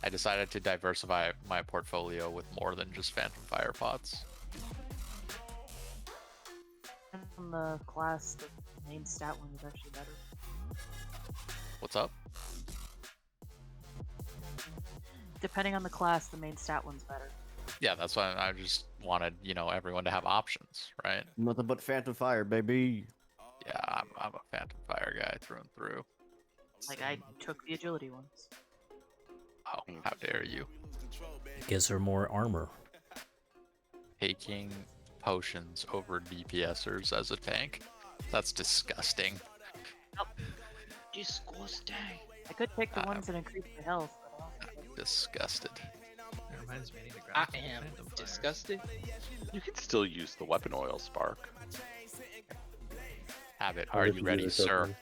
I decided to diversify my portfolio with more than just Phantom Fire pots. On the class, the main stat one is actually better. What's up? Depending on the class, the main stat one's better. Yeah, that's why I just wanted, everyone to have options, right? Nothing but Phantom Fire, baby. Yeah, I'm a Phantom Fire guy through and through. Like, I took the agility ones. Oh, how dare you. It gives her more armor. Taking potions over DPSers as a tank? That's disgusting. Disgusting. I could take the ones that increase the health. Disgusted. It reminds me, I need to grab I some am Phantom Fire. disgusted. You can still use the weapon oil, Spark. Have it. Are you ready, sir?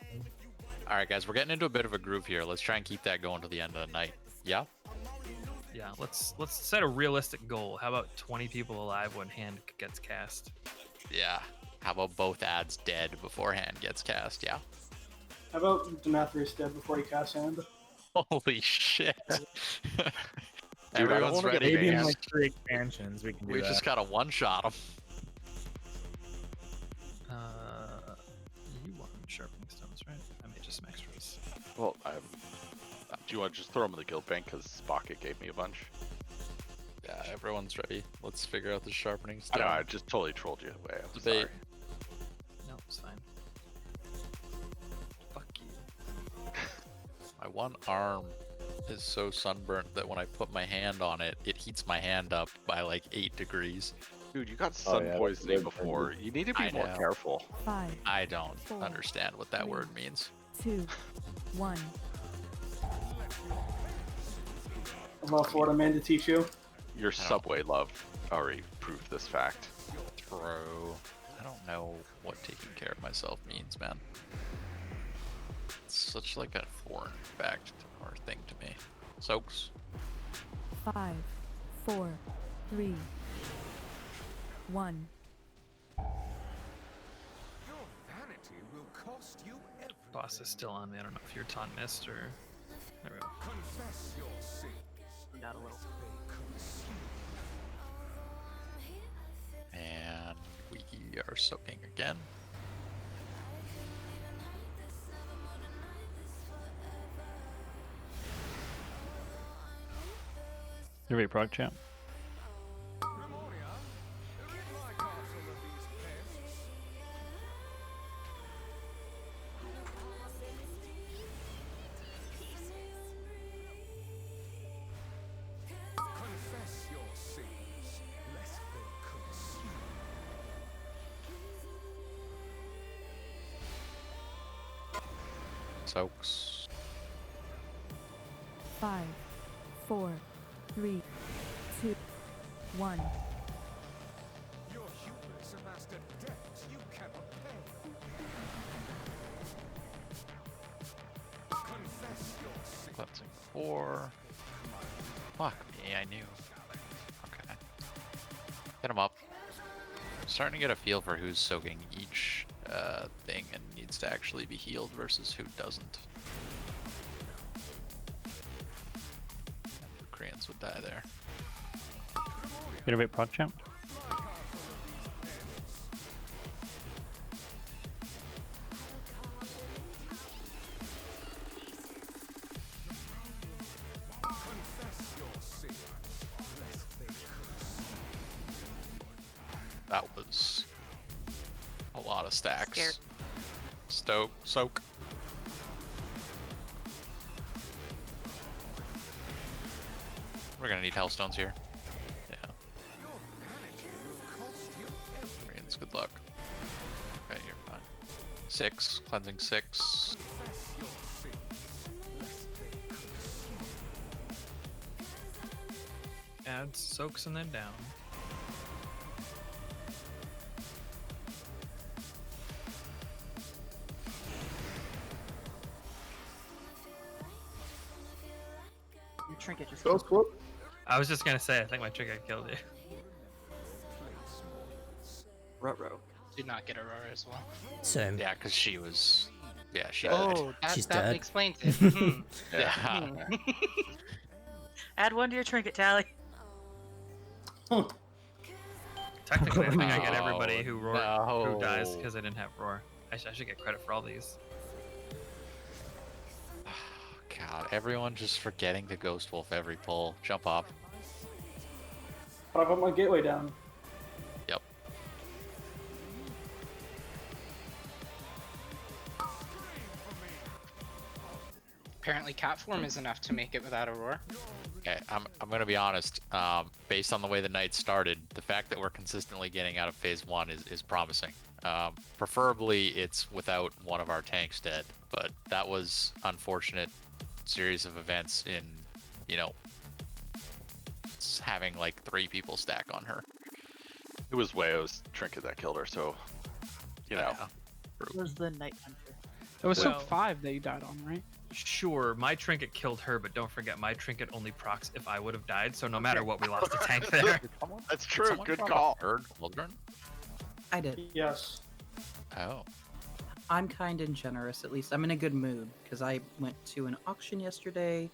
Alright, guys, we're getting into a bit of a groove here. Let's try and keep that going to the end of the night. Yeah? Yeah, let's set a realistic goal. How about 20 people alive when hand gets cast? Yeah. How about both ads dead before hand gets cast? Yeah? How about Denathrius dead before he casts hand? Holy shit. Dude, Everyone's ready, maybe in man. like 3 expansions we can do We that. just gotta one-shot them. You want sharpening stones, right? I made just some extras. Well, do you want to just throw them in the guild bank because Spocket gave me a bunch? Yeah, everyone's ready. Let's figure out the sharpening I stone. know, I just totally trolled you away. I'm Debate. sorry. No, it's fine. Fuck you. My one arm is so sunburnt that when I put my hand on it, it heats my hand up by like 8 degrees. Dude, you got sun poisoning before. You need to be more careful. 5, I don't 4, understand what that word means. 2, 1. I'm all for what I'm in to teach you. Your Subway love already proved this fact. True. I don't know what taking care of myself means, man. It's such like a foreign fact or thing to me. Soaks. 5, 4, 3, 1. Boss is still on me. I don't know if your taunt missed or. There we go. Not a little. And we are soaking again. You ready, prog champ? Soaks. 5, 4, 3, 2, 1. Your hubris amassed a debt you cannot pay. Confess your sin. Cleansing 4. Fuck me, I knew. Okay. Get him up. I'm starting to get a feel for who's soaking each thing and needs to actually be healed versus who doesn't. And Koreans would die there. Innovate prog champ. That was a lot of stacks. Scared. Soak. We're gonna need hellstones here. Yeah. Koreans, good luck. Okay, you're fine. 6, cleansing 6. Add soaks and then down. Your trinket just. Go swoop. I was just gonna say, I think my trinket killed you. Ruh-roh. Did not get Aurora as well. Same. Yeah, because she was. Yeah, she Oh, died. She's that dead. explains it. Mhm. Yeah. Add 1 to your trinket tally. Technically, I think I get everybody who who dies No. because I didn't have roar. I should get credit for all these. God, everyone just forgetting to Ghost Wolf every pull. Jump up. But I put my gateway down. Yep. Apparently, cat form is enough to make it without Aurora. Okay, I'm gonna be honest. Based on the way the night started, the fact that we're consistently getting out of phase 1 is promising. Preferably, it's without one of our tanks dead, but that was unfortunate series of events in, having like 3 people stack on her. It was Wayo's trinket that killed her, so, It was the Night Hunter. It was Well- Soak 5 that you died on, right? Sure, my trinket killed her, but don't forget, my trinket only procs if I would have died, so no matter what, we lost a tank there. That's true. Good call. Children? I did. Yes. Oh. I'm kind and generous, at least. I'm in a good mood because I went to an auction yesterday,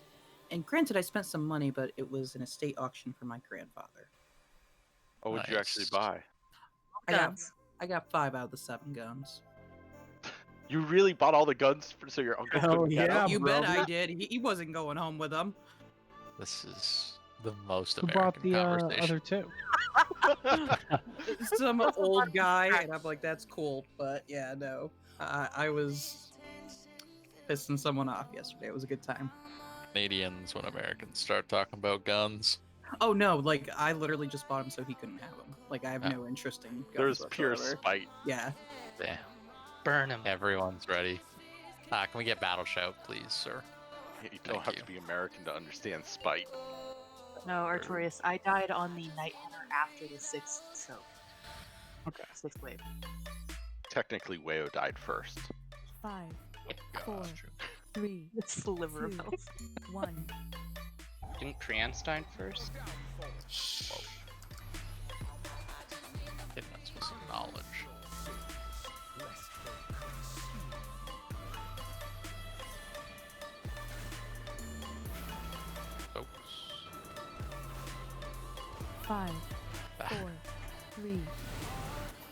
and granted, I spent some money, but it was an estate auction for my grandfather. What would you actually buy? Guns. I got 5 out of the 7 guns. You really bought all the guns so your uncle couldn't get them? You bet I did. He wasn't going home with them. This is the most Who bought American the conversation. other 2? Some old guy, and I'm like, that's cool, but yeah, no. I was pissing someone off yesterday. It was a good time. Canadians, when Americans start talking about guns. Oh no, like I literally just bought him so he couldn't have them. Like I have no interest in guns There's whatsoever. pure spite. Yeah. Damn. Burn him. Everyone's ready. Can we get battle shout, please, sir? You don't have to be American to understand spite. No, Artorias, I died on the Night Hunter after the 6th, so. Okay. 6th wave. Technically, Wayo died first. 5, 4, 3, It's the liver of 2, health. 1. Didn't Creanstein first? Ignorance with some knowledge. Folks. 5, 4, 3,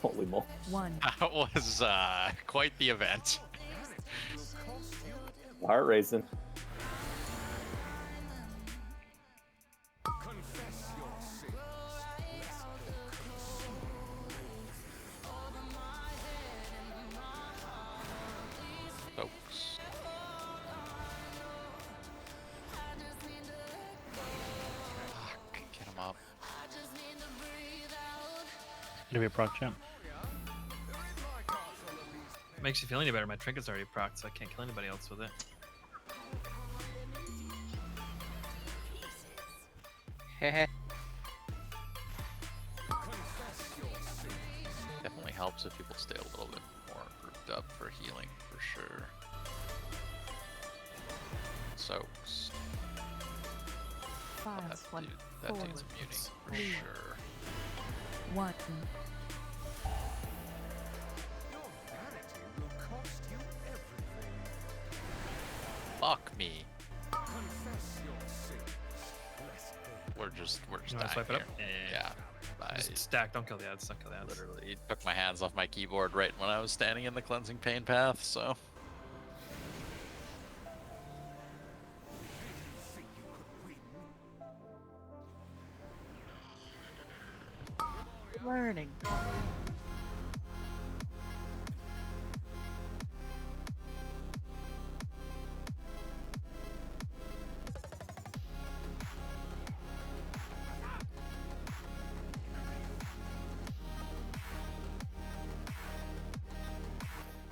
Holy moly. 1. That was quite the event. Heart racing. Folks. Get him up. Gonna be a proc champ. Makes you feel any better. My trinket's already procced, so I can't kill anybody else with it. Heh. Definitely helps if people stay a little bit more grouped up for healing, for sure. Soaks. 5, That 4, dude's immuning, for 3, sure. 1. Fuck me. We're just You wanna dying swipe it here. up? Yeah. I Just stack, don't kill the ads, don't kill the ads. literally took my hands off my keyboard right when I was standing in the cleansing pain path, so. Learning.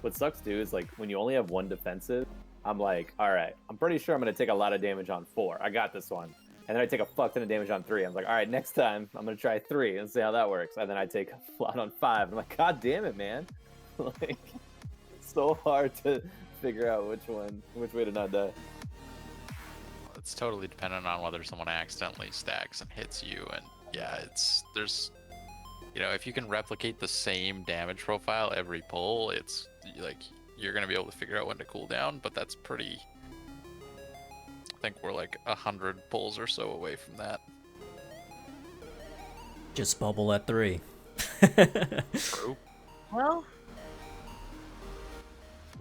What sucks too is like when you only have 1 defensive, I'm like, all right, I'm pretty sure I'm gonna take a lot of damage on 4. I got this one. And then I take a fuck ton of damage on 3. I'm like, all right, next time I'm gonna try 3 and see how that works. And then I take a lot on 5. I'm like, god damn it, man! Like, it's so hard to figure out which way to not die. It's totally dependent on whether someone accidentally stacks and hits you, and yeah, there's, you know, if you can replicate the same damage profile every pull, it's like you're gonna be able to figure out when to cool down, but that's pretty. I think we're like 100 pulls or so away from that. Just bubble at 3. True. Well,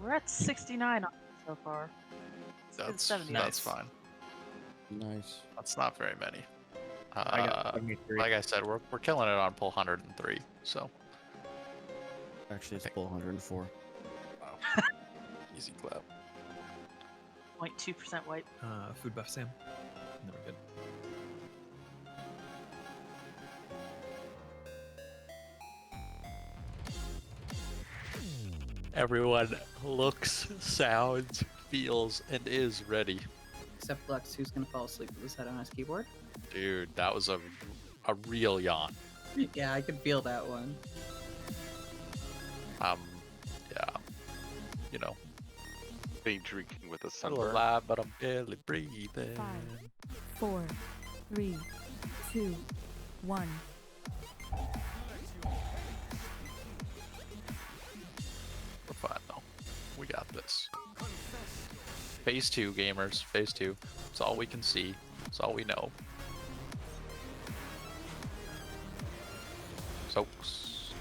we're at 69 on it so far. That's fine. Nice. That's not very many. I got 73. Like I said, we're killing it on pull 103. So Actually, it's pull 104. wow. Easy clap. 0.2% white. Food buff Sam. Never good. Everyone looks, sounds, feels, and is ready. Except Lux, who's gonna fall asleep with his head on his keyboard. Dude, that was a real yawn. Yeah, I could feel that one. Yeah. You know. Been drinking with a I'm sunburn. alive, but I'm barely breathing. 5, 4, 3, 2, 1. We're fine though. Phase 2, gamers. Phase 2. It's all we can see. It's all we know. Soaks.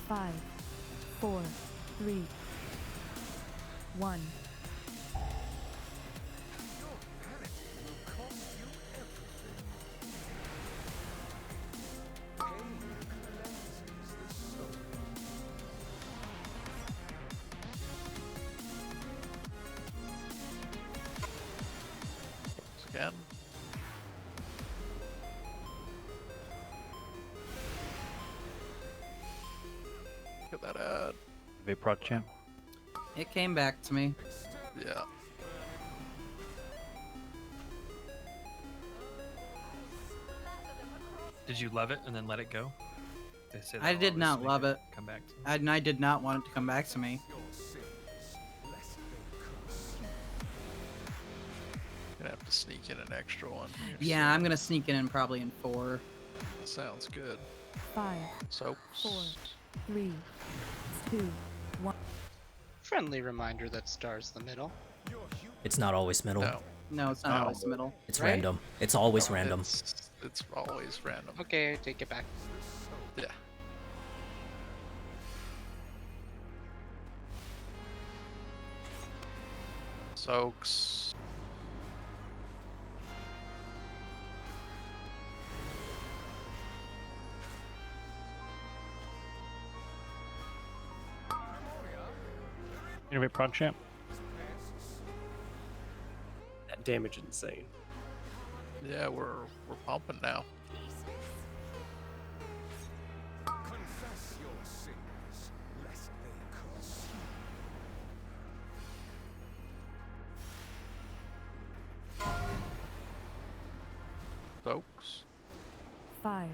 5, 4, 3, 1. Again. Get that ad. Vaprod champ. It came back to me. Yeah. Did you love it and then let it go? They say I that did always not make love it. Come back to you. I did not want it to come back to me. Gonna have to sneak in an extra one. Here Yeah, I'm gonna sneak in probably in 4. Sounds good. 5, Soaks. 4, 3, 2, 1. Friendly reminder that star's the middle. It's not always middle. No. No, it's not always middle. It's Right? random. It's always No, random. It's always random. Okay, I take it back. Yeah. Soaks. Innovate prog champ. That damage is insane. Yeah, we're pumping now. Confess your sins, lest they curse Soaks. 5,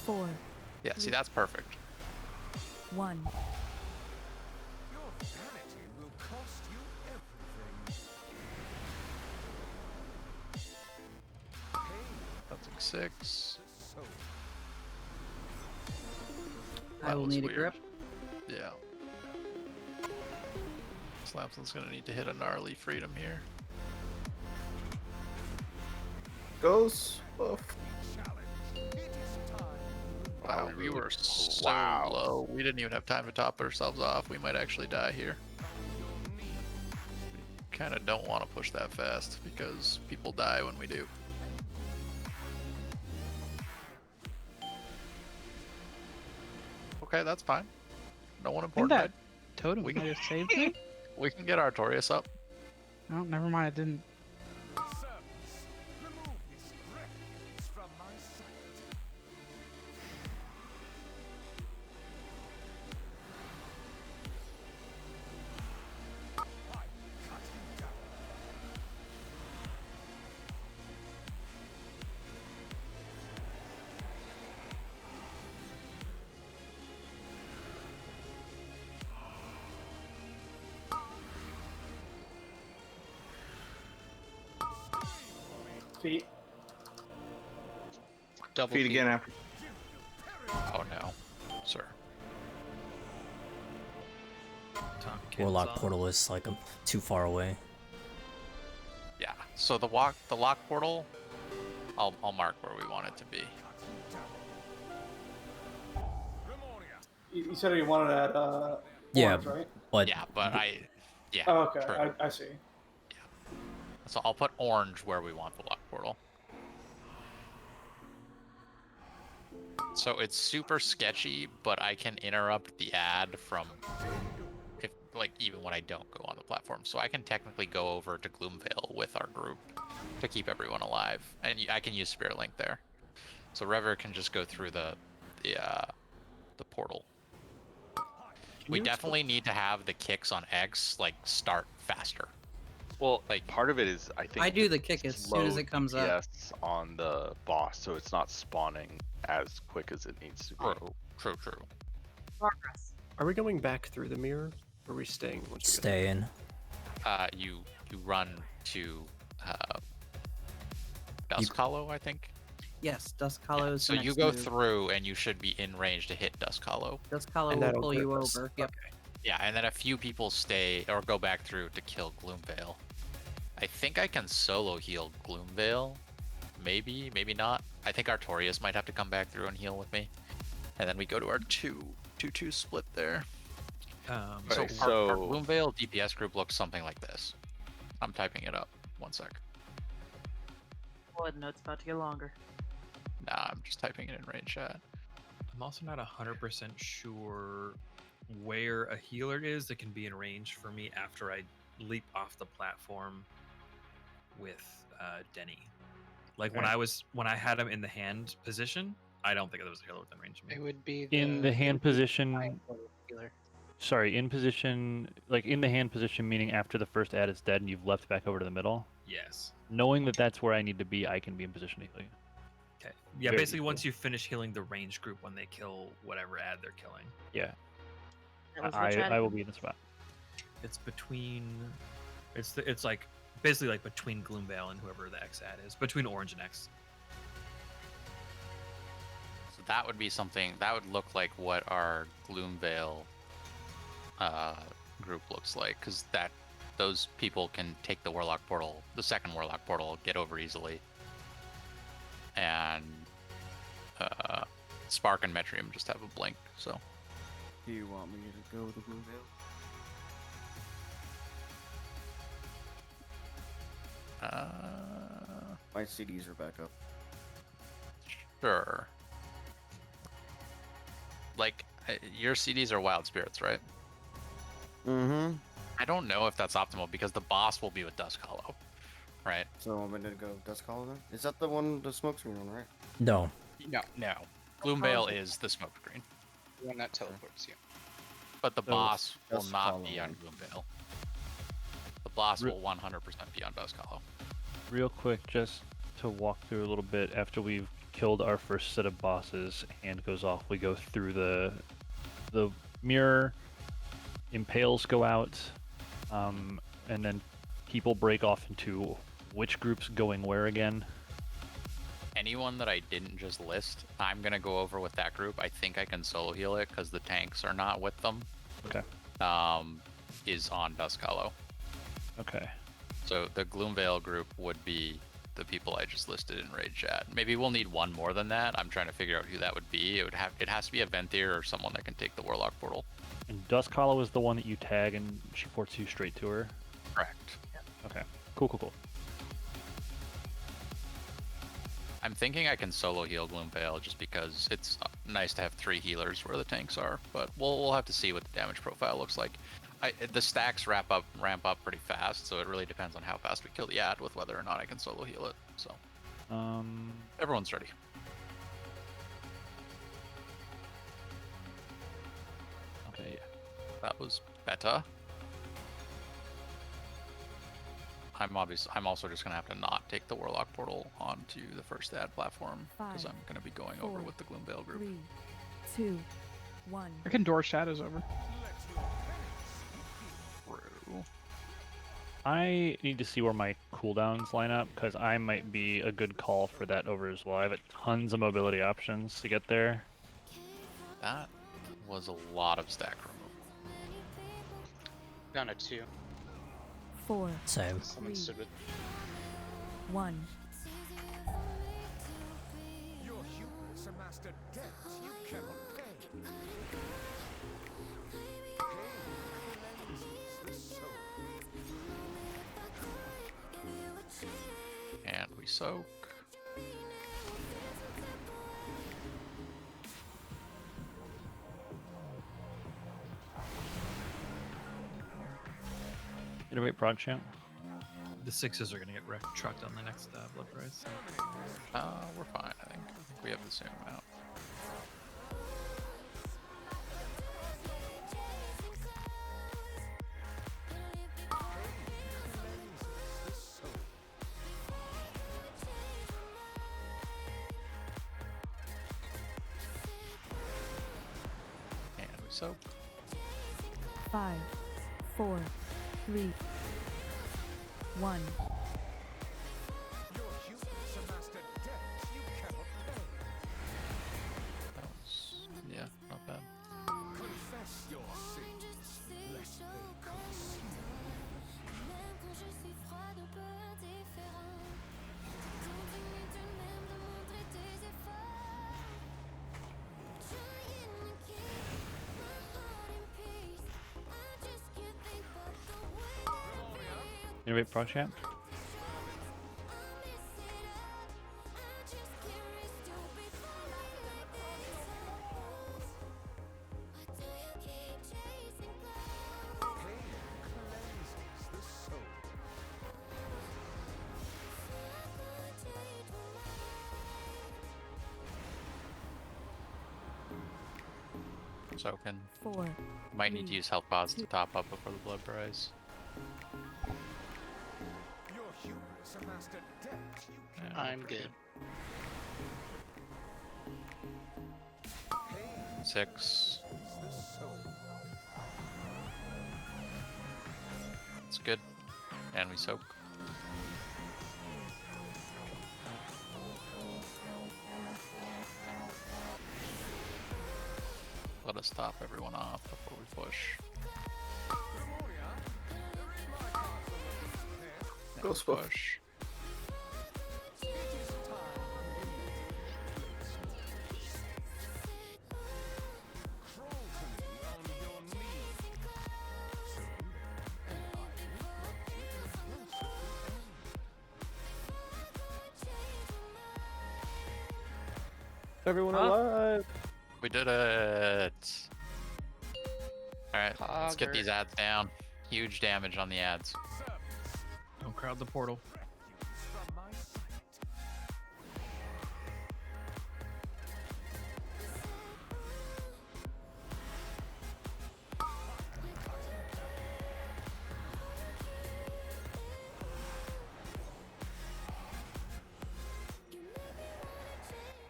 4, Yeah, see, that's perfect. 1. Your vanity will cost you everything. That's like 6. I will was need a weird. grip. Yeah. Slamson's gonna need to hit a gnarly freedom here. Goes. Oof. Wow, we were so low. We didn't even have time to top ourselves off. We might actually die here. Kind of don't want to push that fast because people die when we do. Okay, that's fine. No one I think important. that totem We might can- have saved me. We can get Artorias up. Oh, never mind. I didn't. Remove this reckless from my sight. Feet. Double Feet again after. Oh no, sir. Warlock portal is like too far away. Yeah. So the lock portal, I'll mark where we want it to be. You said you wanted at Yeah, orange, right? but yeah, but yeah. Oh, okay, true. I see. So I'll put orange where we want the lock portal. So it's super sketchy, but I can interrupt the ad from even when I don't go on the platform. So I can technically go over to Gloomvale with our group to keep everyone alive, and I can use Spirit Link there. So Rever can just go through the portal. We definitely need to have the kicks on X start faster. Well, part of it is I think I do the kick as soon as it comes up. Yes, on the boss, so it's not spawning as quick as it needs to be. True. Progress. Are we going back through the mirror? Or are we staying? Once we get stay in. You run to Dusk Hollow, I think. Yes, Dusk Hollow is So the you next go move. through and you should be in range to hit Dusk Hollow. Dusk Hollow And will that'll pull you grip us. over. Yep. Yeah, and then a few people stay or go back through to kill Gloomvale. I think I can solo heal Gloomvale. Maybe, maybe not. I think Artorias might have to come back through and heal with me. And then we go to our 2-2 split there. So our Gloomvale DPS group looks something like this. I'm typing it up. 1 sec. Blood note's about to get longer. Nah, I'm just typing it in raid chat. I'm also not 100% sure where a healer is that can be in range for me after I leap off the platform with Denny. Like when I had him in the hand position, I don't think there was a healer within range of me. It would be In the hand position. healer. Sorry, in position, like in the hand position, meaning after the first ad is dead and you've left back over to the middle. Yes. Knowing that that's where I need to be, I can be in position to heal you. Okay. Yeah, Very basically easily. once you finish healing the range group when they kill whatever ad they're killing. Yeah. That was I will be in the spot. It's between. It's like basically like between Gloomvale and whoever the X ad is, between Orange and X. So that would be something that would look like what our Gloomvale group looks like, because those people can take the Warlock portal, the second Warlock portal, get over easily, and Spark and Metrium just have a blink. So. Do you want me to go with the Gloomvale? My CDs are back up. Sure. Like, your CDs are Wild Spirits, right? Mm-hmm. I don't know if that's optimal because the boss will be with Dusk Hollow, right? So I'm gonna go Dusk Hollow then? Is that the one, the smoke screen one, right? No. No. Gloomvale is the smoke screen. The one that teleports you. But the So boss will Dusk not Hollow be on then. Gloomvale. The boss will 100% be on Dusk Hollow. Real quick, just to walk through a little bit, after we've killed our first set of bosses, hand goes off, we go through the mirror, impales go out, and then people break off into which group's going where again? Anyone that I didn't just list, I'm going to go over with that group. I think I can solo heal it because the tanks are not with them. Okay. Is on Dusk Hollow. Okay. So the Gloomvale group would be the people I just listed in raid chat. Maybe we'll need one more than that. I'm trying to figure out who that would be. It has to be a Venthyr or someone that can take the Warlock portal. And Dusk Hollow is the one that you tag and she ports you straight to her? Correct. Okay. Cool. I'm thinking I can solo heal Gloomvale just because it's nice to have 3 healers where the tanks are, but we'll have to see what the damage profile looks like. The stacks ramp up pretty fast, so it really depends on how fast we kill the ad with whether or not I can solo heal it. So, everyone's ready. Okay, yeah. That was beta. I'm also just gonna have to not take the Warlock portal onto the first ad platform because I'm gonna be going over with the Gloomvale group. 3, 2, 1. I can door shadows over. I need to see where my cooldowns line up because I might be a good call for that over as well. I have tons of mobility options to get there. That was a lot of stack removal. Down to 2. 4. Same. Someone stood with 1. Your hubris amassed a debt you cannot pay. Pain cleanses the soul. And we soak. Iterate prod champ. The 6s are gonna get trucked on the next blood price. We're fine. I think we have the same amount. And we soak. 5, 4, 3, 1. Your hubris amassed a debt you cannot pay. Yeah, not bad. Confess your sins. Innovate prog champ. Soaking. 4. Might need to use health pods to top up before the blood price. I'm good. 6. It's good. And we soak. Let us top everyone off before we push. Go push. Everyone alive! We did it! Alright, let's get these ads down. Huge damage on the ads. Don't crowd the portal.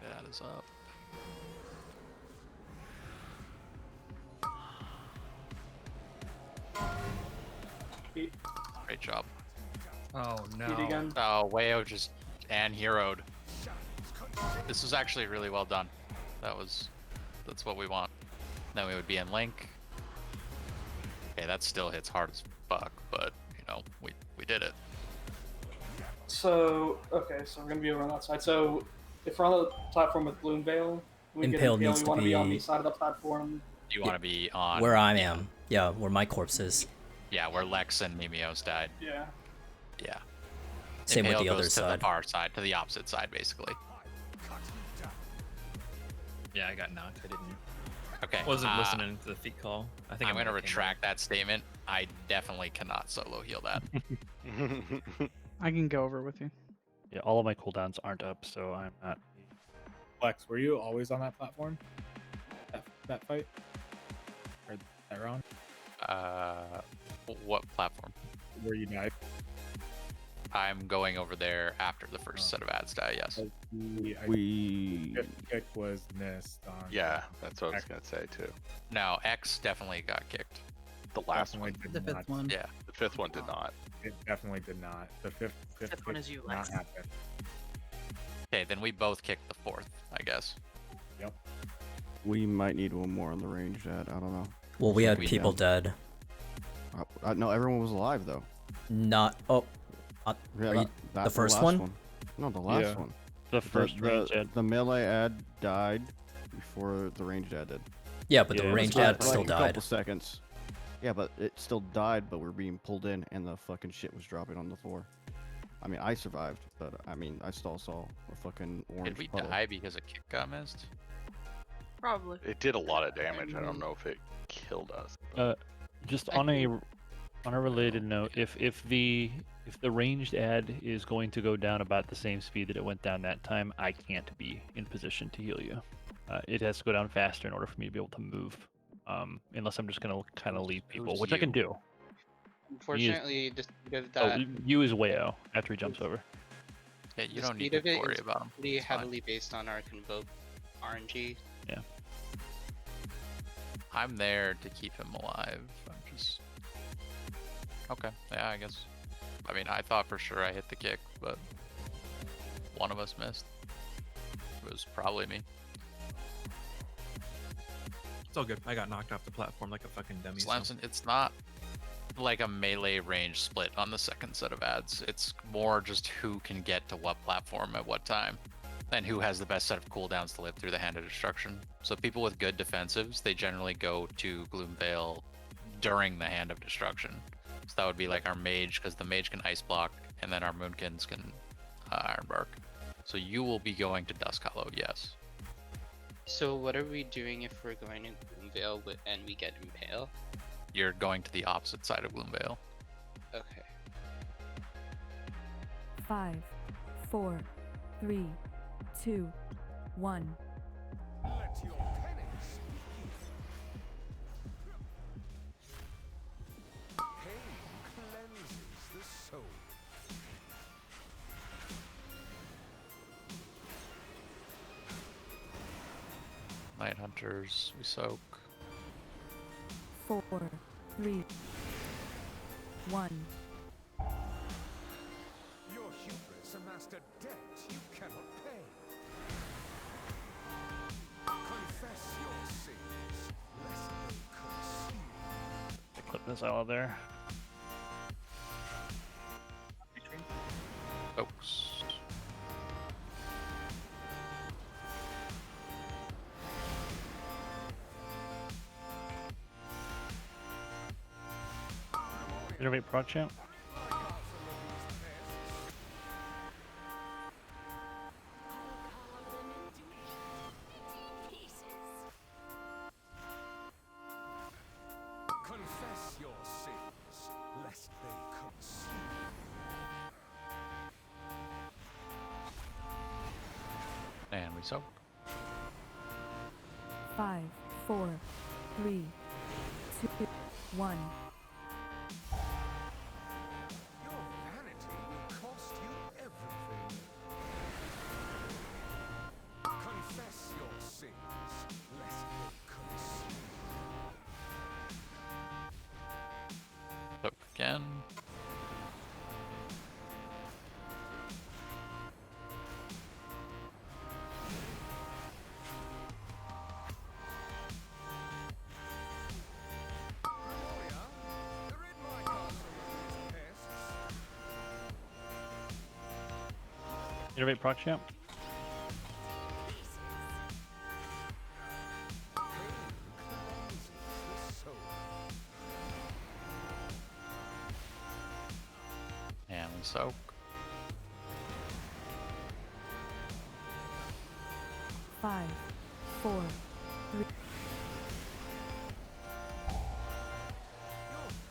That is up. Great job. Oh no. Oh, Wayo just and heroed. This was actually really well done. That's what we want. Then we would be in link. Okay, that still hits hard as fuck, but you know, we did it. So, okay, so we're gonna be over on that side. So, if we're on the platform with Gloomvale, we Impale get Impale, needs we to want to be on be- the side of the platform. You want to be on Where I am. Yeah, where my corpse is. Yeah, where Lex and Mimios died. Yeah. Yeah. Same with Impale the other goes to side. the far side, to the opposite side, basically. Yeah, I got knocked. I didn't. Okay. Wasn't listening to the feet call. I think I'm going to okay retract that statement. I definitely cannot solo heal that. I can go over with you. Yeah, all of my cooldowns aren't up, so I'm not. Flex, were you always on that platform? That fight? Or that round? What platform? Where you died? I'm going over there after the first set of ads die, yes. Kick was missed on. Yeah, that's what I was gonna say too. No, X definitely got kicked. The last one. The fifth one. Yeah. The fifth one did not. It definitely did not. The fifth one is you, did not Lex. happen. Okay, then we both kicked the fourth, I guess. Yep. We might need one more on the range ad. I don't know. Well, we had We people dead. No, everyone was alive though. Not. Oh. Yeah, are you, that- the first last one? No, the last Yeah. one. The first range ad. The melee ad died before the ranged ad did. Yeah, but the Yeah, ranged Like, ad still a died. couple seconds. Yeah, but it still died, but we're being pulled in, and the fucking shit was dropping on the floor. I mean, I survived, but I mean, I still saw a fucking orange Did we puddle. die because a kick got missed? Probably. It did a lot of damage. I don't know if it killed us. Just on a related note, if the ranged ad is going to go down about the same speed that it went down that time, I can't be in position to heal you. It has to go down faster in order for me to be able to move. Unless I'm just gonna kind of leave people, who's which I can you? do. Unfortunately, the speed of Oh, that, you is Wayo after he jumps over. Yeah, you the don't speed need of to it worry is about him. pretty It's fine. heavily based on our convoke RNG. Yeah. I'm there to keep him alive. I'm just. Okay, yeah, I guess. I mean, I thought for sure I hit the kick, but one of us missed. It was probably me. It's all good. I got knocked off the platform like a fucking dummy. so- Slamson, it's not like a melee range split on the second set of ads. It's more just who can get to what platform at what time, and who has the best set of cooldowns to live through the Hand of Destruction. So people with good defensives, they generally go to Gloomvale during the Hand of Destruction. So that would be like our mage, because the mage can ice block, and then our moonkins can iron bark. So you will be going to Dusk Hollow, yes. So what are we doing if we're going to Gloomvale and we get Impale? You're going to the opposite side of Gloomvale. Okay. 5, 4, 3, 2, 1. Let your penance pain cleanses the soul. Night Hunters, we soak. 4, 3, 1. Your hubris amassed a debt you cannot pay. Confess your sins, lest they consume. Clip this out of there. Oaks. Innervate prod champ. Confess your sins, lest they consume. And we soak. 5, 4, 3, 2, 1. Your vanity will cost you everything. Confess your sins, lest they consume. Soak again. Innervate prod champ. And we soak. 5, 4, 3.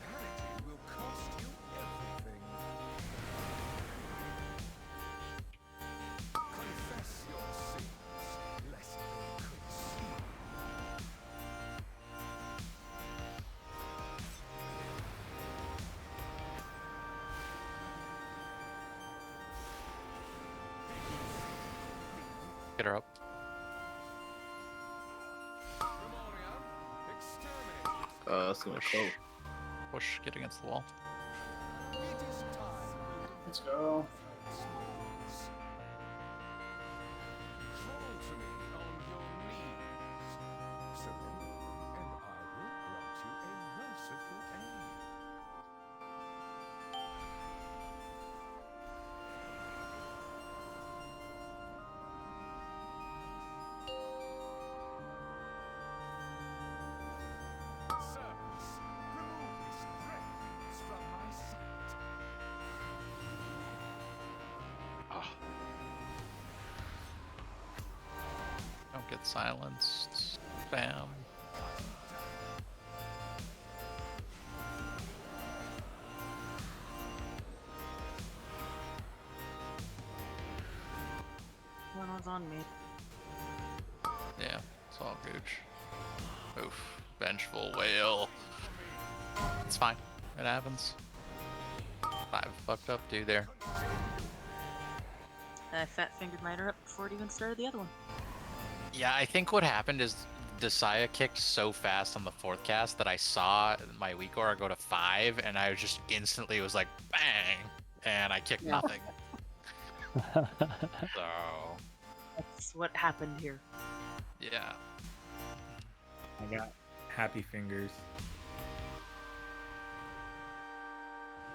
Vanity will cost you everything. Confess your sins, lest they consume. Get her up. That's gonna kill. Push, get against the wall. Let's go. Fall to me on your knees. Surrender, and I will grant you a merciful aid. Servants, remove this fragrance from my sight. Don't get silenced. Bam. One was on me. Yeah, it's all gooch. Oof. Vengeful whale. It's fine. It happens. 5 fucked up dude there. I fat fingered mine up before it even started the other one. Yeah, I think what happened is Desaya kicked so fast on the 4th cast that I saw my weak aura go to 5, and I just instantly was like, bang! And I kicked nothing. So, That's what happened here. yeah. I got happy fingers.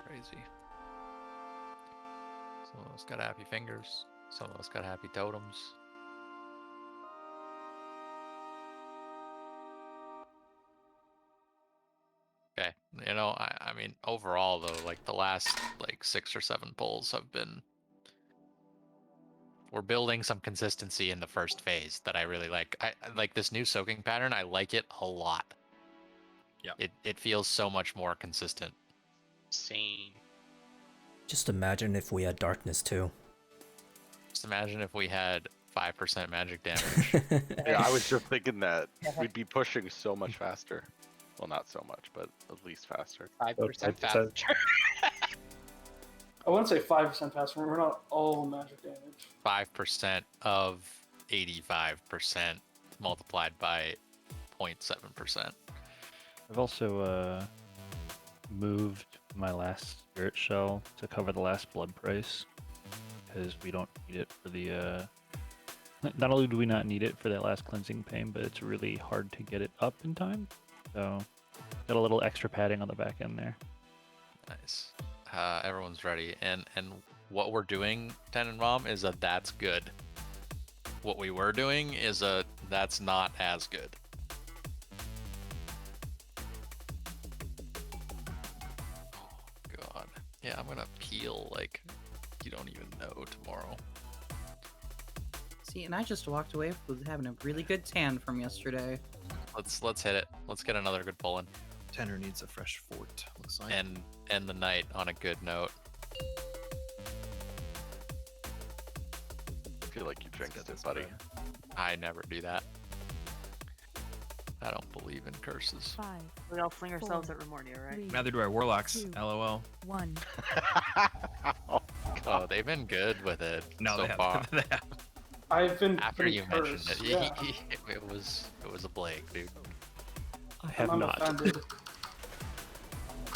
Crazy. Some of us got happy fingers. Some of us got happy totems. Okay, You know, I mean, overall though, like the last like 6 or 7 pulls have been. We're building some consistency in the first phase that I really like. I like this new soaking pattern. I like it a lot. Yeah. It feels so much more consistent. Same. Just imagine if we had darkness too. Just imagine if we had 5% magic damage. Yeah, I was just thinking that we'd be pushing so much faster. Well, not so much, but at least faster. 5% faster. I wouldn't say 5% faster. We're not all magic damage. 5% of 85% multiplied by 0.7%. I've also moved my last spirit shell to cover the last blood price because we don't need it for the. Not only do we not need it for that last cleansing pain, but it's really hard to get it up in time. So got a little extra padding on the back end there. Nice. Everyone's ready, and what we're doing, Tenenbaum, is a that's good. What we were doing is a that's not as good. Oh God, yeah, I'm gonna peel like you don't even know tomorrow. See, and I just walked away with having a really good tan from yesterday. Let's hit it. Let's get another good pull in. Tanner needs a fresh fort, looks like. And end the night on a good note. I feel like you jinxed it, buddy. I never do that. I don't believe in curses. 5. We all fling ourselves at Remornia, right? Neither do I Warlocks. LOL. 1. Oh, they've been good with it No, so they have. far. They have. I've been After pretty you cursed. mentioned Yeah. it, it was a plague, dude. I have I'm not. offended.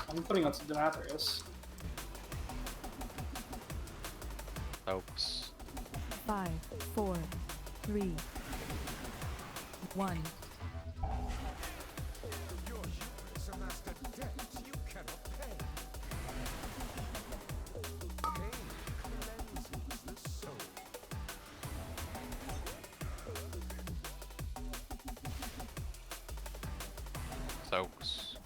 I'm putting on some Denathrius. Folks. 5, 4, 3, 1. Soaks.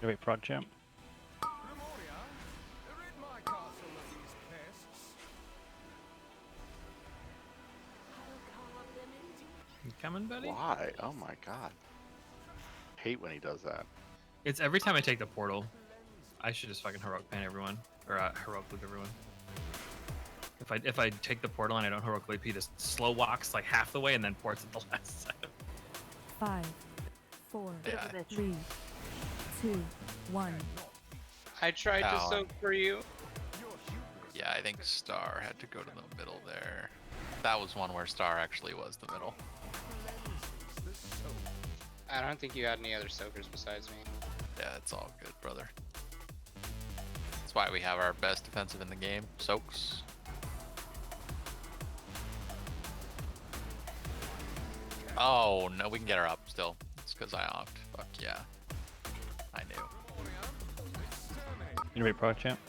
Wait, prod champ. You coming, buddy? Why? Oh my God. Hate when he does that. It's every time I take the portal. I should just fucking heroic pain everyone, or heroic loop everyone. If I take the portal and I don't heroic loop, he just slow walks like half the way and then ports at the last second. 5, 4, 3, 2, 1. I tried to soak for you. Yeah, I think Star had to go to the middle there. That was one where Star actually was the middle. I don't think you had any other soakers besides me. Yeah, it's all good, brother. That's why we have our best defensive in the game. Soaks. Oh, no, we can get her up still. It's because I onked. Fuck yeah. I knew. You ready, prod champ?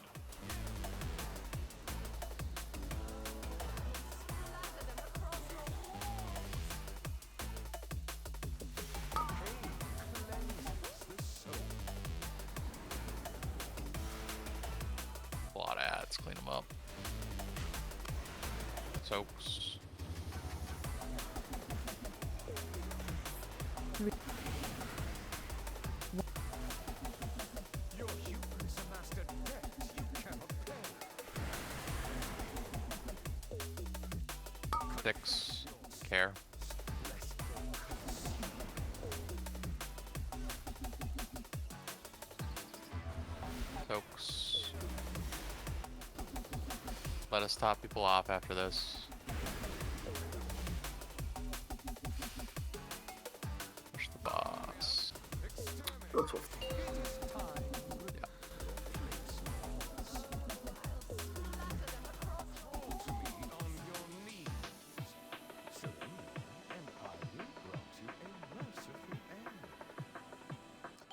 A lot of ads, clean them up. Soaks. 3. Six. Care. Soaks. Let us top people off after this. Push the boss.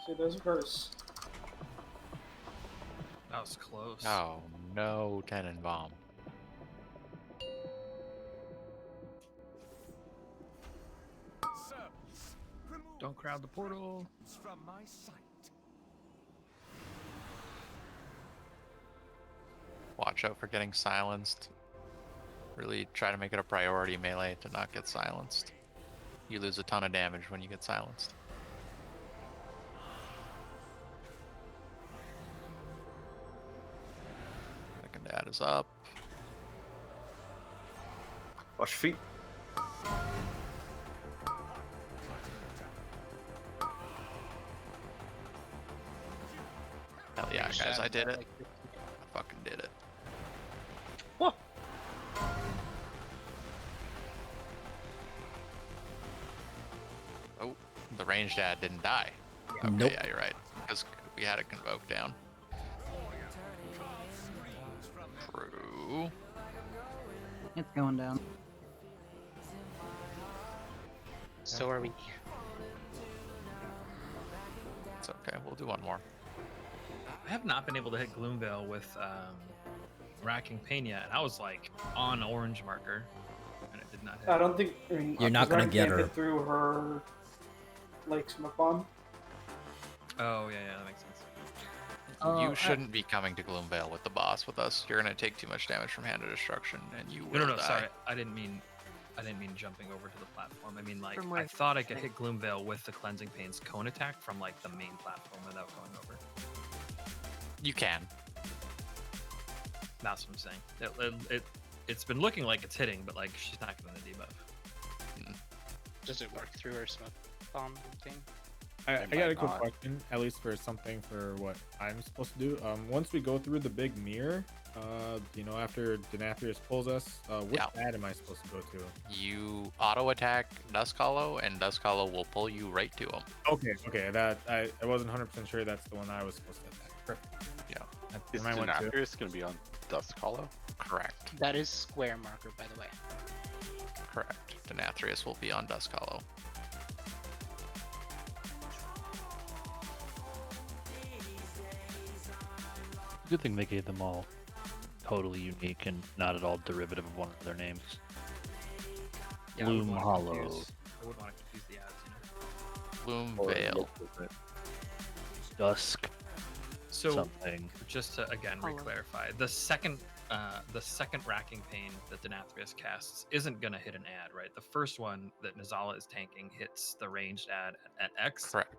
See, there's a curse. That was close. Oh no, Tenenbaum. Don't crowd the portal. From my sight. Watch out for getting silenced. Really try to make it a priority melee to not get silenced. You lose a ton of damage when you get silenced. Second ad is up. Watch your feet. Hell yeah, guys, I did it. I fucking did it. Oh, the ranged ad didn't die. Okay, Nope. yeah, you're right. Because we had it convoked down. True. It's going down. So are we. It's okay, we'll do one more. I have not been able to hit Gloomvale with Racking Pain yet, and I was like on orange marker, and it did not hit. I don't think. I mean, You're not gonna Ryan get can't her. hit through her like smoke bomb. Oh yeah, that makes sense. You shouldn't be coming to Gloomvale with the boss with us. You're gonna take too much damage from Hand of Destruction, and you will No, die. sorry. I didn't mean jumping over to the platform. I mean, like, From where? I thought I could hit Gloomvale with the Cleansing Pain's cone attack from, like, the main platform without going over. You can. That's what I'm saying. It's been looking like it's hitting, but, like, she's not getting the debuff. Does it work through her smoke bomb thing? I got a quick question, at least for something for what I'm supposed to do. Once we go through the big mirror, after Denathrius pulls us, which ad am I supposed to go to? You auto attack Dusk Hollow, and Dusk Hollow will pull you right to him. Okay. That I wasn't 100% sure that's the one I was supposed to attack. Perfect. Yeah. Is Denathrius going to be on Dusk Hollow? Correct. That is square marker, by the way. Correct. Denathrius will be on Dusk Hollow. Good thing they gave them all totally unique and not at all derivative of one of their names. Yeah, Bloom I Hollow. would want to confuse the ads, Bloom Vale. Dusk. So, something. just to again re-clarify, the second Racking Pain that Denathrius casts isn't gonna hit an ad, right? The first one that Nizala is tanking hits the ranged ad at X. Correct.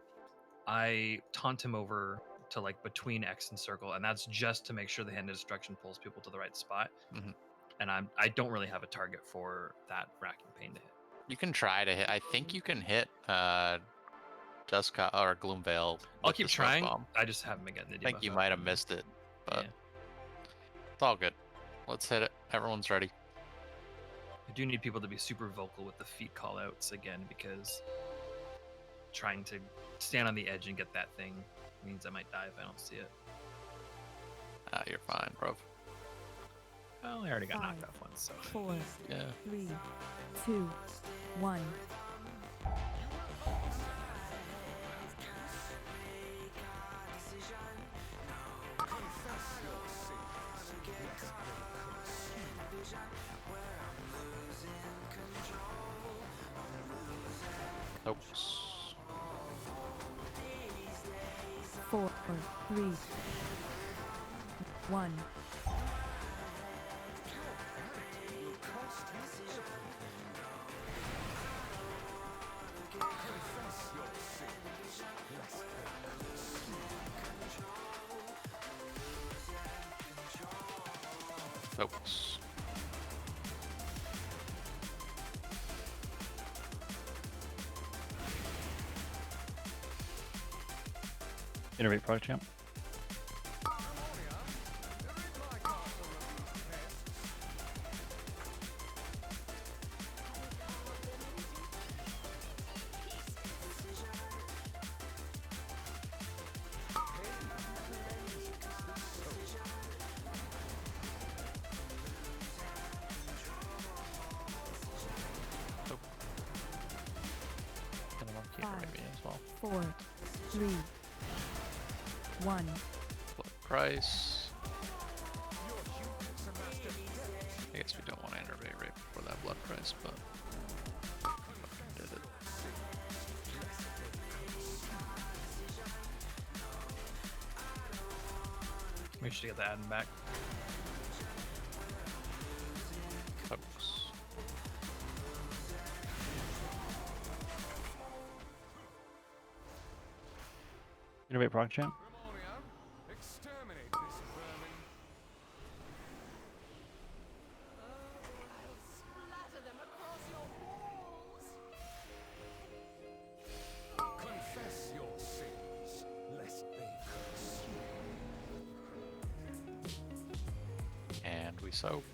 I taunt him over to like between X and circle, and that's just to make sure the Hand of Destruction pulls people to the right spot. Mm-hmm. And I don't really have a target for that Racking Pain to hit. You can try to hit. I think you can hit Dusk or Gloomvale. I'll with keep the smoke trying. bomb. I just haven't been getting the I think debuff you out. might have missed it, but it's all good. Let's hit it. Everyone's ready. I do need people to be super vocal with the feet call outs again, because trying to stand on the edge and get that thing means I might die if I don't see it. You're fine, bro. Well, I already got 5, knocked off once, so. 4, Yeah. 3, 2, 1. Oops. 4, 3, 1. Oops. Innovate product champ. And I'm on keeper maybe as well. 4, 3, 1. Blood price. I guess we don't want to innervate right before that blood price, but fucking did it. We should get the admin back. Oops. Innovate proc champ. Exterminate this vermin. Splatter them across your walls. Confess your sins, lest they consume. And we soak.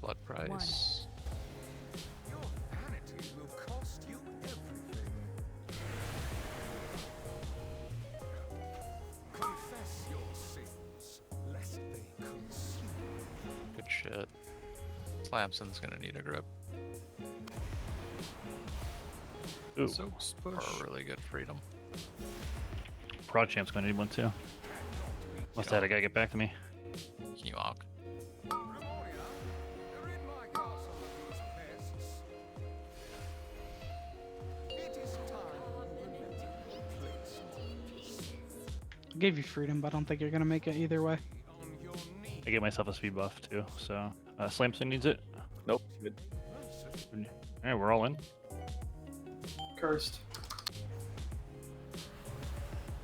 Blood price. Your vanity will cost you everything. Confess your sins, lest they consume. Good shit. Slamson's gonna need a grip. Ooh. Soaks are a really good freedom. Prog champ's gonna need one too. Must have had a guy get back to me. Can you walk? I gave you freedom, but I don't think you're gonna make it either way. I gave myself a speed buff too, so Slamson needs it. Nope. Good. Alright, we're all in. Cursed.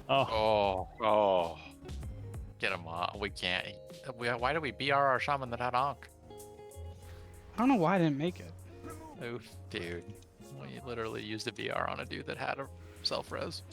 Oh. Get him off. We can't. Why did we BR our shaman that had Ankh? I don't know why I didn't make it. Oof, dude. We literally used a BR on a dude that had a self-res.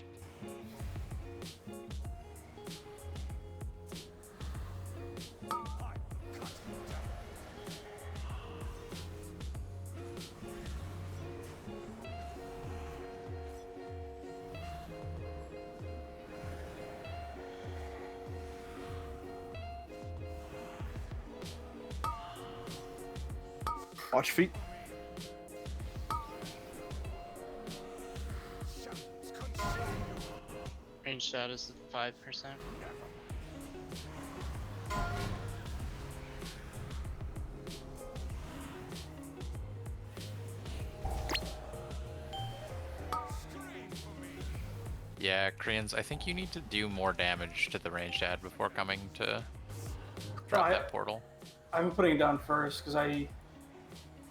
Watch feet. Range shot is 5%. Yeah, Koreans, I think you need to do more damage to the ranged ad before coming to drop that portal. I'm putting it down first because I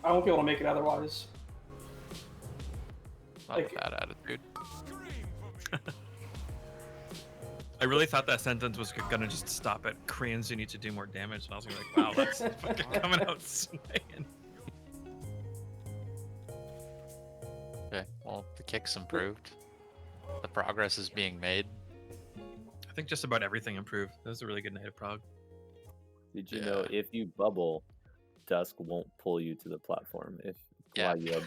won't be able to make it otherwise. Not with that attitude. I really thought that sentence was gonna just stop at Koreans, you need to do more damage, and I was gonna be like, wow, that's fucking coming out swinging. Okay, well, the kick's improved. The progress is being made. I think just about everything improved. That was a really good night of Prague. Did you know if you bubble, Dusk won't pull you to the platform while you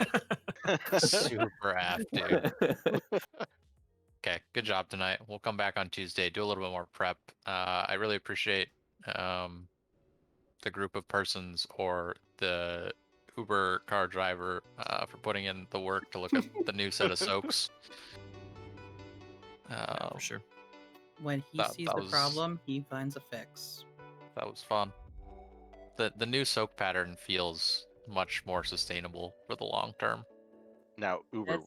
Super apt, dude. Okay, good job tonight. We'll come back on Tuesday, do a little bit more prep. I really appreciate the group of persons or the Uber car driver for putting in the work to look at the new set of soaks. For sure. When he sees the problem, he finds a fix. That was fun. The new soak pattern feels much more sustainable for the long term. Now, Uber,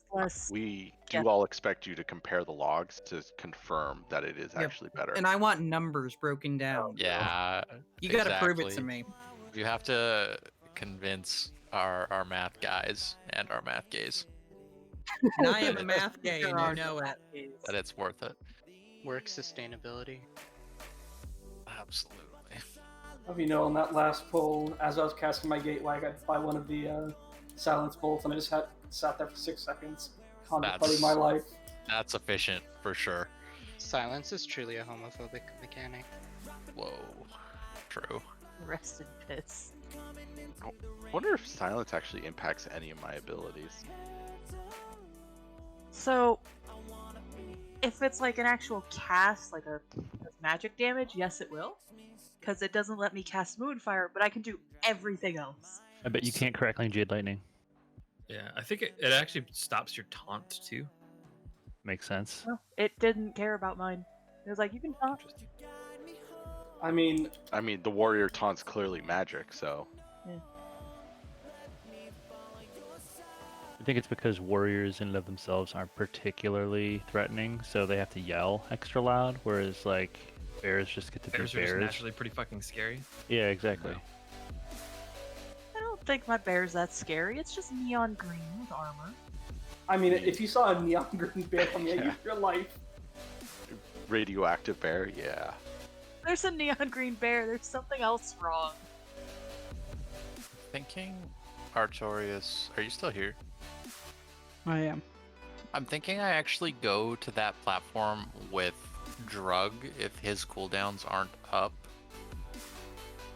we do all expect you to compare the logs to confirm that it is actually better. And I want numbers broken down. Yeah, You gotta prove it to exactly. me. You have to convince our math guys and our math gays And I am a math gay, and you know it. that it's worth it. Work sustainability. Absolutely. If you know, on that last pull, as I was casting my gateway, I got by one of the silence bolts, and I just sat there for 6 seconds, contemplating my life. That's efficient for sure. Silence is truly a homophobic mechanic. Whoa. True. Rest in piss. I wonder if silence actually impacts any of my abilities. So, if it's like an actual cast, like a magic damage, yes it will. Because it doesn't let me cast Moonfire, but I can do everything else. I bet you can't crackling Jade Lightning. Yeah, I think it actually stops your taunt too. Makes sense. No, it didn't care about mine. It was like, you can taunt. I mean, the warrior taunt's clearly magic, so. Yeah. I think it's because warriors in and of themselves aren't particularly threatening, so they have to yell extra loud, whereas like bears just get to be Bears are just bears. naturally pretty fucking scary. Yeah, exactly. I don't think my bear's that scary. It's just neon green with armor. I mean, if you saw a neon green bear from the edge of your life, Radioactive bear, yeah. There's a neon green bear. There's something else wrong. Thinking, Artorias, are you still here? I am. I'm thinking I actually go to that platform with Drug if his cooldowns aren't up.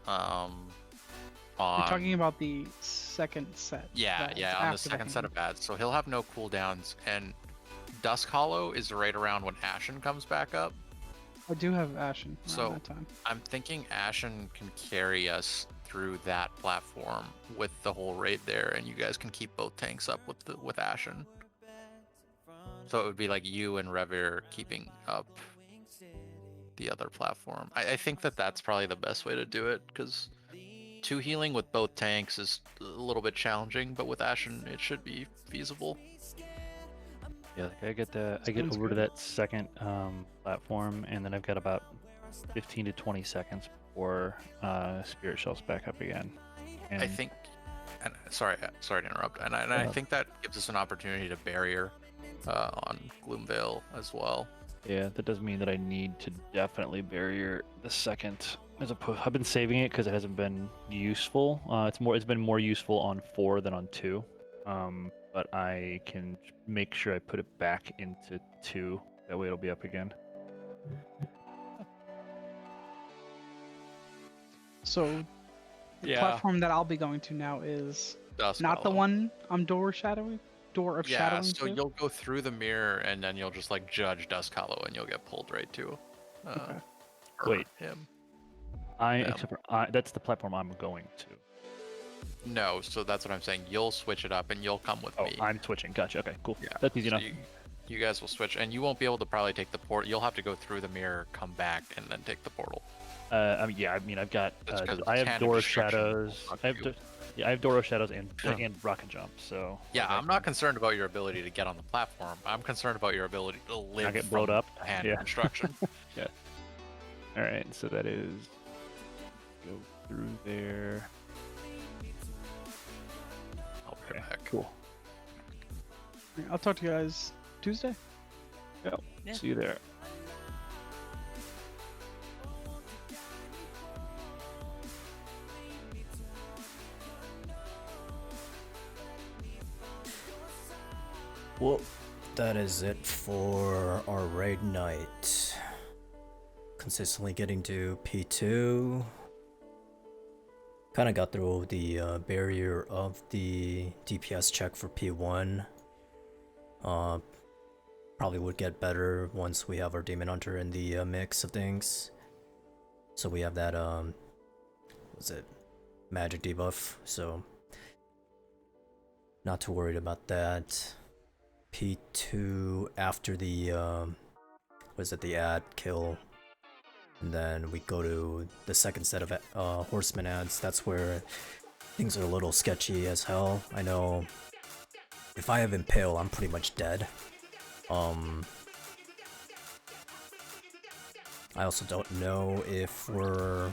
You're talking about the second set. Yeah, that yeah, is on the after second set hand. of ads. So he'll have no cooldowns, and Dusk Hollow is right around when Ashen comes back up. I do have Ashen around So that time. I'm thinking Ashen can carry us through that platform with the whole raid there, and you guys can keep both tanks up with Ashen. So it would be like you and Revere keeping up the other platform. I think that's probably the best way to do it, because 2 healing with both tanks is a little bit challenging, but with Ashen it should be feasible. Yeah, like I get Sounds over to good. that second platform, and then I've got about 15 to 20 seconds before Spirit Shell's back up again. And I think, and sorry to interrupt, and I think that gives us an opportunity to barrier on Gloomvale as well. yeah, that does mean that I need to definitely barrier the second. I've been saving it because it hasn't been useful. It's been more useful on 4 than on 2. But I can make sure I put it back into 2. That way it'll be up again. So the Yeah. platform that I'll be going to now is Dusk not the Hollow. one I'm door of shadowing Yeah, so to. you'll go through the mirror, and then you'll just like judge Dusk Hollow, and you'll get pulled right to Okay. or Wait. him. Except for that's the platform I'm going to. No, so that's what I'm saying. You'll switch it up, and you'll come with me. I'm switching. Gotcha. Okay, cool. Yeah, That's easy so enough. You guys will switch, and you won't be able to probably take the port. You'll have to go through the mirror, come back, and then take the portal. I've got. That's 'cause I it's have hand Door of destruction will Shadows. fuck I have. you. I have Door of Shadows and Rock and Jump. So. Yeah, I'm not concerned about your ability to get on the platform. I'm concerned about your ability to live Not get from blowed up. hand Yeah. construction. Yeah. All right. So that is. Go through there. I'll be back. Cool. I'll talk to you guys Tuesday. Yep. Yeah. See you there. Well, that is it for our raid night. Consistently getting to P2. Kind of got through the barrier of the DPS check for P1. Probably would get better once we have our Demon Hunter in the mix of things. So we have that, was it magic debuff? So not too worried about that. P2 after the the ad kill, and then we go to the second set of horseman ads. That's where things are a little sketchy as hell. I know if I have Impale, I'm pretty much dead. I also don't know if we're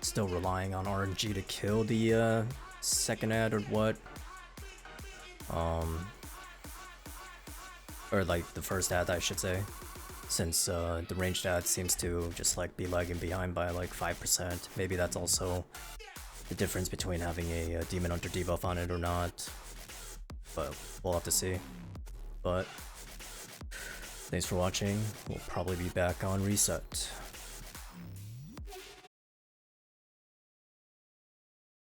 still relying on RNG to kill the second ad or what. Or like the first ad, I should say, since the ranged ad seems to just like be lagging behind by like 5%. Maybe that's also the difference between having a Demon Hunter debuff on it or not, but we'll have to see. But thanks for watching. We'll probably be back on reset.